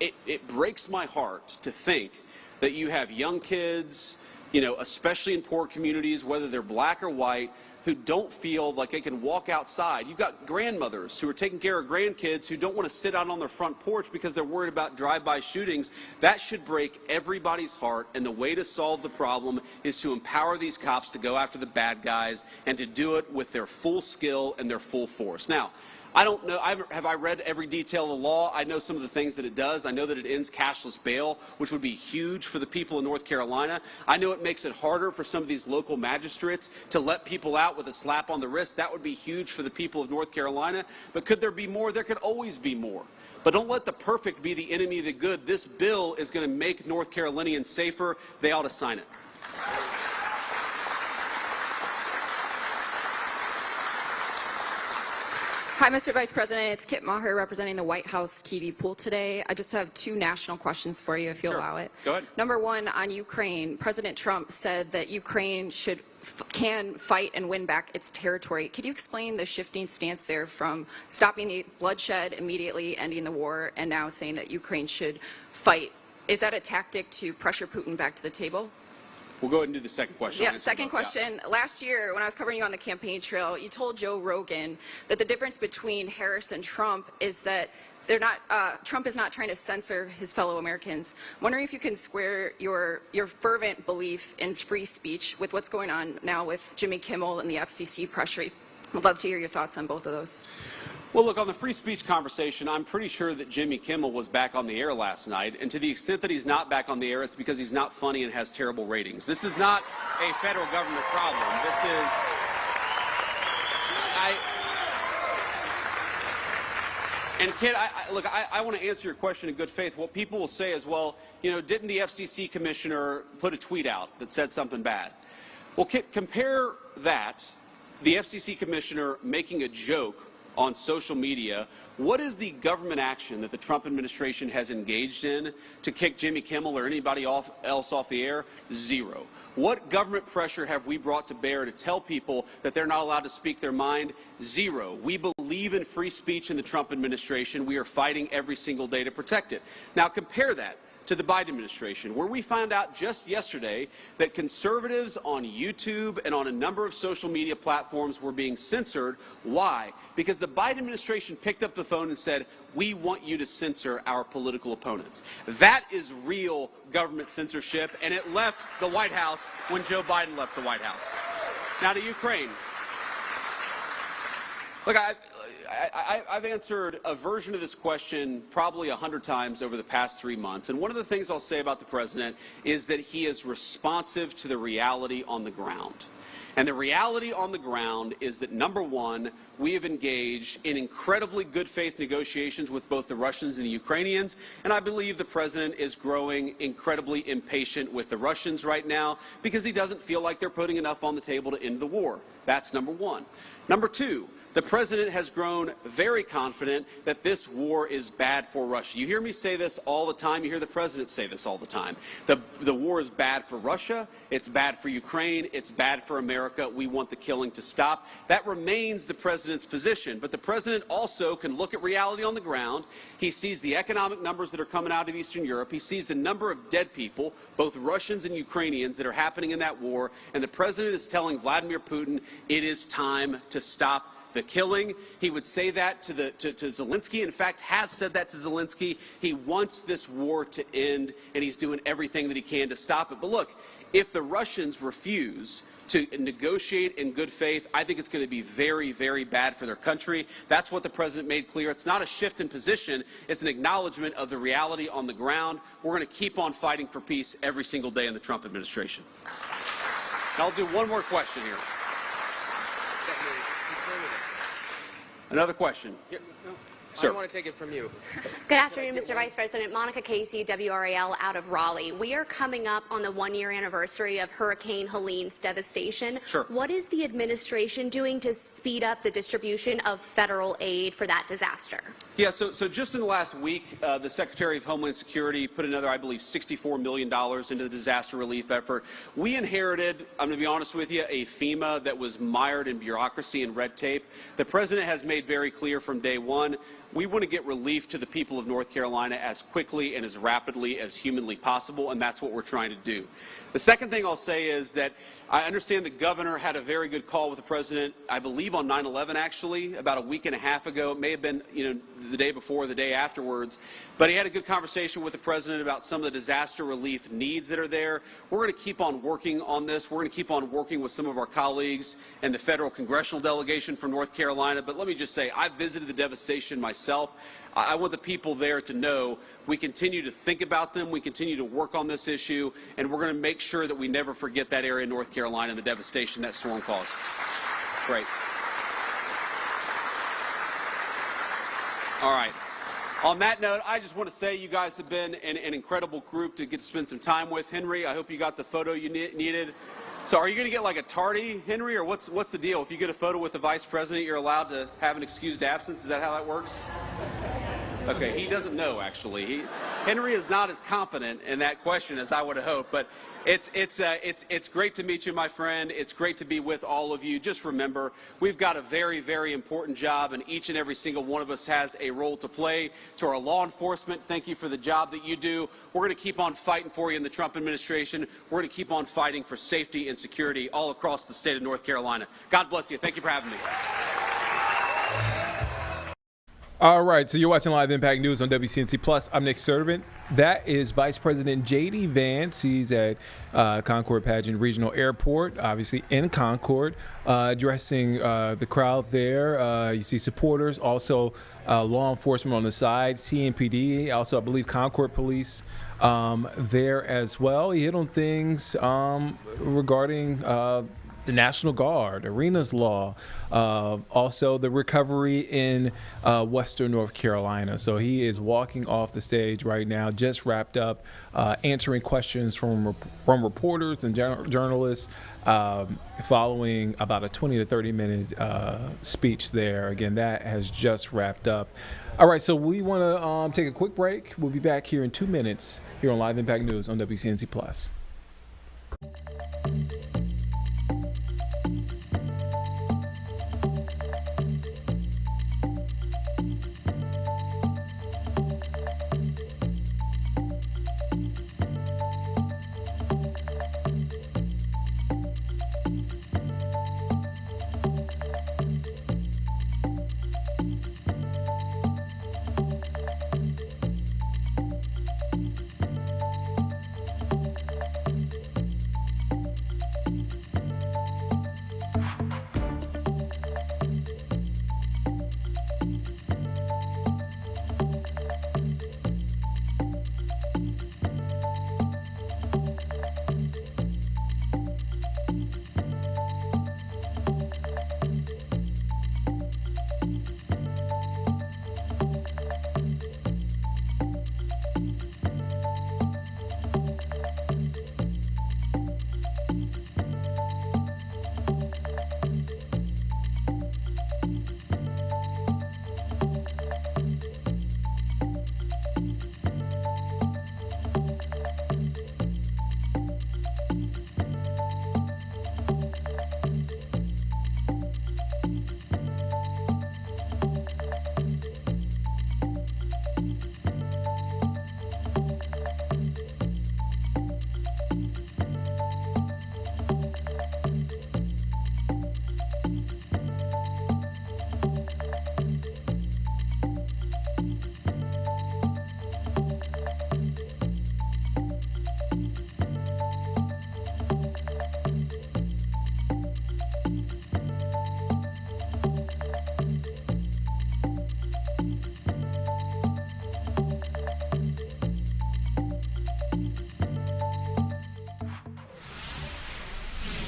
it breaks my heart to think that you have young kids, you know, especially in poor communities, whether they're black or white, who don't feel like they can walk outside. You've got grandmothers who are taking care of grandkids who don't want to sit out on their front porch because they're worried about drive-by shootings. That should break everybody's heart, and the way to solve the problem is to empower these cops to go after the bad guys and to do it with their full skill and their full force. Now, I don't know, have I read every detail of the law? I know some of the things that it does. I know that it ends cashless bail, which would be huge for the people in North Carolina. I know it makes it harder for some of these local magistrates to let people out with a slap on the wrist. That would be huge for the people of North Carolina. But could there be more? There could always be more. But don't let the perfect be the enemy of the good. This bill is going to make North Carolinians safer. They ought to sign it. Hi, Mr. Vice President. It's Kit Maher representing the White House TV pool today. I just have two national questions for you, if you'll allow it. Go ahead. Number one, on Ukraine, President Trump said that Ukraine can fight and win back its territory. Could you explain the shifting stance there from stopping the bloodshed immediately, ending the war, and now saying that Ukraine should fight? Is that a tactic to pressure Putin back to the table? We'll go ahead and do the second question. Yeah, second question. Yeah. Last year, when I was covering you on the campaign trail, you told Joe Rogan that the difference between Harris and Trump is that Trump is not trying to censor his fellow Americans. I'm wondering if you can square your fervent belief in free speech with what's going on now with Jimmy Kimmel and the FCC I'd love to hear your thoughts on both of those. Well, look, on the free speech conversation, I'm pretty sure that Jimmy Kimmel was back on the air last night, and to the extent that he's not back on the air, it's because he's not funny and has terrible ratings. This is not a federal government problem. This is... And kid, look, I want to answer your question in good faith. What people will say is, well, you know, didn't the FCC commissioner put a tweet out that said something bad? Well, kid, compare that, the FCC commissioner making a joke on social media. What is the government action that the Trump administration has engaged in to kick Jimmy Kimmel or anybody else off the air? Zero. What government pressure have we brought to bear to tell people that they're not allowed to speak their mind? Zero. We believe in free speech in the Trump administration. We are fighting every single day to protect it. Now compare that to the Biden administration, where we found out just yesterday that conservatives on YouTube and on a number of social media platforms were being censored. Why? Because the Biden administration picked up the phone and said, we want you to censor our political opponents. That is real government censorship, and it left the White House when Joe Biden left the White House. Now to Ukraine. Look, I've answered a version of this question probably 100 times over the past 3 months, and one of the things I'll say about the president is that he is responsive to the reality on the ground. And the reality on the ground is that, number one, we have engaged in incredibly good faith negotiations with both the Russians and the Ukrainians, and I believe the president is growing incredibly impatient with the Russians right now because he doesn't feel like they're putting enough on the table to end the war. That's number one. Number two, the president has grown very confident that this war is bad for Russia. You hear me say this all the time. You hear the president say this all the time. The war is bad for Russia. It's bad for Ukraine. It's bad for America. We want the killing to stop. That remains the president's position. But the president also can look at reality on the ground. He sees the economic numbers that are coming out of Eastern Europe. He sees the number of dead people, both Russians and Ukrainians, that are happening in that war. And the president is telling Vladimir Putin it is time to stop the killing. He would say that to Zelensky. In fact, has said that to Zelensky. He wants this war to end, and he's doing everything that he can to stop it. But look, if the Russians refuse to negotiate in good faith, I think it's going to be very, very bad for their country. That's what the president made clear. It's not a shift in position. It's an acknowledgement of the reality on the ground. We're going to keep on fighting for peace every single day in the Trump administration. I'll do one more question here. Another question. Sir. I want to take it from you. Good afternoon, Mr. Vice President. Monica Casey, WRAL out of Raleigh. We are coming up on the one-year anniversary of Hurricane Helene's devastation. Sure. What is the administration doing to speed up the distribution of federal aid for that disaster? Yeah, so just in the last week, the Secretary of Homeland Security put another, I believe, $64 million into the disaster relief effort. We inherited, I'm going to be honest with you, a FEMA that was mired in bureaucracy and red tape. The president has made very clear from day one, we want to get relief to the people of North Carolina as quickly and as rapidly as humanly possible, and that's what we're trying to do. The second thing I'll say is that I understand the governor had a very good call with the president, I believe on 9/11 actually, about a week and a half ago. It may have been, the day before, the day afterwards. But he had a good conversation with the president about some of the disaster relief needs that are there. We're going to keep on working on this. We're going to keep on working with some of our colleagues and the federal congressional delegation from North Carolina. But let me just say, I visited the devastation myself. I want the people there to know we continue to think about them, we continue to work on this issue, and we're going to make sure that we never forget that area of North Carolina and the devastation that storm caused. Great. All right. On that note, I just want to say you guys have been an incredible group to get to spend some time with. Henry, I hope you got the photo you needed. So are you going to get like a tardy, Henry, or what's the deal? If you get a photo with the vice president, you're allowed to have an excused absence? Is that how that works? Okay, he doesn't know, actually. Henry is not as confident in that question as I would have hoped, but it's great to meet you, my friend. It's great to be with all of you. Just remember, we've got a very, very important job, and each and every single one of us has a role to play. To our law enforcement, thank you for the job that you do. We're going to keep on fighting for you in the Trump administration. We're going to keep on fighting for safety and security all across the state of North Carolina. God bless you. Thank you for having me. All right, so you're watching Live Impact News on WCNC Plus. I'm Nick Servant. That is Vice President J.D. Vance. He's at Concord Pageant Regional Airport, obviously in Concord, addressing the crowd there. You see supporters, also law enforcement on the side, CMPD, also I believe Concord Police there as well. He hit on things regarding the National Guard, arenas law, also the recovery in Western North Carolina. So he is walking off the stage right now, just wrapped up answering questions from reporters and journalists following about a 20 to 30 minute speech there. Again, that has just wrapped up. All right, so we want to take a quick break. We'll be back here in 2 minutes here on Live Impact News on WCNC Plus.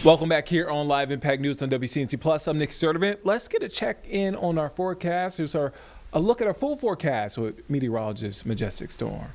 Welcome back here on Live Impact News on WCNC Plus. I'm Nick Servant. Let's get a check-in on our forecast. Here's a look at our full forecast with meteorologist Majestic Storm.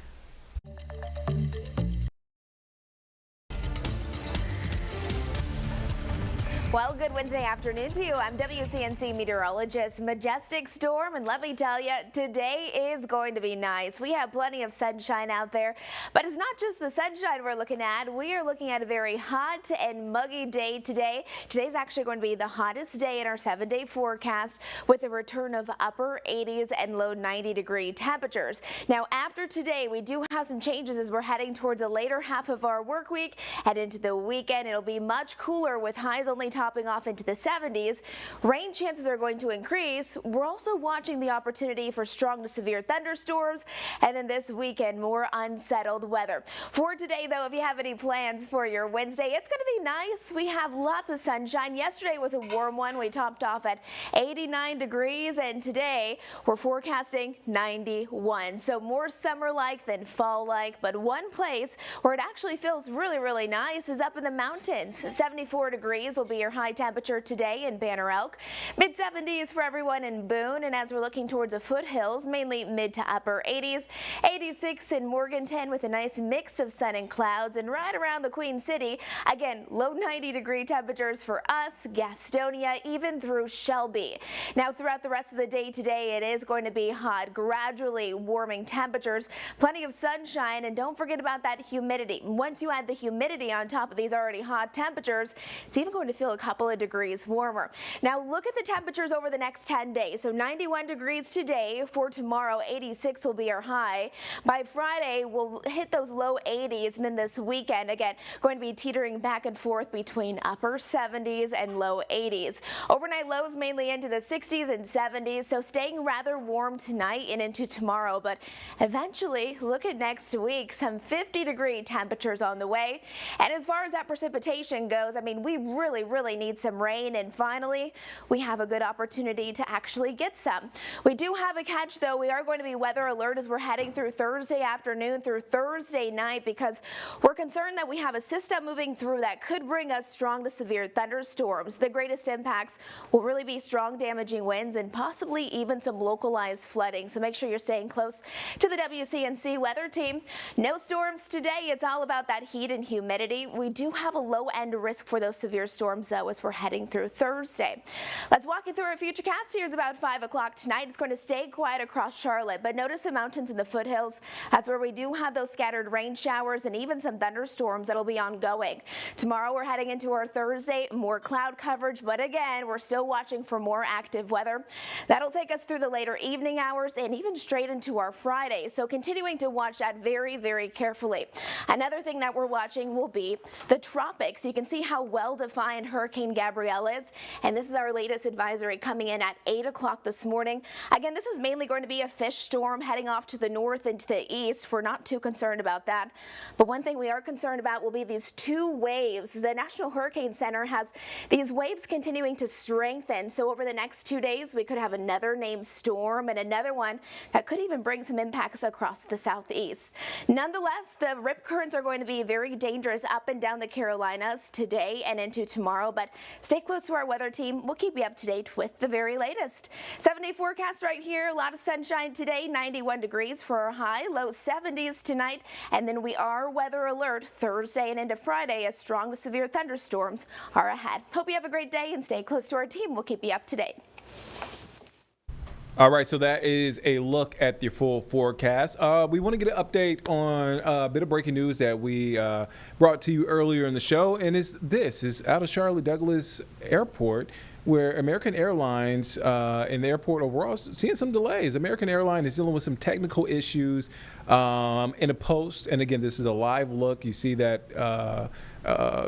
Well, good Wednesday afternoon to you. I'm WCNC meteorologist Majestic Storm, and let me tell you, today is going to be nice. We have plenty of sunshine out there, but it's not just the sunshine we're looking at. We are looking at a very hot and muggy day today. Today's actually going to be the hottest day in our 7-day forecast, with a return of upper 80s and low 90-degree temperatures. Now, after today, we do have some changes as we're heading towards the later half of our work week and into the weekend. It'll be much cooler with highs only topping off into the 70s. Rain chances are going to increase. We're also watching the opportunity for strong to severe thunderstorms, and then this weekend more unsettled weather. For today though, if you have any plans for your Wednesday, it's going to be nice. We have lots of sunshine. Yesterday was a warm one. We topped off at 89 degrees, and today we're forecasting 91. So more summer-like than fall-like, but one place where it actually feels really, really nice is up in the mountains. 74 degrees will be your high temperature today in Banner Elk. Mid-70s for everyone in Boone, and as we're looking towards the foothills, mainly mid to upper 80s. 86 in Morganton with a nice mix of sun and clouds, and right around the Queen City, again, low 90-degree temperatures for us, Gastonia, even through Shelby. Now, throughout the rest of the day today, it is going to be hot, gradually warming temperatures, plenty of sunshine, and don't forget about that humidity. Once you add the humidity on top of these already hot temperatures, it's even going to feel a couple of degrees warmer. Now look at the temperatures over the next 10 days. So 91 degrees today. For tomorrow, 86 will be our high. By Friday, we'll hit those low 80s, and then this weekend, again, going to be teetering back and forth between upper 70s and low 80s. Overnight lows mainly into the 60s and 70s, so staying rather warm tonight and into tomorrow, but eventually, look at next week, some 50-degree temperatures on the way. And as far as that precipitation goes, I mean, we really need some rain, and finally, we have a good opportunity to actually get some. We do have a catch, though. We are going to be weather alert as we're heading through Thursday afternoon through Thursday night, because we're concerned that we have a system moving through that could bring us strong to severe thunderstorms. The greatest impacts will really be strong damaging winds and possibly even some localized flooding. So make sure you're staying close to the WCNC weather team. No storms today. It's all about that heat and humidity. We do have a low end risk for those severe storms, though, as we're heading through Thursday. Let's walk you through our futurecast. Here's about 5 o'clock tonight. It's going to stay quiet across Charlotte, but notice the mountains and the foothills. That's where we do have those scattered rain showers and even some thunderstorms that'll be ongoing. Tomorrow we're heading into our Thursday, more cloud coverage, but again, we're still watching for more active weather. That'll take us through the later evening hours and even straight into our Friday. So continuing to watch that very carefully. Another thing that we're watching will be the tropics. You can see how well defined Hurricane Gabrielle is, and this is our latest advisory coming in at 8 o'clock this morning. Again, this is mainly going to be a fish storm heading off to the north and to the east. We're not too concerned about that, but one thing we are concerned about will be these two waves. The National Hurricane Center has these waves continuing to strengthen, so over the next 2 days we could have another named storm and another one that could even bring some impacts across the southeast. Nonetheless, the rip currents are going to be very dangerous up and down the Carolinas today and into tomorrow, but stay close to our weather team. We'll keep you up to date with the very latest. 7-day forecast right here. A lot of sunshine today, 91 degrees for our high, low 70s tonight, and then we are weather alert Thursday and into Friday as strong to severe thunderstorms are ahead. Hope you have a great day and stay close to our team. We'll keep you up to date. All right, so that is a look at the full forecast. We want to get an update on a bit of breaking news that we brought to you earlier in the show, and this is out of Charlotte Douglas Airport, where American Airlines and the airport overall is seeing some delays. American Airlines is dealing with some technical issues in a post, and again, this is a live look. You see that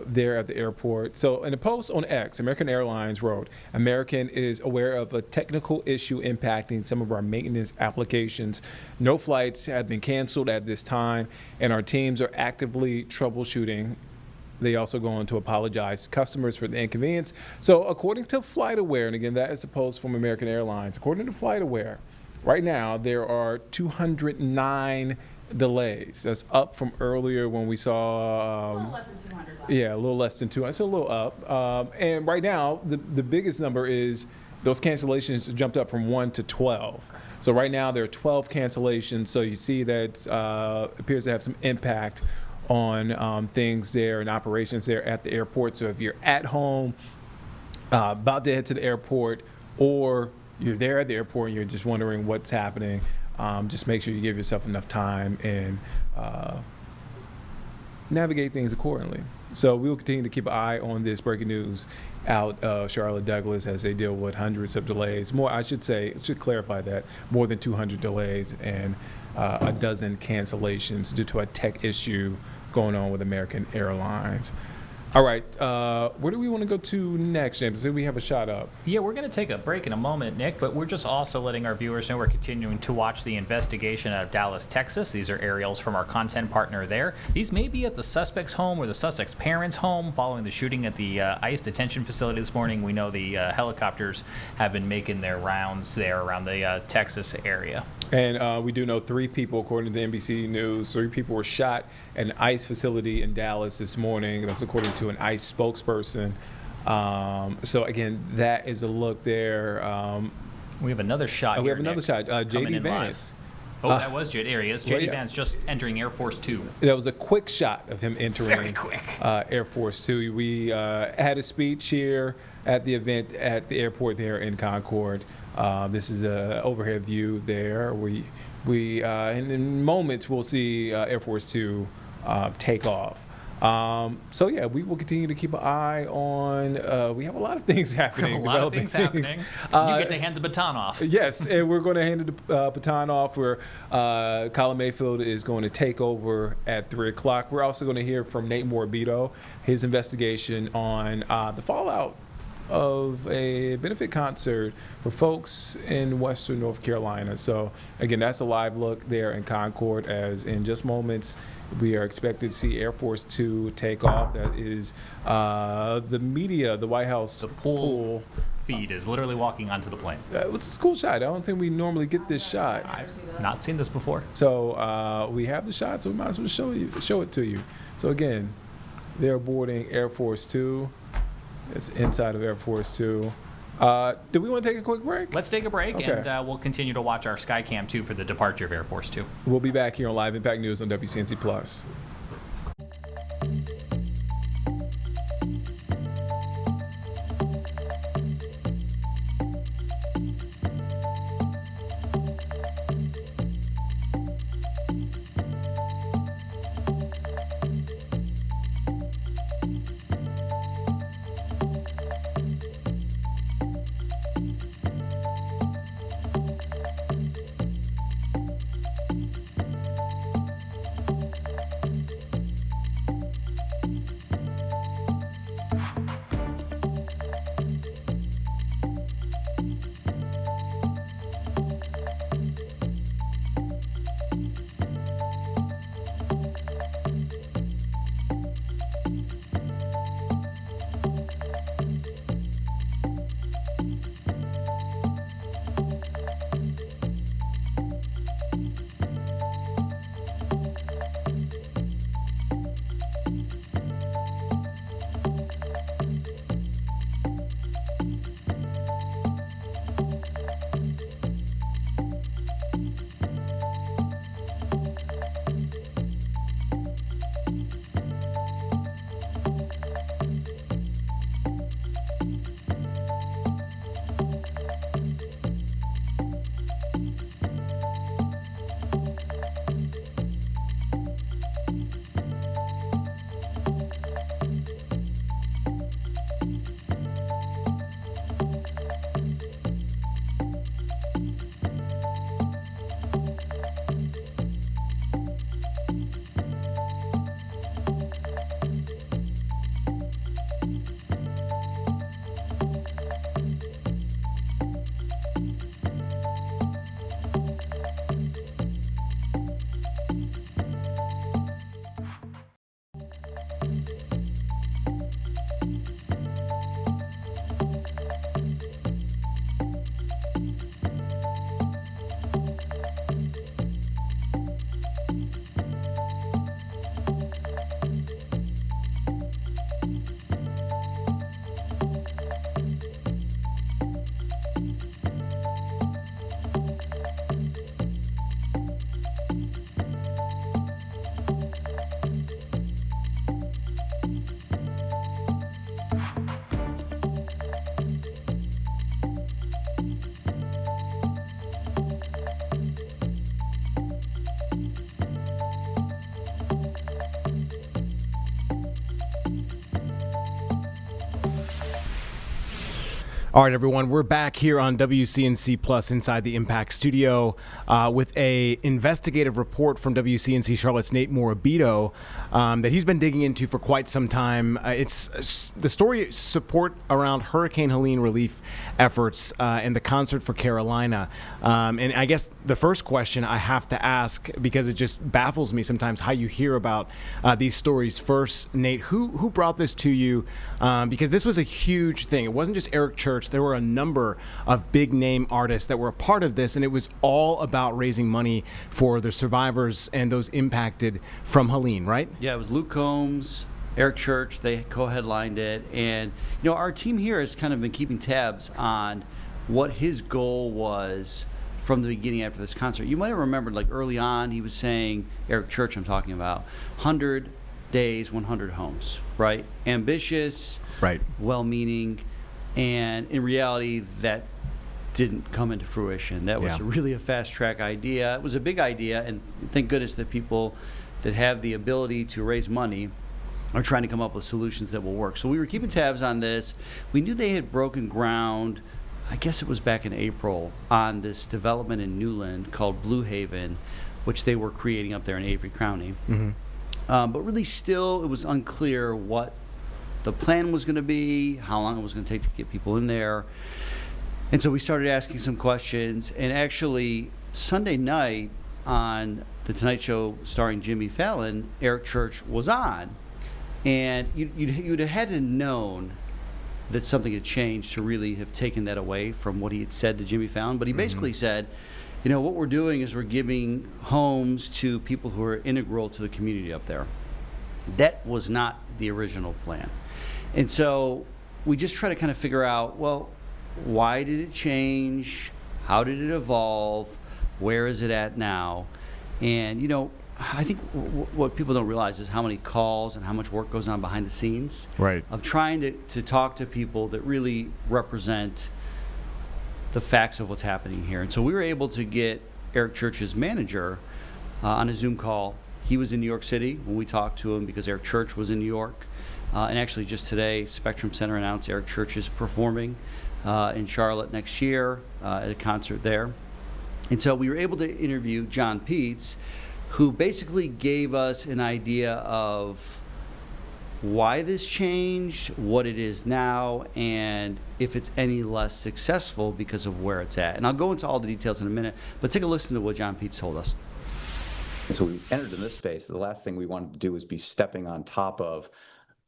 there at the airport. So in a post on X, American Airlines wrote, American is aware of a technical issue impacting some of our maintenance applications. No flights have been canceled at this time, and our teams are actively troubleshooting. They also go on to apologize to customers for the inconvenience. So according to FlightAware, and again, that is the post from American Airlines, according to FlightAware, right now there are 209 delays. That's up from earlier when we saw... a little less than 200 left. Yeah, a little less than 200. So a little up. And right now, the biggest number is those cancellations jumped up from 1 to 12. So right now there are 12 cancellations. So you see that appears to have some impact on things there and operations there at the airport. So if you're at home, about to head to the airport, or you're there at the airport and you're just wondering what's happening, just make sure you give yourself enough time and navigate things accordingly. So we will continue to keep an eye on this breaking news out of Charlotte Douglas as they deal with hundreds of delays. More, I should clarify that, more than 200 delays and a dozen cancellations due to a tech issue going on with American Airlines. All right, where do we want to go to next, James? I think we have a shot up. Yeah, we're going to take a break in a moment, Nick, but we're just also letting our viewers know we're continuing to watch the investigation out of Dallas, Texas. These are aerials from our content partner there. These may be at the suspect's home or the suspect's parents' home following the shooting at the ICE detention facility this morning. We know the helicopters have been making their rounds there around the Texas area. And we do know 3 people, according to the NBC News, 3 people were shot at an ICE facility in Dallas this morning. That's according to an ICE spokesperson. So again, that is a look there. We have another shot. We have another shot. JD Vance. Oh, that was JD. There he is. JD Vance just entering Air Force 2. That was a quick shot of him entering Very quick. Air Force 2. We had a speech here at the event at the airport there in Concord. This is an overhead view there. We in moments we'll see Air Force 2 take off. So yeah, we will continue to keep an eye on. We have a lot of things happening. A lot of things happening. You get to hand the baton off. Yes, and we're going to hand the baton off where Colin Mayfield is going to take over at 3 o'clock. We're also going to hear from Nate Morabito, his investigation on the fallout of a benefit concert for folks in Western North Carolina. So again, that's a live look there in Concord, as in just moments we are expected to see Air Force 2 take off. That is the media, the White House. The pool feed is literally walking onto the plane. It's a cool shot. I don't think we normally get this shot. I've not seen this before. So we have the shot, so we might as well show it to you. So again, they're boarding Air Force 2. It's inside of Air Force 2. Do we want to take a quick break? Let's take a break, Okay. and we'll continue to watch our Skycam 2 for the departure of Air Force 2. We'll be back here on Live Impact News on WCNC Plus. All right, everyone, we're back here on WCNC Plus inside the Impact Studio with a investigative report from WCNC Charlotte's Nate Morabito that he's been digging into for quite some time. It's the story support around Hurricane Helene relief efforts and the concert for Carolina. And I guess the first question I have to ask, because it just baffles me sometimes how you hear about these stories first, Nate, who brought this to you? Because this was a huge thing. It wasn't just Eric Church. There were a number of big name artists that were a part of this, and it was all about raising money for the survivors and those impacted from Helene, right? Yeah, it was Luke Combs, Eric Church, they co-headlined it. And, you know, our team here has kind of been keeping tabs on what his goal was from the beginning after this concert. You might have remembered, like, early on, he was saying, Eric Church I'm talking about, 100 days, 100 homes, right? Ambitious, right? Well-meaning. And in reality, that didn't come into fruition. That was really a fast-track idea. It was a big idea, and thank goodness that people that have the ability to raise money are trying to come up with solutions that will work. So we were keeping tabs on this. We knew they had broken ground, I guess it was back in April, on this development in Newland called Blue Haven, which they were creating up there in Avery County. But really still, it was unclear what the plan was going to be, how long it was going to take to get people in there. And so we started asking some questions. And actually, Sunday night on The Tonight Show starring Jimmy Fallon, Eric Church was on. And you'd have had to known that something had changed to really have taken that away from what he had said to Jimmy Fallon. But he basically said, you know, what we're doing is we're giving homes to people who are integral to the community up there. That was not the original plan. And so we just try to kind of figure out, well, why did it change? How did it evolve? Where is it at now? And, you know, I think what people don't realize is how many calls and how much work goes on behind the scenes of trying to talk to people that really represent the facts of what's happening here. And so we were able to get Eric Church's manager on a Zoom call. He was in New York City when we talked to him because Eric Church was in New York. And actually just today, Spectrum Center announced Eric Church is performing in Charlotte next year at a concert there. And so we were able to interview John Peets, who basically gave us an idea of why this changed, what it is now, and if it's any less successful because of where it's at. And I'll go into all the details in a minute, but take a listen to what John Peets told us. And so we entered in this space. The last thing we wanted to do was be stepping on top of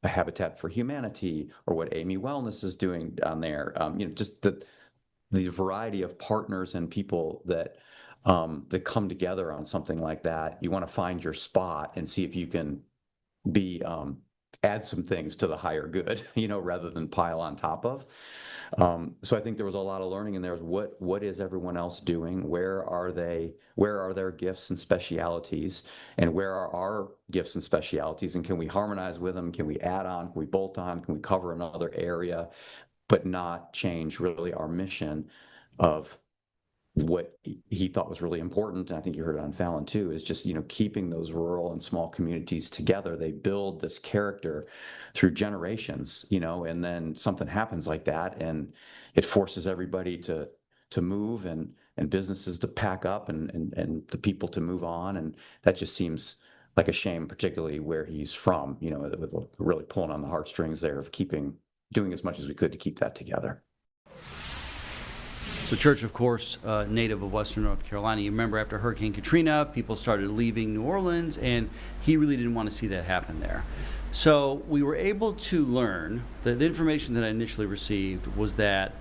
a Habitat for Humanity or what Amy Wellness is doing down there. You know, just the variety of partners and people that come together on something like that. You want to find your spot and see if you can be add some things to the higher good, you know, rather than pile on top of. So I think there was a lot of learning in there. What is everyone else doing? Where are they? Where are their gifts and specialities? And where are our gifts and specialities? And can we harmonize with them? Can we add on? Can we bolt on? Can we cover another area, but not change really our mission of what he thought was really important, and I think you heard it on Fallon too, is just, you know, keeping those rural and small communities together. They build this character through generations, you know, and then something happens like that, and it forces everybody to move and businesses to pack up and the people to move on, and that just seems like a shame, particularly where he's from, you know, with really pulling on the heartstrings there of doing as much as we could to keep that together. So Church, of course, native of Western North Carolina. You remember after Hurricane Katrina, people started leaving New Orleans, and he really didn't want to see that happen there. So we were able to learn that the information that I initially received was that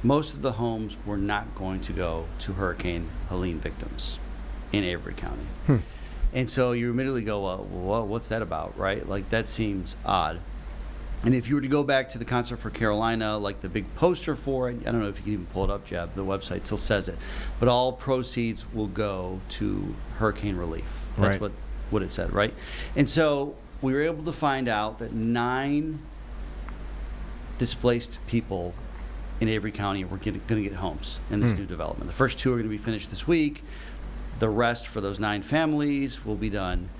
most of the homes were not going to go to Hurricane Helene victims in Avery County. And so you immediately go, well, what's that about, right? Like, that seems odd. And if you were to go back to the Concert for Carolina, like the big poster for it, I don't know if you can even pull it up, Jeb, the website still says it, but all proceeds will go to hurricane relief. That's what it said, right? And so we were able to find out that 9 displaced people in Avery County were going to get homes in this new development. The first 2 are going to be finished this week. The rest for those 9 families will be done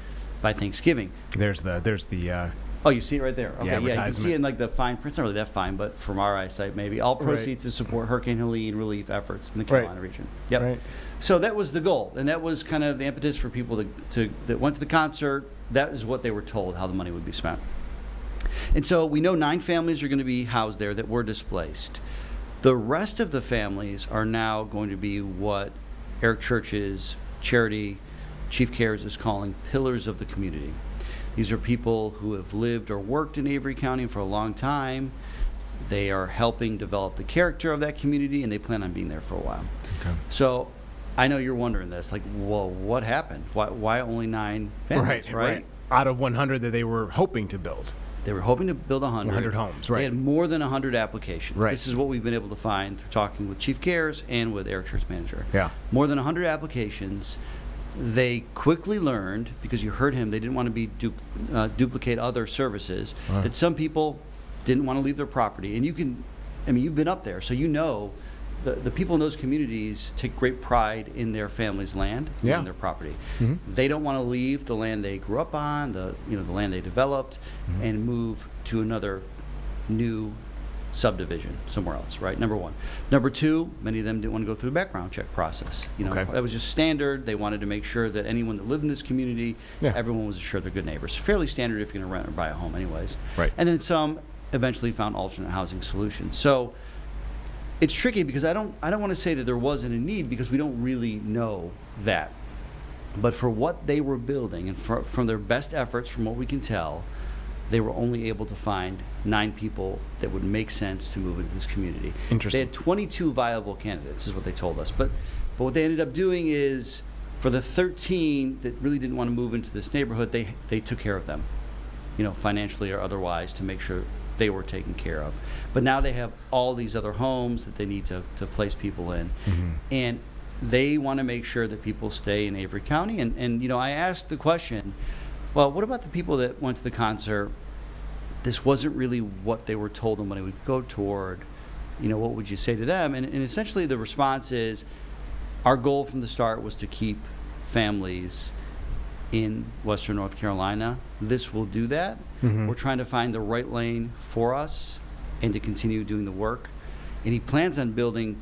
by Thanksgiving. There's the Oh, you see it right there. Okay, yeah, you can see it in like the fine print. It's not really that fine, but from our eyesight, maybe. All proceeds to support Hurricane Helene relief efforts in the Carolina region. Yep. Right. So that was the goal, and that was kind of the impetus for people that went to the concert. That is what they were told, how the money would be spent. And so we know 9 families are going to be housed there that were displaced. The rest of the families are now going to be what Eric Church's charity, Chief Cares, is calling pillars of the community. These are people who have lived or worked in Avery County for a long time. They are helping develop the character of that community, and they plan on being there for a while. Okay. So I know you're wondering this, like, well, what happened? Why only 9 families, right? Out of 100 that they were hoping to build. They were hoping to build 100 homes, They had more than 100 applications. This is what we've been able to find through talking with Chief Cares and with Eric Church manager. Yeah. More than 100 applications. They quickly learned, because you heard him, they didn't want to duplicate other services, that some people didn't want to leave their property. And you've been up there, so you know the people in those communities take great pride in their family's land Yeah. and their property. Mhm. They don't want to leave the land they grew up on, the land they developed, and move to another new subdivision somewhere else, right? Number one. Number two, many of them didn't want to go through the background check process. Okay. That was just standard. They wanted to make sure that anyone that lived in this community, everyone was assured they're good neighbors. Fairly standard if you're going to rent or buy a home anyways. Right. And then some eventually found alternate housing solutions. So it's tricky because I don't want to say that there wasn't a need because we don't really know that. But for what they were building and from their best efforts, from what we can tell, they were only able to find 9 people that would make sense to move into this community. Interesting. They had 22 viable candidates, is what they told us. But what they ended up doing is, for the 13 that really didn't want to move into this neighborhood, they took care of them, financially or otherwise, to make sure they were taken care of. But now they have all these other homes that they need to place people in. And they want to make sure that people stay in Avery County. And I asked the question, well, what about the people that went to the concert? This wasn't really what they were told them when they would go toward. What would you say to them? And essentially the response is, our goal from the start was to keep families in Western North Carolina. This will do that. We're trying to find the right lane for us and to continue doing the work. And he plans on building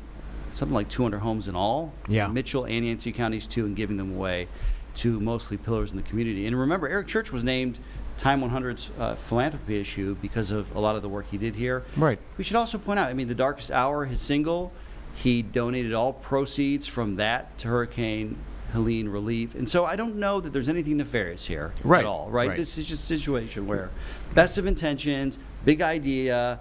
something like 200 homes in all. Yeah. Mitchell and Yancey counties too, and giving them away to mostly pillars in the community. And remember, Eric Church was named Time 100's philanthropy issue because of a lot of the work he did here. Right. We should also point out, The Darkest Hour, his single, he donated all proceeds from that to Hurricane Helene relief. And so I don't know that there's anything nefarious here at all, right? This is just a situation where best of intentions, big idea,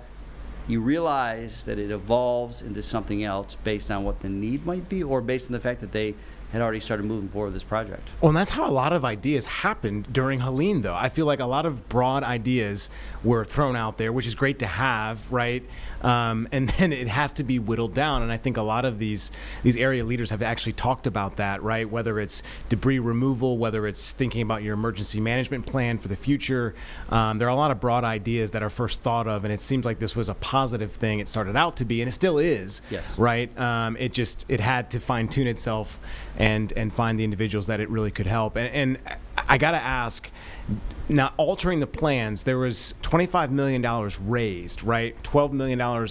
you realize that it evolves into something else based on what the need might be or based on the fact that they had already started moving forward with this project. Well, and that's how a lot of ideas happened during Helene, though. I feel like a lot of broad ideas were thrown out there, which is great to have, right? And then it has to be whittled down. And I think a lot of these area leaders have actually talked about that, right? Whether it's debris removal, whether it's thinking about your emergency management plan for the future. There are a lot of broad ideas that are first thought of, and it seems like this was a positive thing it started out to be, and it still is, yes. Right? It had to fine-tune itself and find the individuals that it really could help. And I got to ask, now altering the plans, there was $25 million raised, right? $12 million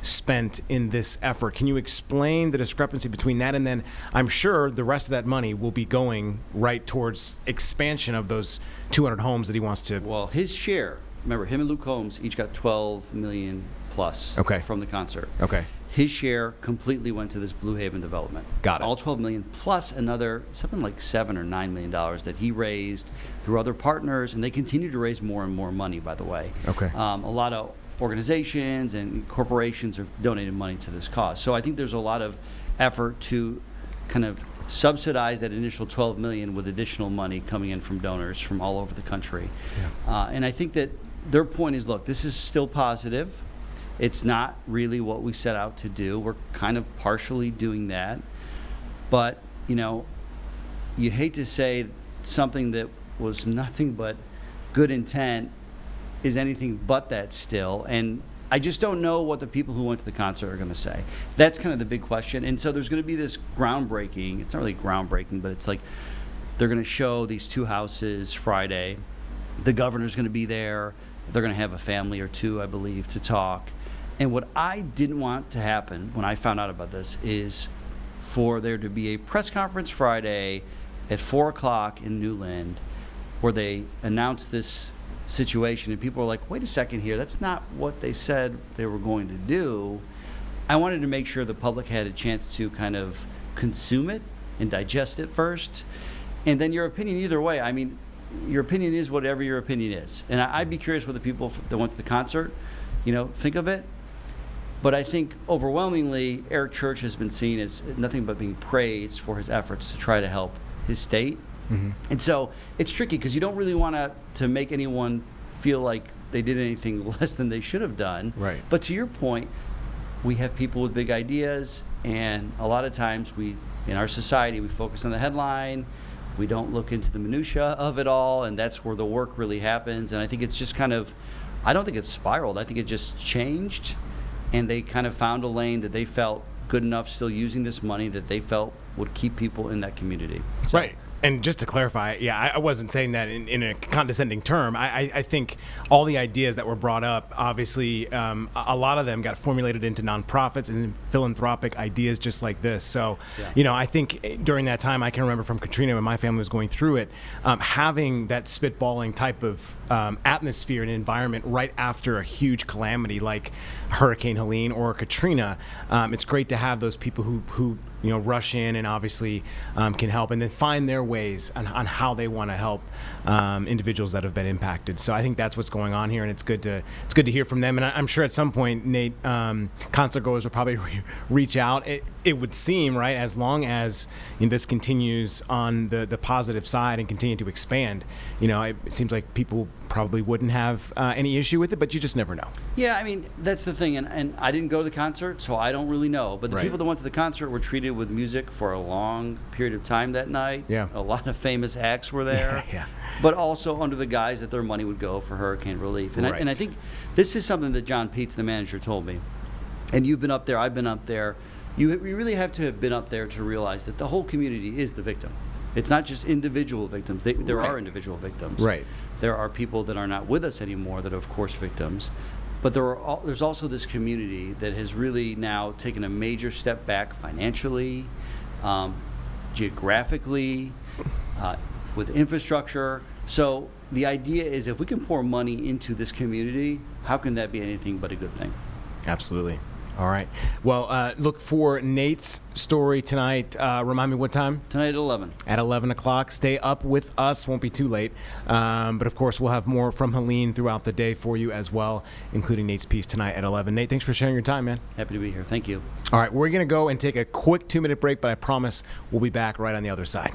spent in this effort. Can you explain the discrepancy between that and then I'm sure the rest of that money will be going right towards expansion of those 200 homes that he wants to? Well, his share, remember, him and Luke Combs each got $12 million plus from the concert. Okay. His share completely went to this Blue Haven development. Got it. All $12 million plus another something like $7 or $9 million that he raised through other partners, and they continue to raise more and more money, by the way. Okay. A lot of organizations and corporations are donating money to this cause. So I think there's a lot of effort to kind of subsidize that initial $12 million with additional money coming in from donors from all over the country. And I think that their point is, look, this is still positive. It's not really what we set out to do. We're kind of partially doing that. But, you hate to say something that was nothing but good intent is anything but that still. And I just don't know what the people who went to the concert are going to say. That's kind of the big question. And so there's going to be this groundbreaking. It's not really groundbreaking, but it's like they're going to show these 2 houses Friday. The governor's going to be there. They're going to have a family or 2, I believe, to talk. And what I didn't want to happen when I found out about this is for there to be a press conference Friday at 4 o'clock in Newland where they announce this situation and people are like, wait a second here, that's not what they said they were going to do. I wanted to make sure the public had a chance to kind of consume it and digest it first. And then your opinion either way, your opinion is whatever your opinion is. And I'd be curious what the people that went to the concert, think of it. But I think overwhelmingly, Eric Church has been seen as nothing but being praised for his efforts to try to help his state. And so it's tricky because you don't really want to make anyone feel like they did anything less than they should have done. Right. But to your point, we have people with big ideas, and a lot of times in our society, we focus on the headline. We don't look into the minutia of it all, and that's where the work really happens. And I think it's just kind of, I don't think it's spiraled. I think it just changed. And they kind of found a lane that they felt good enough still using this money that they felt would keep people in that community. So, Right. And just to clarify, I wasn't saying that in a condescending term. I think all the ideas that were brought up, obviously, a lot of them got formulated into nonprofits and philanthropic ideas just like this. So, I think during that time, I can remember from Katrina when my family was going through it, having that spitballing type of atmosphere and environment right after a huge calamity like Hurricane Helene or Katrina. It's great to have those people who rush in and obviously can help, and then find their ways on how they want to help individuals that have been impacted. So I think that's what's going on here, and it's good to hear from them. And I'm sure at some point, Nate, concert goers will probably reach out. It would seem, right, as long as this continues on the positive side and continue to expand, it seems like people probably wouldn't have any issue with it, but you just never know. Yeah, I mean, that's the thing, and I didn't go to the concert, so I don't really know. But the people that went to the concert were treated with music for a long period of time that night. Yeah. A lot of famous acts were there. Yeah. But also under the guise that their money would go for hurricane relief. And, I think this is something that John Peets, the manager, told me. And you've been up there, I've been up there. You really have to have been up there to realize that the whole community is the victim. It's not just individual victims. There are individual victims. Right. There are people that are not with us anymore that are, of course, victims. But there's also this community that has really now taken a major step back financially, geographically, with infrastructure. So the idea is if we can pour money into this community, how can that be anything but a good thing? Absolutely. All right. Well, look for Nate's story tonight. Remind me what time? Tonight at 11. At 11 o'clock. Stay up with us. Won't be too late. But, of course, we'll have more from Helene throughout the day for you as well, including Nate's piece tonight at 11. Nate, thanks for sharing your time, man. Happy to be here. Thank you. All right. We're going to go and take a quick 2-minute break, but I promise we'll be back right on the other side.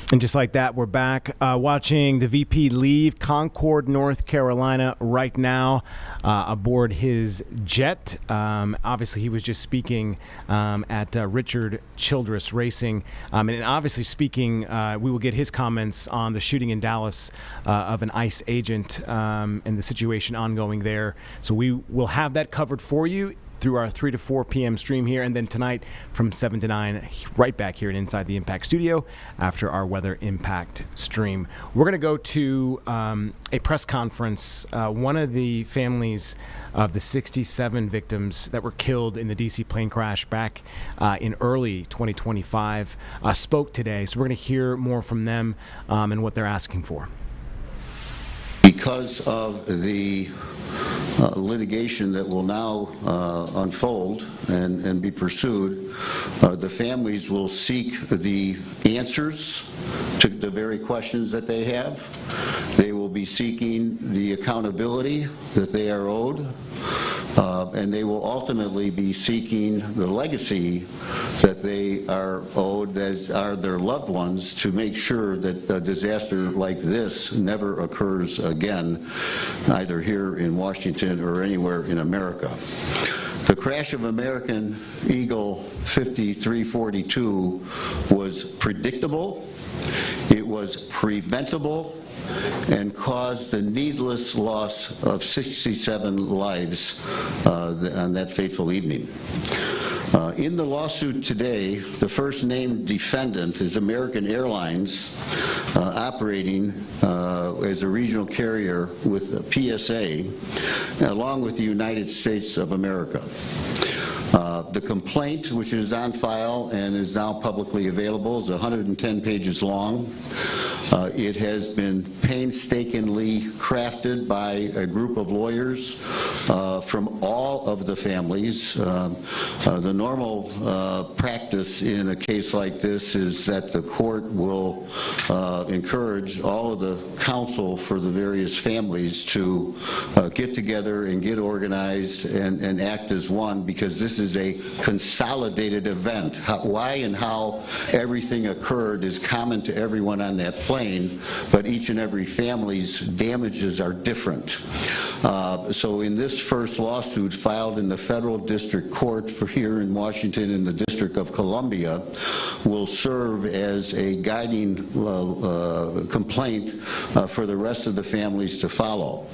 And just like that, we're back watching the VP leave Concord, North Carolina right now aboard his jet. Obviously, he was just speaking at Richard Childress Racing. And obviously speaking, we will get his comments on the shooting in Dallas of an ICE agent and the situation ongoing there. So we will have that covered for you through our 3 to 4 p.m. stream here, and then tonight from 7 to 9, right back here Inside the Impact Studio after our Weather Impact stream. We're going to go to a press conference. One of the families of the 67 victims that were killed in the D.C. plane crash back in early 2025 spoke today. So we're going to hear more from them and what they're asking for. Because of the litigation that will now unfold and be pursued, the families will seek the answers to the very questions that they have. They will be seeking the accountability that they are owed, and they will ultimately be seeking the legacy that they are owed, as are their loved ones, to make sure that a disaster like this never occurs again, either here in Washington or anywhere in America. The crash of American Eagle 5342 was predictable, it was preventable, and caused the needless loss of 67 lives on that fateful evening. In the lawsuit today, the first named defendant is American Airlines, operating as a regional carrier with PSA, along with the United States of America. The complaint, which is on file and is now publicly available, is 110 pages long. It has been painstakingly crafted by a group of lawyers from all of the families. The normal practice in a case like this is that the court will encourage all of the counsel for the various families to get together and get organized and act as one, because this is a consolidated event. Why and how everything occurred is common to everyone on that plane, but each and every family's damages are different. So in this first lawsuit filed in the federal district court for here in Washington in the District of Columbia will serve as a guiding complaint for the rest of the families to follow.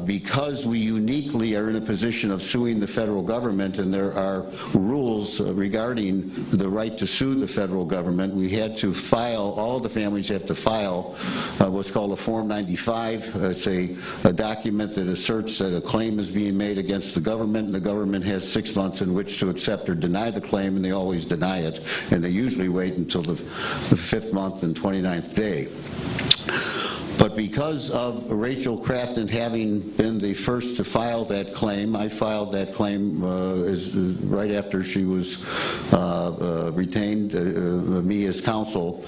Because we uniquely are in a position of suing the federal government, and there are rules regarding the right to sue the federal government, we had to file, all the families have to file what's called a Form 95. It's a document that asserts that a claim is being made against the government, and the government has 6 months in which to accept or deny the claim, and they always deny it, and they usually wait until the 5th month and 29th day. But because of Rachel Crafton having been the first to file that claim, I filed that claim right after she was retained me as counsel.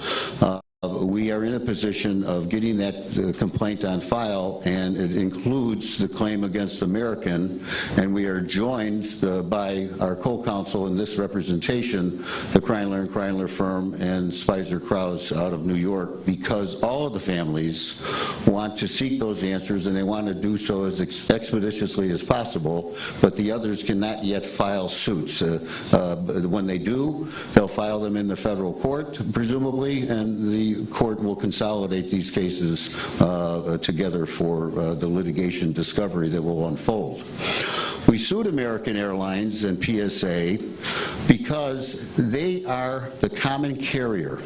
We are in a position of getting that complaint on file, and it includes the claim against American, and we are joined by our co-counsel in this representation, the Kreinler & Kreinler firm and Spicer Krause out of New York, because all of the families want to seek those answers, and they want to do so as expeditiously as possible, but the others cannot yet file suits. When they do, they'll file them in the federal court, presumably, and the court will consolidate these cases together for the litigation discovery that will unfold. We sued American Airlines and PSA because they are the common carrier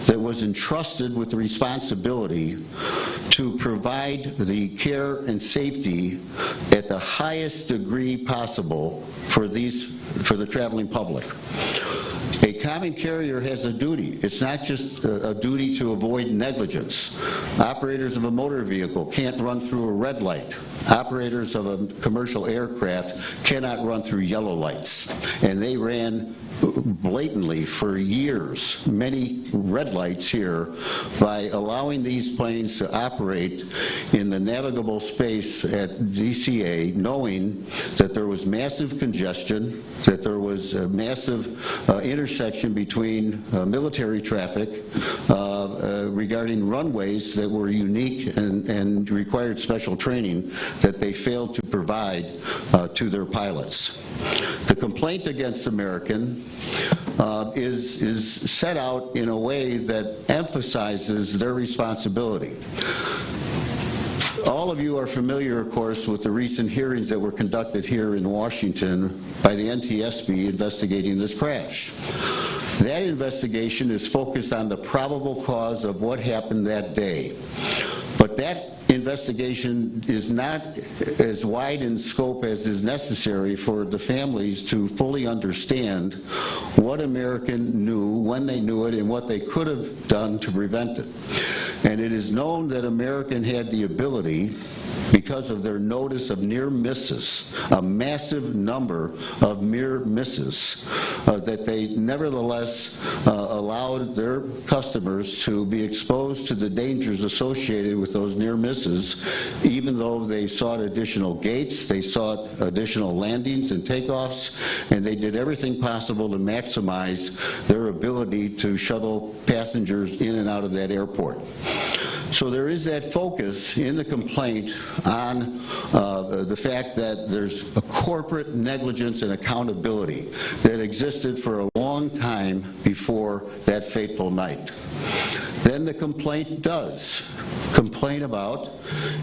that was entrusted with the responsibility to provide the care and safety at the highest degree possible for the traveling public. A common carrier has a duty. It's not just a duty to avoid negligence. Operators of a motor vehicle can't run through a red light. Operators of a commercial aircraft cannot run through yellow lights. And they ran blatantly for years, many red lights here, by allowing these planes to operate in the navigable space at DCA, knowing that there was massive congestion, that there was a massive intersection between military traffic regarding runways that were unique and required special training that they failed to provide to their pilots. The complaint against American is set out in a way that emphasizes their responsibility. All of you are familiar, of course, with the recent hearings that were conducted here in Washington by the NTSB investigating this crash. That investigation is focused on the probable cause of what happened that day. But that investigation is not as wide in scope as is necessary for the families to fully understand what American knew, when they knew it, and what they could have done to prevent it. And it is known that American had the ability because of their notice of near misses, a massive number of near misses, that they nevertheless allowed their customers to be exposed to the dangers associated with those near misses, even though they sought additional gates, they sought additional landings and takeoffs, and they did everything possible to maximize their ability to shuttle passengers in and out of that airport. So there is that focus in the complaint on the fact that there's a corporate negligence and accountability that existed for a long time before that fateful night. Then the complaint does complain about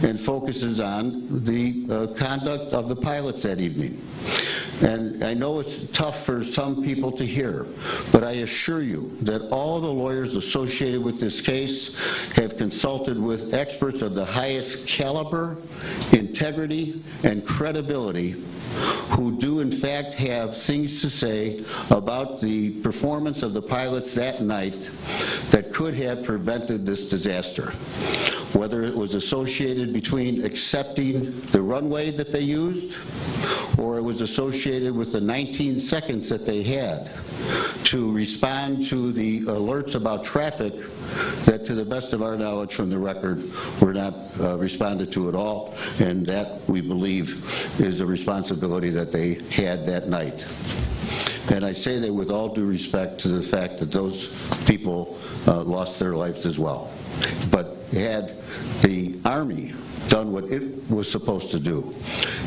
and focuses on the conduct of the pilots that evening. And I know it's tough for some people to hear, but I assure you that all the lawyers associated with this case have consulted with experts of the highest caliber, integrity, and credibility who do in fact have things to say about the performance of the pilots that night that could have prevented this disaster. Whether it was associated between accepting the runway that they used, or it was associated with the 19 seconds that they had to respond to the alerts about traffic that, to the best of our knowledge from the record, were not responded to at all, and that, we believe, is a responsibility that they had that night. And I say that with all due respect to the fact that those people lost their lives as well. But had the Army done what it was supposed to do,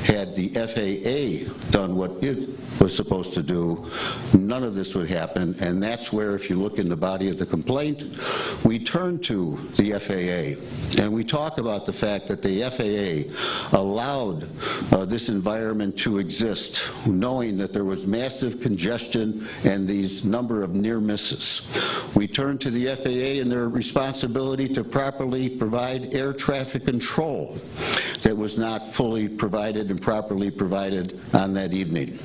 had the FAA done what it was supposed to do, none of this would happen. And that's where, if you look in the body of the complaint, we turn to the FAA and we talk about the fact that the FAA allowed this environment to exist, knowing that there was massive congestion and these number of near misses. We turn to the FAA and their responsibility to properly provide air traffic control that was not fully provided and properly provided on that evening.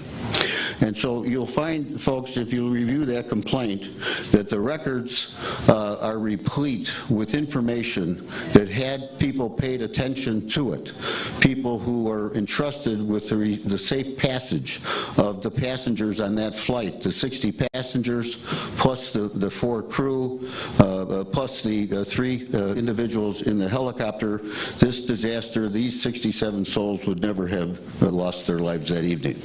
And so you'll find, folks, if you review that complaint, that the records are replete with information that, had people paid attention to it, people who were entrusted with the safe passage of the passengers on that flight, the 60 passengers plus the 4 crew, plus the 3 individuals in the helicopter, this disaster, these 67 souls would never have lost their lives that evening.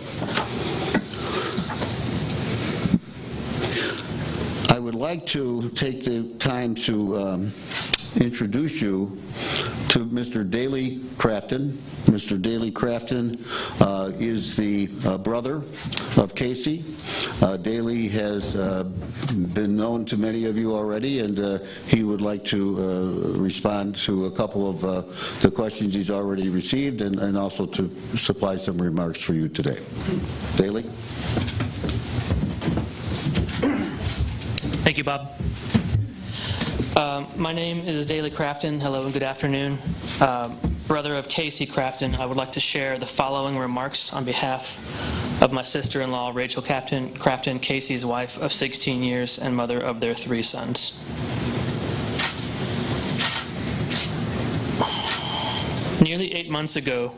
I would like to take the time to introduce you to Mr. Daley Crafton. Mr. Daley Crafton is the brother of Casey. Daley has been known to many of you already, and he would like to respond to a couple of the questions he's already received, and also to supply some remarks for you today. Daley? Thank you, Bob. My name is Daley Crafton. Hello and good afternoon. Brother of Casey Crafton, I would like to share the following remarks on behalf of my sister-in-law, Rachel Crafton, Casey's wife of 16 years and mother of their 3 sons. Nearly 8 months ago,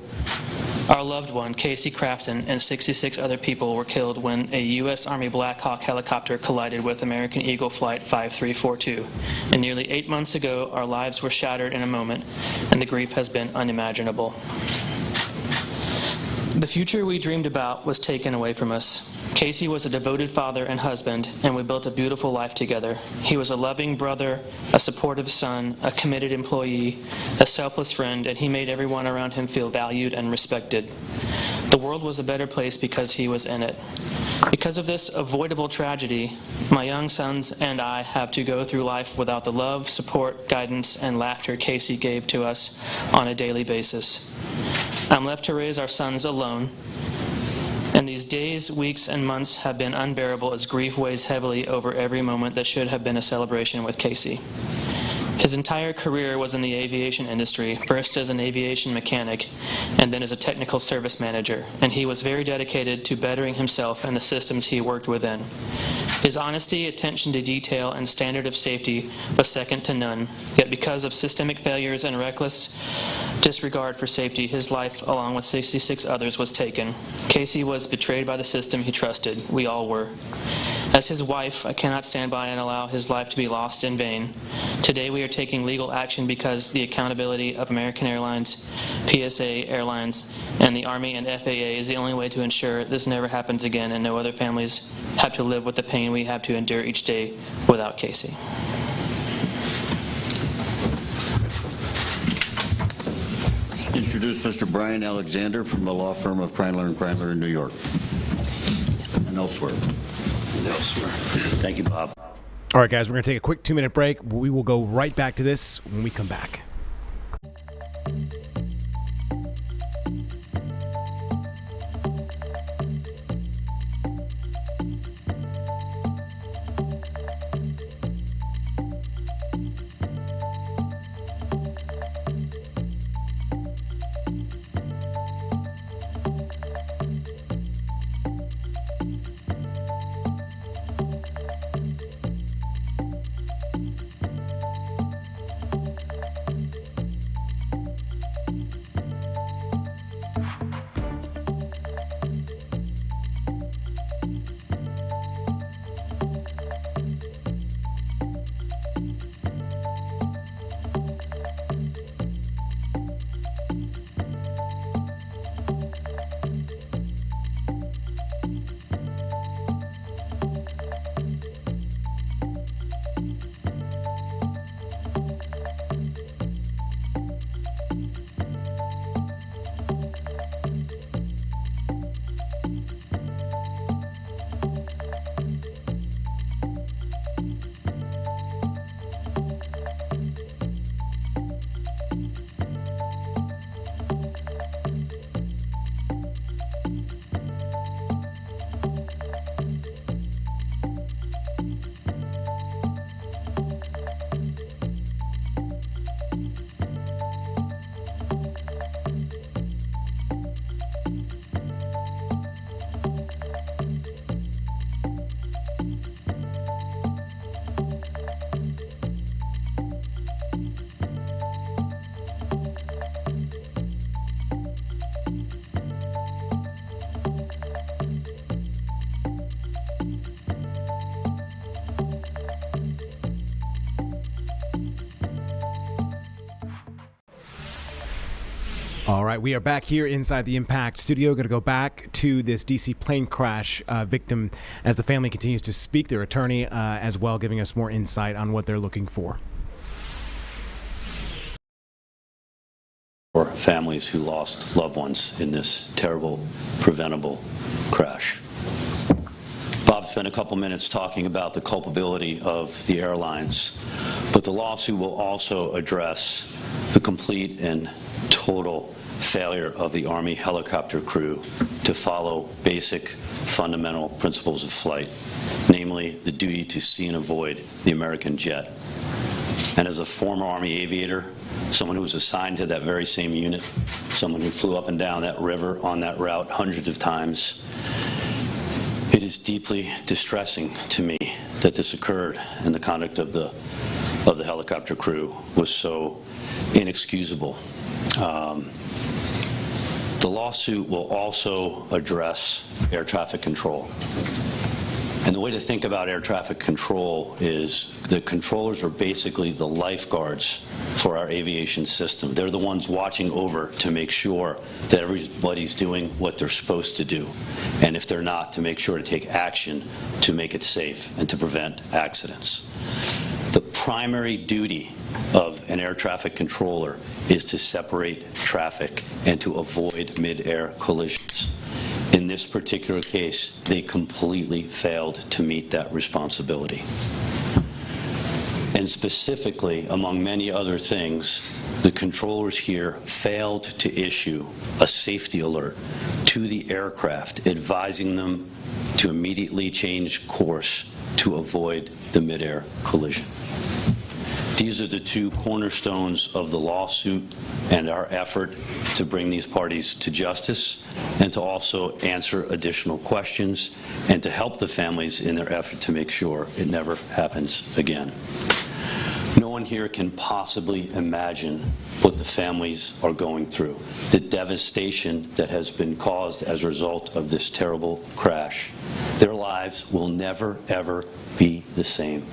our loved one, Casey Crafton, and 66 other people were killed when a U.S. Army Black Hawk helicopter collided with American Eagle Flight 5342. And nearly 8 months ago, our lives were shattered in a moment, and the grief has been unimaginable. The future we dreamed about was taken away from us. Casey was a devoted father and husband, and we built a beautiful life together. He was a loving brother, a supportive son, a committed employee, a selfless friend, and he made everyone around him feel valued and respected. The world was a better place because he was in it. Because of this avoidable tragedy, my young sons and I have to go through life without the love, support, guidance, and laughter Casey gave to us on a daily basis. I'm left to raise our sons alone, and these days, weeks, and months have been unbearable as grief weighs heavily over every moment that should have been a celebration with Casey. His entire career was in the aviation industry, first as an aviation mechanic and then as a technical service manager, and he was very dedicated to bettering himself and the systems he worked within. His honesty, attention to detail, and standard of safety was second to none. Yet because of systemic failures and reckless disregard for safety, his life, along with 66 others, was taken. Casey was betrayed by the system he trusted. We all were. As his wife, I cannot stand by and allow his life to be lost in vain. Today we are taking legal action because the accountability of American Airlines, PSA Airlines, and the Army and FAA is the only way to ensure this never happens again and no other families have to live with the pain we have to endure each day without Casey. Introduce Mr. Brian Alexander from the law firm of Kreindler & Kreindler in New York and elsewhere. Thank you, Bob. All right, guys, we're going to take a quick 2-minute break. We will go right back to this when we come back. All right, we are back here inside the Impact studio. Going to go back to this D.C. plane crash victim as the family continues to speak. Their attorney as well giving us more insight on what they're looking for. For families who lost loved ones in this terrible, preventable crash. Bob spent a couple minutes talking about the culpability of the airlines, but the lawsuit will also address the complete and total failure of the Army helicopter crew to follow basic fundamental principles of flight, namely the duty to see and avoid the American jet. And as a former Army aviator, someone who was assigned to that very same unit, someone who flew up and down that river on that route hundreds of times, it is deeply distressing to me that this occurred, and the conduct of the helicopter crew was so inexcusable. The lawsuit will also address air traffic control. And the way to think about air traffic control is the controllers are basically the lifeguards for our aviation system. They're the ones watching over to make sure that everybody's doing what they're supposed to do. And if they're not, to make sure to take action to make it safe and to prevent accidents. The primary duty of an air traffic controller is to separate traffic and to avoid mid-air collisions. In this particular case, they completely failed to meet that responsibility. And specifically, among many other things, the controllers here failed to issue a safety alert to the aircraft, advising them to immediately change course to avoid the mid-air collision. These are the two cornerstones of the lawsuit and our effort to bring these parties to justice and to also answer additional questions and to help the families in their effort to make sure it never happens again. No one here can possibly imagine what the families are going through, the devastation that has been caused as a result of this terrible crash. Their lives will never, ever be the same.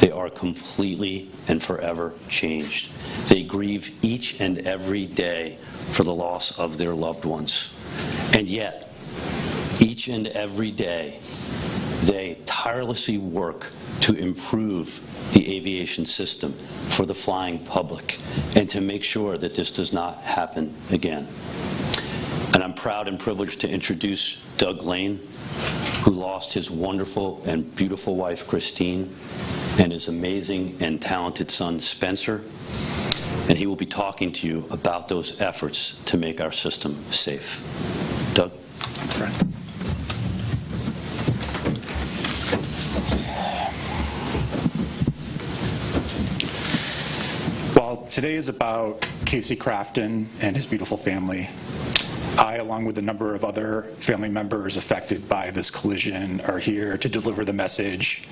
They are completely and forever changed. They grieve each and every day for the loss of their loved ones. And yet, each and every day, they tirelessly work to improve the aviation system for the flying public and to make sure that this does not happen again. And I'm proud and privileged to introduce Doug Lane, who lost his wonderful and beautiful wife, Christine, and his amazing and talented son, Spencer. And he will be talking to you about those efforts to make our system safe. Doug? While today is about Casey Crafton and his beautiful family, I, along with a number of other family members affected by this collision, are here to deliver the message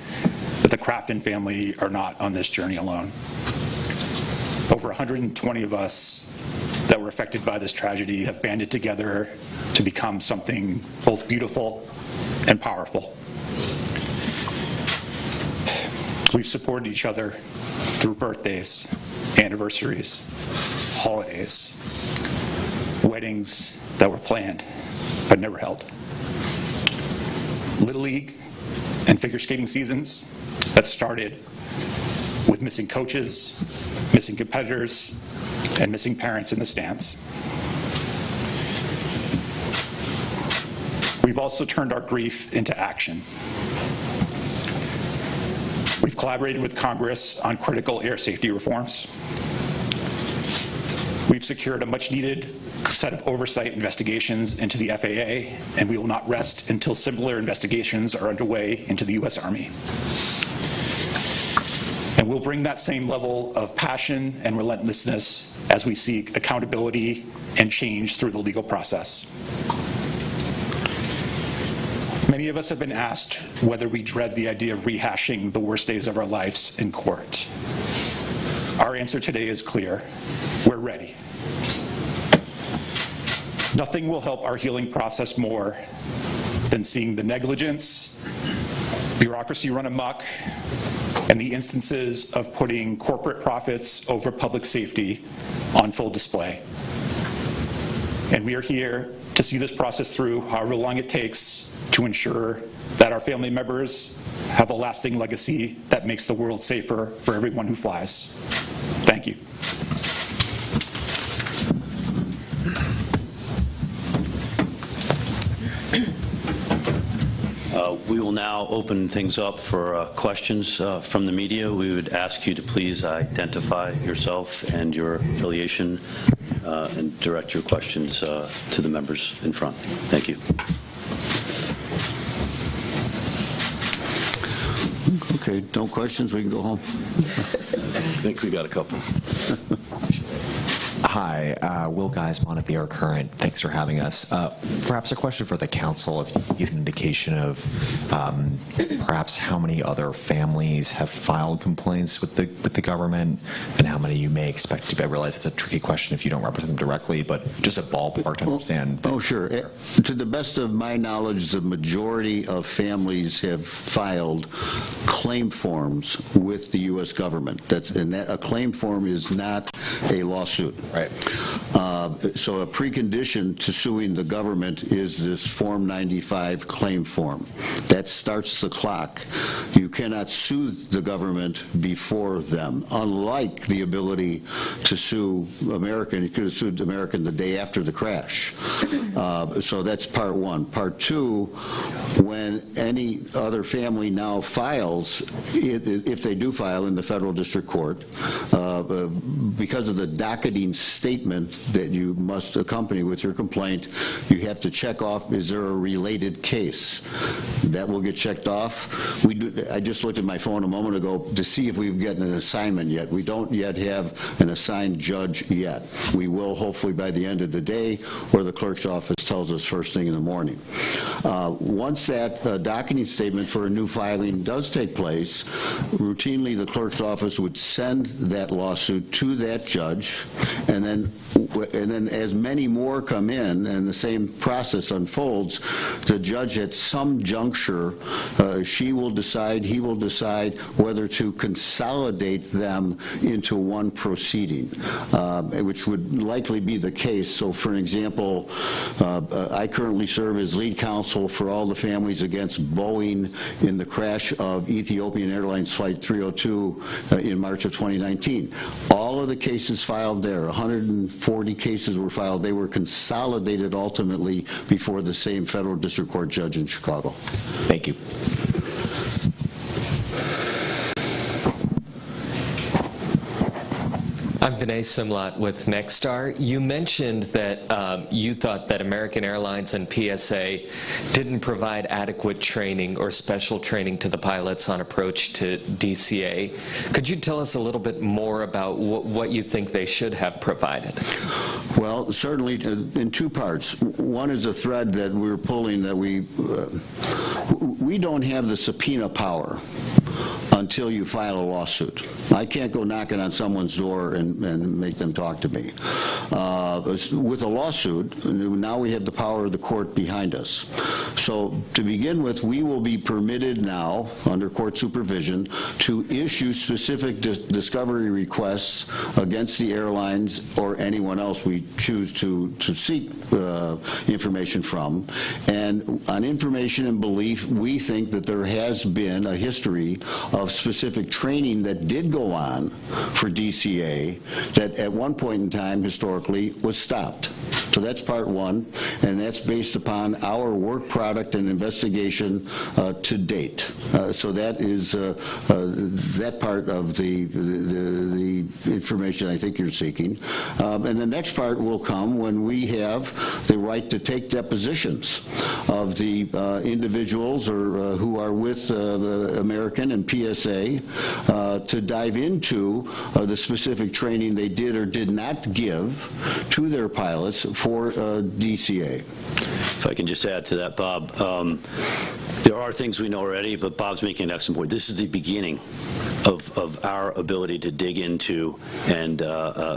that the Crafton family are not on this journey alone. Over 120 of us that were affected by this tragedy have banded together to become something both beautiful and powerful. We've supported each other through birthdays, anniversaries, holidays, weddings that were planned but never held, Little League and figure skating seasons that started with missing coaches, missing competitors, and missing parents in the stands. We've also turned our grief into action. We've collaborated with Congress on critical air safety reforms. We've secured a much-needed set of oversight investigations into the FAA, and we will not rest until similar investigations are underway into the U.S. Army. And we'll bring that same level of passion and relentlessness as we seek accountability and change through the legal process. Many of us have been asked whether we dread the idea of rehashing the worst days of our lives in court. Our answer today is clear. We're ready. Nothing will help our healing process more than seeing the negligence, bureaucracy run amok, and the instances of putting corporate profits over public safety on full display. And we are here to see this process through, however long it takes, to ensure that our family members have a lasting legacy that makes the world safer for everyone who flies. Thank you. We will now open things up for questions from the media. We would ask you to please identify yourself and your affiliation and direct your questions to the members in front. Thank you. Okay, no questions, we can go home. I think we got a couple. Hi, Will Geisman at the Air Current. Thanks for having us. Perhaps a question for the council, if you could give an indication of perhaps how many other families have filed complaints with the government and how many you may expect to. I realize it's a tricky question if you don't represent them directly, but just a ballpark to understand. Oh, sure. To the best of my knowledge, the majority of families have filed claim forms with the U.S. government. A claim form is not a lawsuit. Right. So a precondition to suing the government is this Form 95 claim form. That starts the clock. You cannot sue the government before them, unlike the ability to sue American. You could have sued American the day after the crash. So that's part one. Part two, when any other family now files, if they do file in the federal district court, because of the docketing statement that you must accompany with your complaint. You have to check off, is there a related case? That will get checked off. I just looked at my phone a moment ago to see if we've gotten an assignment yet. We don't yet have an assigned judge yet. We will hopefully by the end of the day, or the clerk's office tells us first thing in the morning. Once that docketing statement for a new filing does take place, routinely the clerk's office would send that lawsuit to that judge, and then as many more come in and the same process unfolds, the judge at some juncture, she will decide, he will decide whether to consolidate them into one proceeding, which would likely be the case. So for an example, I currently serve as lead counsel for all the families against Boeing in the crash of Ethiopian Airlines Flight 302 in March of 2019. All of the cases filed there, 140 cases were filed. They were consolidated ultimately before the same federal district court judge in Chicago. Thank you. I'm Vinay Simlat with Nexstar. You mentioned that you thought that American Airlines and PSA didn't provide adequate training or special training to the pilots on approach to DCA. Could you tell us a little bit more about what you think they should have provided? Well, certainly in two parts. One is a thread that we're pulling that we don't have the subpoena power until you file a lawsuit. I can't go knocking on someone's door and make them talk to me. With a lawsuit, now we have the power of the court behind us. So to begin with, we will be permitted now, under court supervision, to issue specific discovery requests against the airlines or anyone else we choose to seek information from. And on information and belief, we think that there has been a history of specific training that did go on for DCA that at one point in time historically was stopped. So that's part one, and that's based upon our work product and investigation to date. So that is that part of the information I think you're seeking. And the next part will come when we have the right to take depositions of the individuals or who are with American and PSA to dive into the specific training they did or did not give to their pilots for DCA. If I can just add to that, Bob, there are things we know already, but Bob's making an excellent point. This is the beginning of our ability to dig into and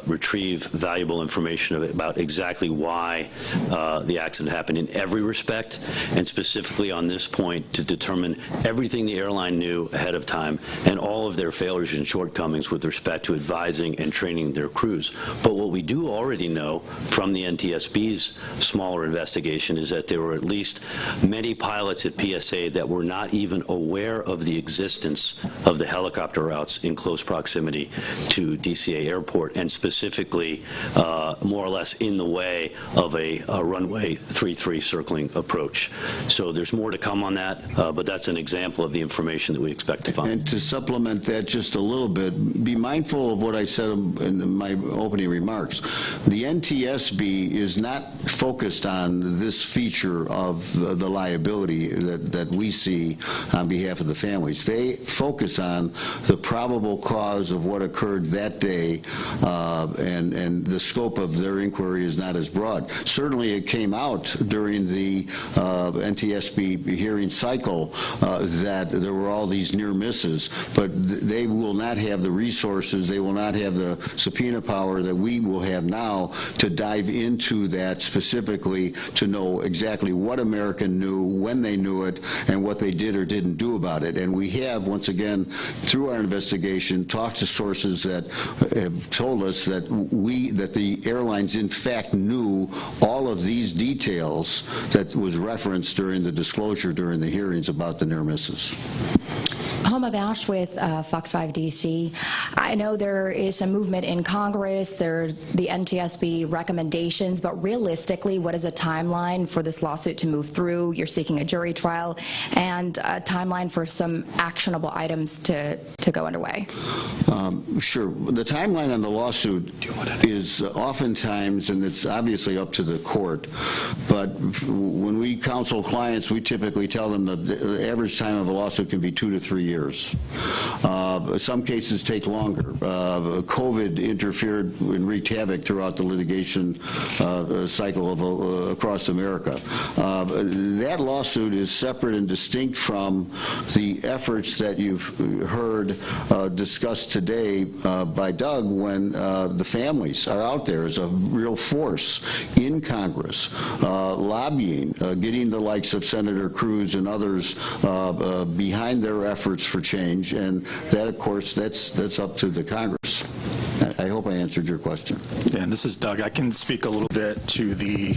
retrieve valuable information about exactly why the accident happened in every respect, and specifically on this point to determine everything the airline knew ahead of time and all of their failures and shortcomings with respect to advising and training their crews. But what we do already know from the NTSB's smaller investigation is that there were at least many pilots at PSA that were not even aware of the existence of the helicopter routes in close proximity to DCA Airport, and specifically more or less in the way of a runway 33 circling approach. So there's more to come on that, but that's an example of the information that we expect to find. And to supplement that just a little bit, be mindful of what I said in my opening remarks. The NTSB is not focused on this feature of the liability that we see on behalf of the families. They focus on the probable cause of what occurred that day, and the scope of their inquiry is not as broad. Certainly it came out during the NTSB hearing cycle that there were all these near misses, but they will not have the resources, they will not have the subpoena power that we will have now to dive into that specifically to know exactly what American knew, when they knew it, and what they did or didn't do about it. And we have, once again, through our investigation, talked to sources that have told us that the airlines in fact knew all of these details that was referenced during the disclosure during the hearings about the near misses. Homa Bash with Fox 5 DC. I know there is some movement in Congress, there are the NTSB recommendations, but realistically, what is a timeline for this lawsuit to move through? You're seeking a jury trial, and a timeline for some actionable items to go underway. Sure. The timeline on the lawsuit is oftentimes, and it's obviously up to the court, but when we counsel clients, we typically tell them that the average time of a lawsuit can be 2 to 3 years. Some cases take longer. COVID interfered and wreaked havoc throughout the litigation cycle across America. That lawsuit is separate and distinct from the efforts that you've heard discussed today by Doug when the families are out there as a real force in Congress, lobbying, getting the likes of Senator Cruz and others behind their efforts for change, and that, of course, that's up to the Congress. I hope I answered your question. Yeah, and this is Doug. I can speak a little bit to the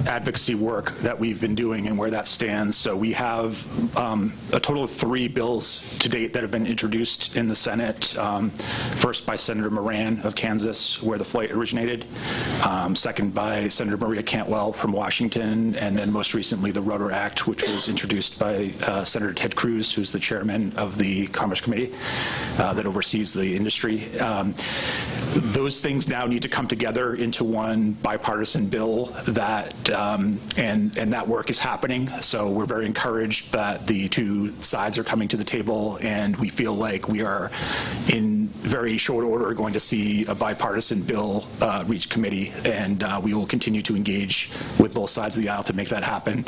advocacy work that we've been doing and where that stands. So we have a total of 3 bills to date that have been introduced in the Senate. First by Senator Moran of Kansas, where the flight originated. Second by Senator Maria Cantwell from Washington, and then most recently the Rotor Act, which was introduced by Senator Ted Cruz, who's the chairman of the Commerce Committee that oversees the industry. Those things now need to come together into one bipartisan bill that and that work is happening. So we're very encouraged that the 2 sides are coming to the table, and we feel like we are in very short order going to see a bipartisan bill reach committee, and we will continue to engage with both sides of the aisle to make that happen.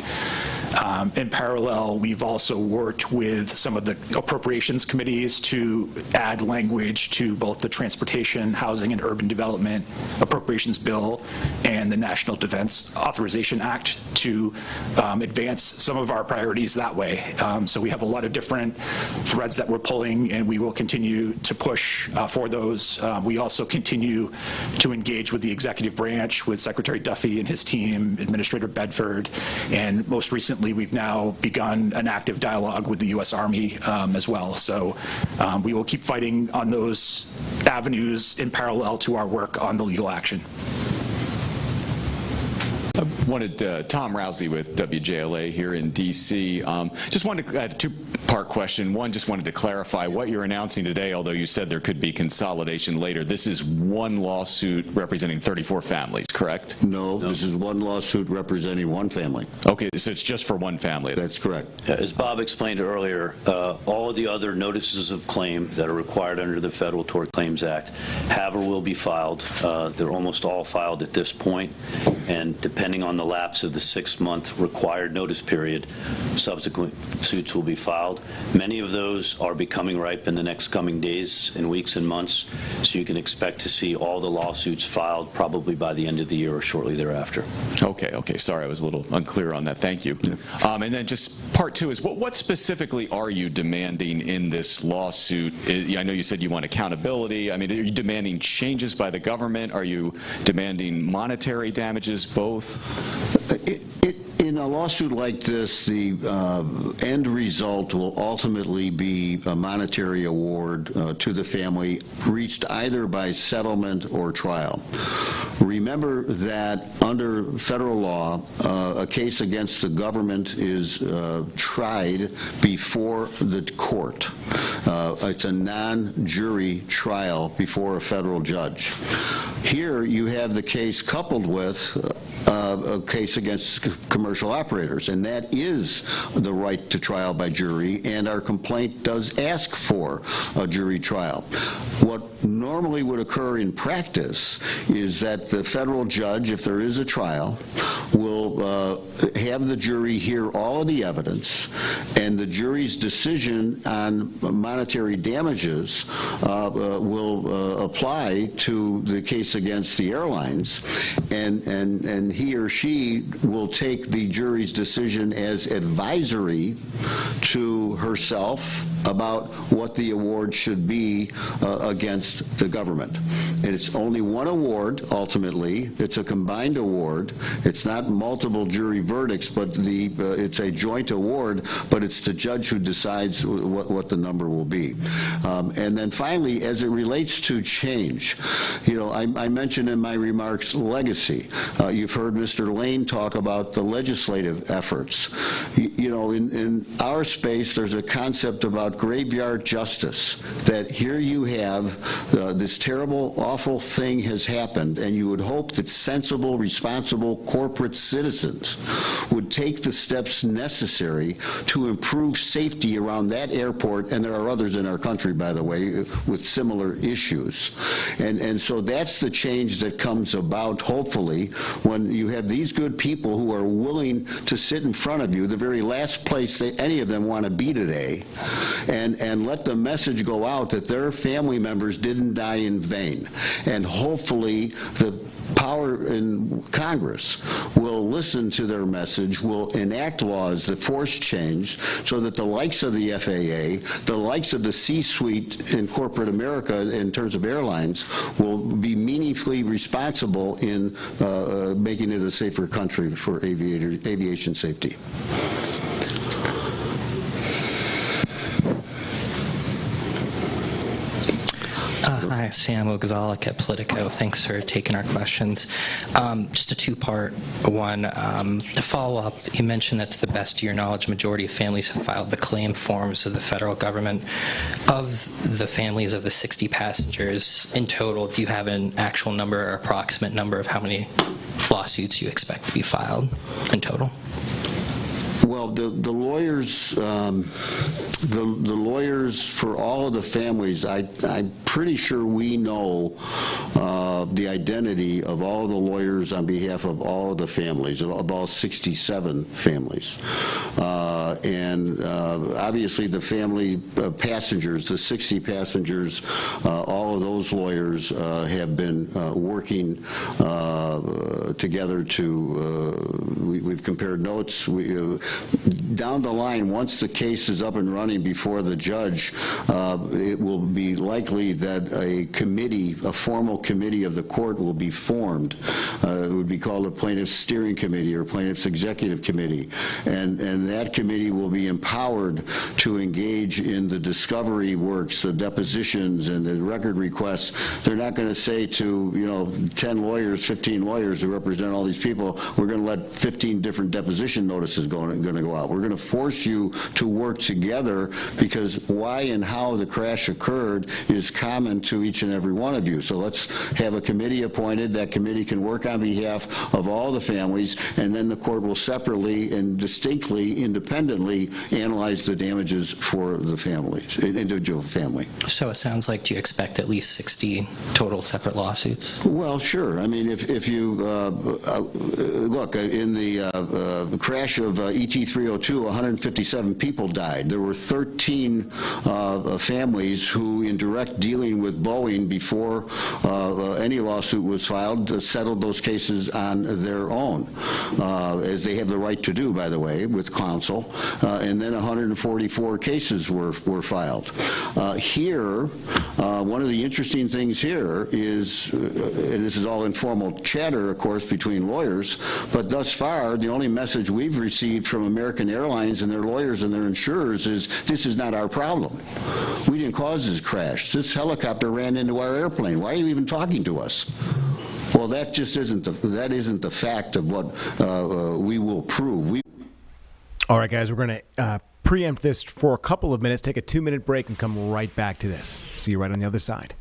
In parallel, we've also worked with some of the appropriations committees to add language to both the Transportation, Housing, and Urban Development Appropriations Bill and the National Defense Authorization Act to advance some of our priorities that way. So we have a lot of different threads that we're pulling, and we will continue to push for those. We also continue to engage with the executive branch, with Secretary Duffy and his team, Administrator Bedford, and most recently we've now begun an active dialogue with the U.S. Army as well. So we will keep fighting on those avenues in parallel to our work on the legal action. I wanted Tom Rousey with WJLA here in D.C. Just wanted to add a 2-part question. One, just wanted to clarify what you're announcing today, although you said there could be consolidation later. This is one lawsuit representing 34 families, correct? No, this is one lawsuit representing one family. Okay, so it's just for one family. That's correct. As Bob explained earlier, all of the other notices of claim that are required under the Federal Tort Claims Act have or will be filed. They're almost all filed at this point, and depending on the lapse of the 6-month required notice period, subsequent suits will be filed. Many of those are becoming ripe in the next coming days and weeks and months, so you can expect to see all the lawsuits filed probably by the end of the year or shortly thereafter. Okay. Sorry, I was a little unclear on that. Thank you. And then just part 2 is, what specifically are you demanding in this lawsuit? I know you said you want accountability. I mean, are you demanding changes by the government? Are you demanding monetary damages, both? In a lawsuit like this, the end result will ultimately be a monetary award to the family, reached either by settlement or trial. Remember that under federal law, a case against the government is tried before the court. It's a non-jury trial before a federal judge. Here you have the case coupled with a case against commercial operators, and that is the right to trial by jury, and our complaint does ask for a jury trial. What normally would occur in practice is that the federal judge, if there is a trial, will have the jury hear all of the evidence, and the jury's decision on monetary damages will apply to the case against the airlines, and he or she will take the jury's decision as advisory to herself about what the award should be against the government. And it's only one award, ultimately. It's a combined award. It's not multiple jury verdicts, but it's a joint award, but it's the judge who decides what the number will be. And then finally, as it relates to change, I mentioned in my remarks legacy. You've heard Mr. Lane talk about the legislative efforts. In our space, there's a concept about graveyard justice, that here you have this terrible, awful thing has happened, and you would hope that sensible, responsible corporate citizens would take the steps necessary to improve safety around that airport, and there are others in our country, by the way, with similar issues. And so that's the change that comes about, hopefully, when you have these good people who are willing to sit in front of you, the very last place any of them want to be today, and let the message go out that their family members didn't die in vain. And hopefully the power in Congress will listen to their message, will enact laws that force change so that the likes of the FAA, the likes of the C-suite in corporate America in terms of airlines will be meaningfully responsible in making it a safer country for aviation safety. Hi, Sam Ogazalik at Politico. Thanks for taking our questions. Just a two-part one. To follow up, you mentioned that to the best of your knowledge, majority of families have filed the claim forms of the federal government. Of the families of the 60 passengers in total, do you have an actual number or approximate number of how many lawsuits you expect to be filed in total? Well, the lawyers, the lawyers for all of the families, I'm pretty sure we know the identity of all the lawyers on behalf of all of the families, of all 67 families. And obviously the family passengers, the 60 passengers, all of those lawyers have been working together to, we've compared notes. Down the line, once the case is up and running before the judge, it will be likely that a committee, a formal committee of the court will be formed. It would be called a plaintiff's steering committee or plaintiff's executive committee. And that committee will be empowered to engage in the discovery works, the depositions and the record requests. They're not going to say to, 10 lawyers, 15 lawyers who represent all these people, we're going to let 15 different deposition notices going to go out. We're going to force you to work together because why and how the crash occurred is common to each and every one of you. So let's have a committee appointed. That committee can work on behalf of all the families, and then the court will separately and distinctly, independently analyze the damages for the families, individual family. So it sounds like, do you expect at least 60 total separate lawsuits? Well, sure. I mean, if you look, in the crash of ET-302, 157 people died. There were 13 families who, in direct dealing with Boeing before any lawsuit was filed, settled those cases on their own, as they have the right to do, by the way, with counsel. And then 144 cases were filed. Here, one of the interesting things here is, and this is all informal chatter, of course, between lawyers, but thus far, the only message we've received from American Airlines and their lawyers and their insurers is, this is not our problem. We didn't cause this crash. This helicopter ran into our airplane. Why are you even talking to us? Well, that just isn't the fact of what we will prove. All right, guys, we're going to preempt this for a couple of minutes, take a 2-minute break, and come right back to this. See you right on the other side.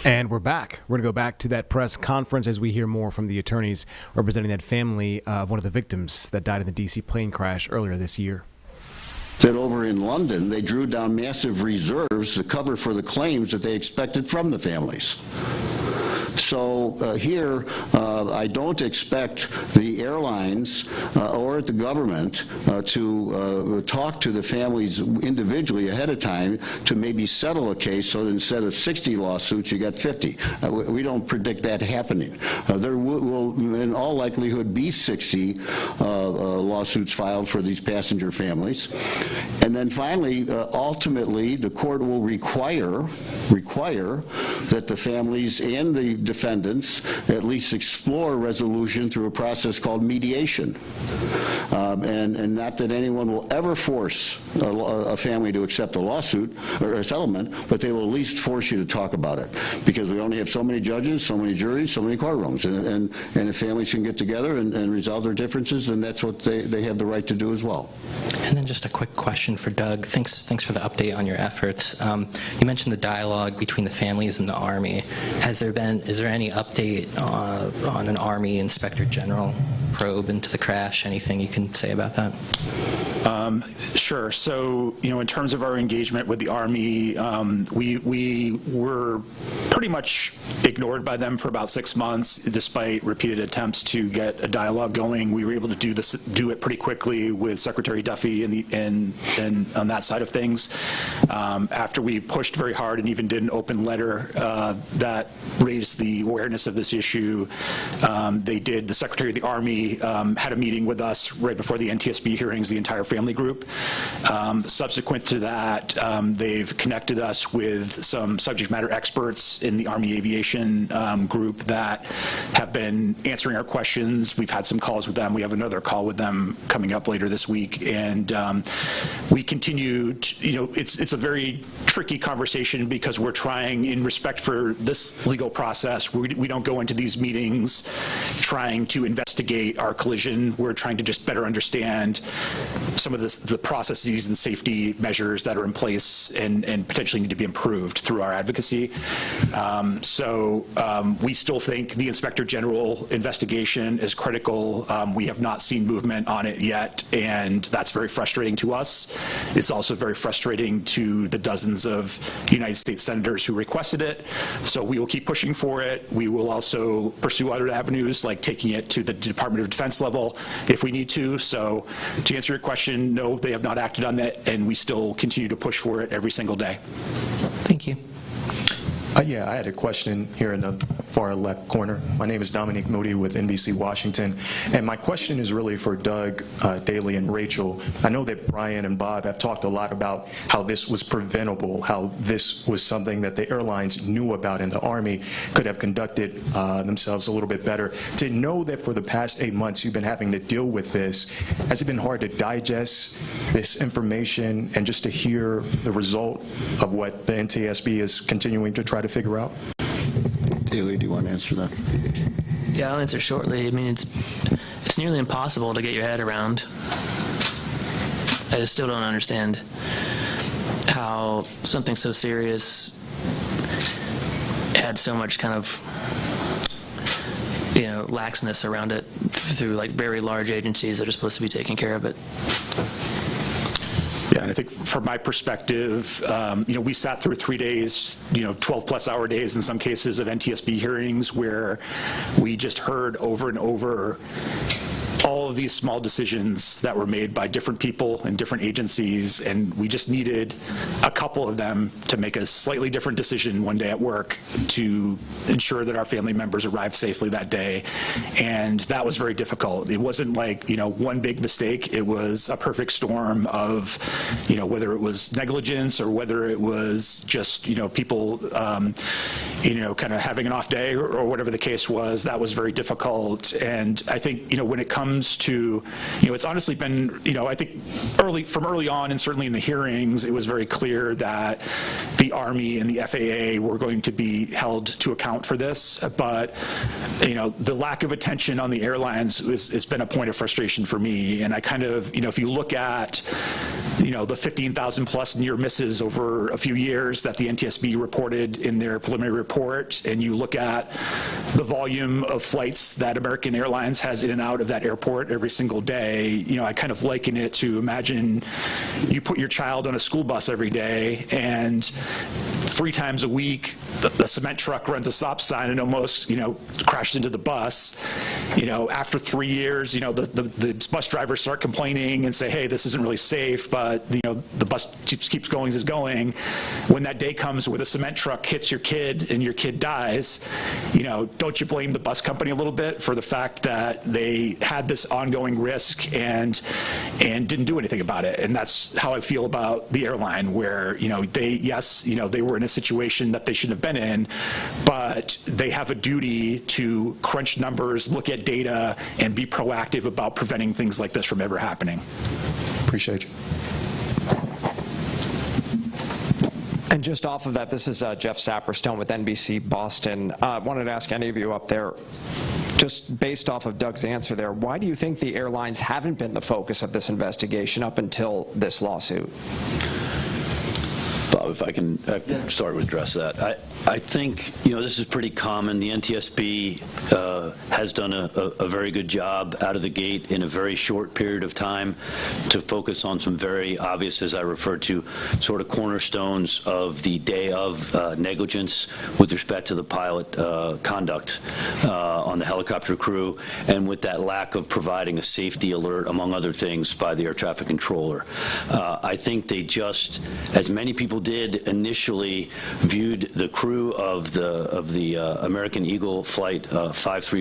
And we're back. We're going to go back to that press conference as we hear more from the attorneys representing that family of one of the victims that died in the D.C. plane crash earlier this year. That over in London, they drew down massive reserves to cover for the claims that they expected from the families. So here, I don't expect the airlines or the government to talk to the families individually ahead of time to maybe settle a case so that instead of 60 lawsuits, you get 50. We don't predict that happening. There will, in all likelihood, be 60 lawsuits filed for these passenger families. And then finally, ultimately, the court will require that the families and the defendants at least explore resolution through a process called mediation. And not that anyone will ever force a family to accept a lawsuit or a settlement, but they will at least force you to talk about it, because we only have so many judges, so many juries, so many courtrooms. And if families can get together and resolve their differences, then that's what they have the right to do as well. And then just a quick question for Doug. Thanks for the update on your efforts. You mentioned the dialogue between the families and the Army. Is there any update on an Army Inspector General probe into the crash? Anything you can say about that? Sure. So, in terms of our engagement with the Army, we were pretty much ignored by them for about 6 months, despite repeated attempts to get a dialogue going. We were able to do it pretty quickly with Secretary Duffy and on that side of things. After we pushed very hard and even did an open letter that raised the awareness of this issue, the Secretary of the Army had a meeting with us right before the NTSB hearings, the entire family group. Subsequent to that, they've connected us with some subject matter experts in the Army Aviation group that have been answering our questions. We've had some calls with them. We have another call with them coming up later this week, and we continue to, it's a very tricky conversation because we're trying, in respect for this legal process, we don't go into these meetings trying to investigate our collision. We're trying to just better understand some of the processes and safety measures that are in place and potentially need to be improved through our advocacy. So we still think the Inspector General investigation is critical. We have not seen movement on it yet, and that's very frustrating to us. It's also very frustrating to the dozens of United States senators who requested it. So we will keep pushing for it. We will also pursue other avenues, like taking it to the Department of Defense level if we need to. So to answer your question, no, they have not acted on that, and we still continue to push for it every single day. Thank you. Yeah, I had a question here in the far left corner. My name is Dominique Moody with NBC Washington, and my question is really for Doug, Daly, and Rachel. I know that Brian and Bob have talked a lot about how this was preventable, how this was something that the airlines knew about and the Army could have conducted themselves a little bit better. To know that for the past 8 months you've been having to deal with this, has it been hard to digest this information and just to hear the result of what the NTSB is continuing to try to figure out? Daly, do you want to answer that? Yeah, I'll answer shortly. I mean, it's nearly impossible to get your head around. I just still don't understand how something so serious had so much kind of, laxness around it through like very large agencies that are supposed to be taking care of it. Yeah, and I think from my perspective, we sat through 3 days, 12-plus hour days in some cases of NTSB hearings where we just heard over and over all of these small decisions that were made by different people and different agencies, and we just needed a couple of them to make a slightly different decision one day at work to ensure that our family members arrived safely that day. And that was very difficult. It wasn't like, one big mistake. It was a perfect storm of, whether it was negligence or whether it was just, people, kind of having an off day or whatever the case was. That was very difficult. And I think, when it comes to, it's honestly been, I think from early on, and certainly in the hearings, it was very clear that the Army and the FAA were going to be held to account for this. But, the lack of attention on the airlines has been a point of frustration for me. And I kind of, if you look at the 15,000 plus near misses over a few years that the NTSB reported in their preliminary report, and you look at the volume of flights that American Airlines has in and out of that airport every single day, I kind of liken it to, imagine you put your child on a school bus every day, and 3 times a week the cement truck runs a stop sign and almost crashed into the bus. After 3 years, the bus drivers start complaining and say, hey, this isn't really safe, but the bus keeps going as going. When that day comes where the cement truck hits your kid and your kid dies, don't you blame the bus company a little bit for the fact that they had this ongoing risk and didn't do anything about it? And that's how I feel about the airline, where they were in a situation that they shouldn't have been in, but they have a duty to crunch numbers, look at data, and be proactive about preventing things like this from ever happening. Appreciate you. And just off of that, this is Jeff Saperstone with NBC Boston. Wanted to ask any of you up there, just based off of Doug's answer there, why do you think the airlines haven't been the focus of this investigation up until this lawsuit? Bob, if I can start to address that. I think, this is pretty common. The NTSB has done a very good job out of the gate in a very short period of time to focus on some very obvious, as I referred to, sort of cornerstones of the day of negligence with respect to the pilot conduct on the helicopter crew, and with that lack of providing a safety alert, among other things, by the air traffic controller. I think they just, as many people did initially, viewed the crew of the American Eagle Flight 535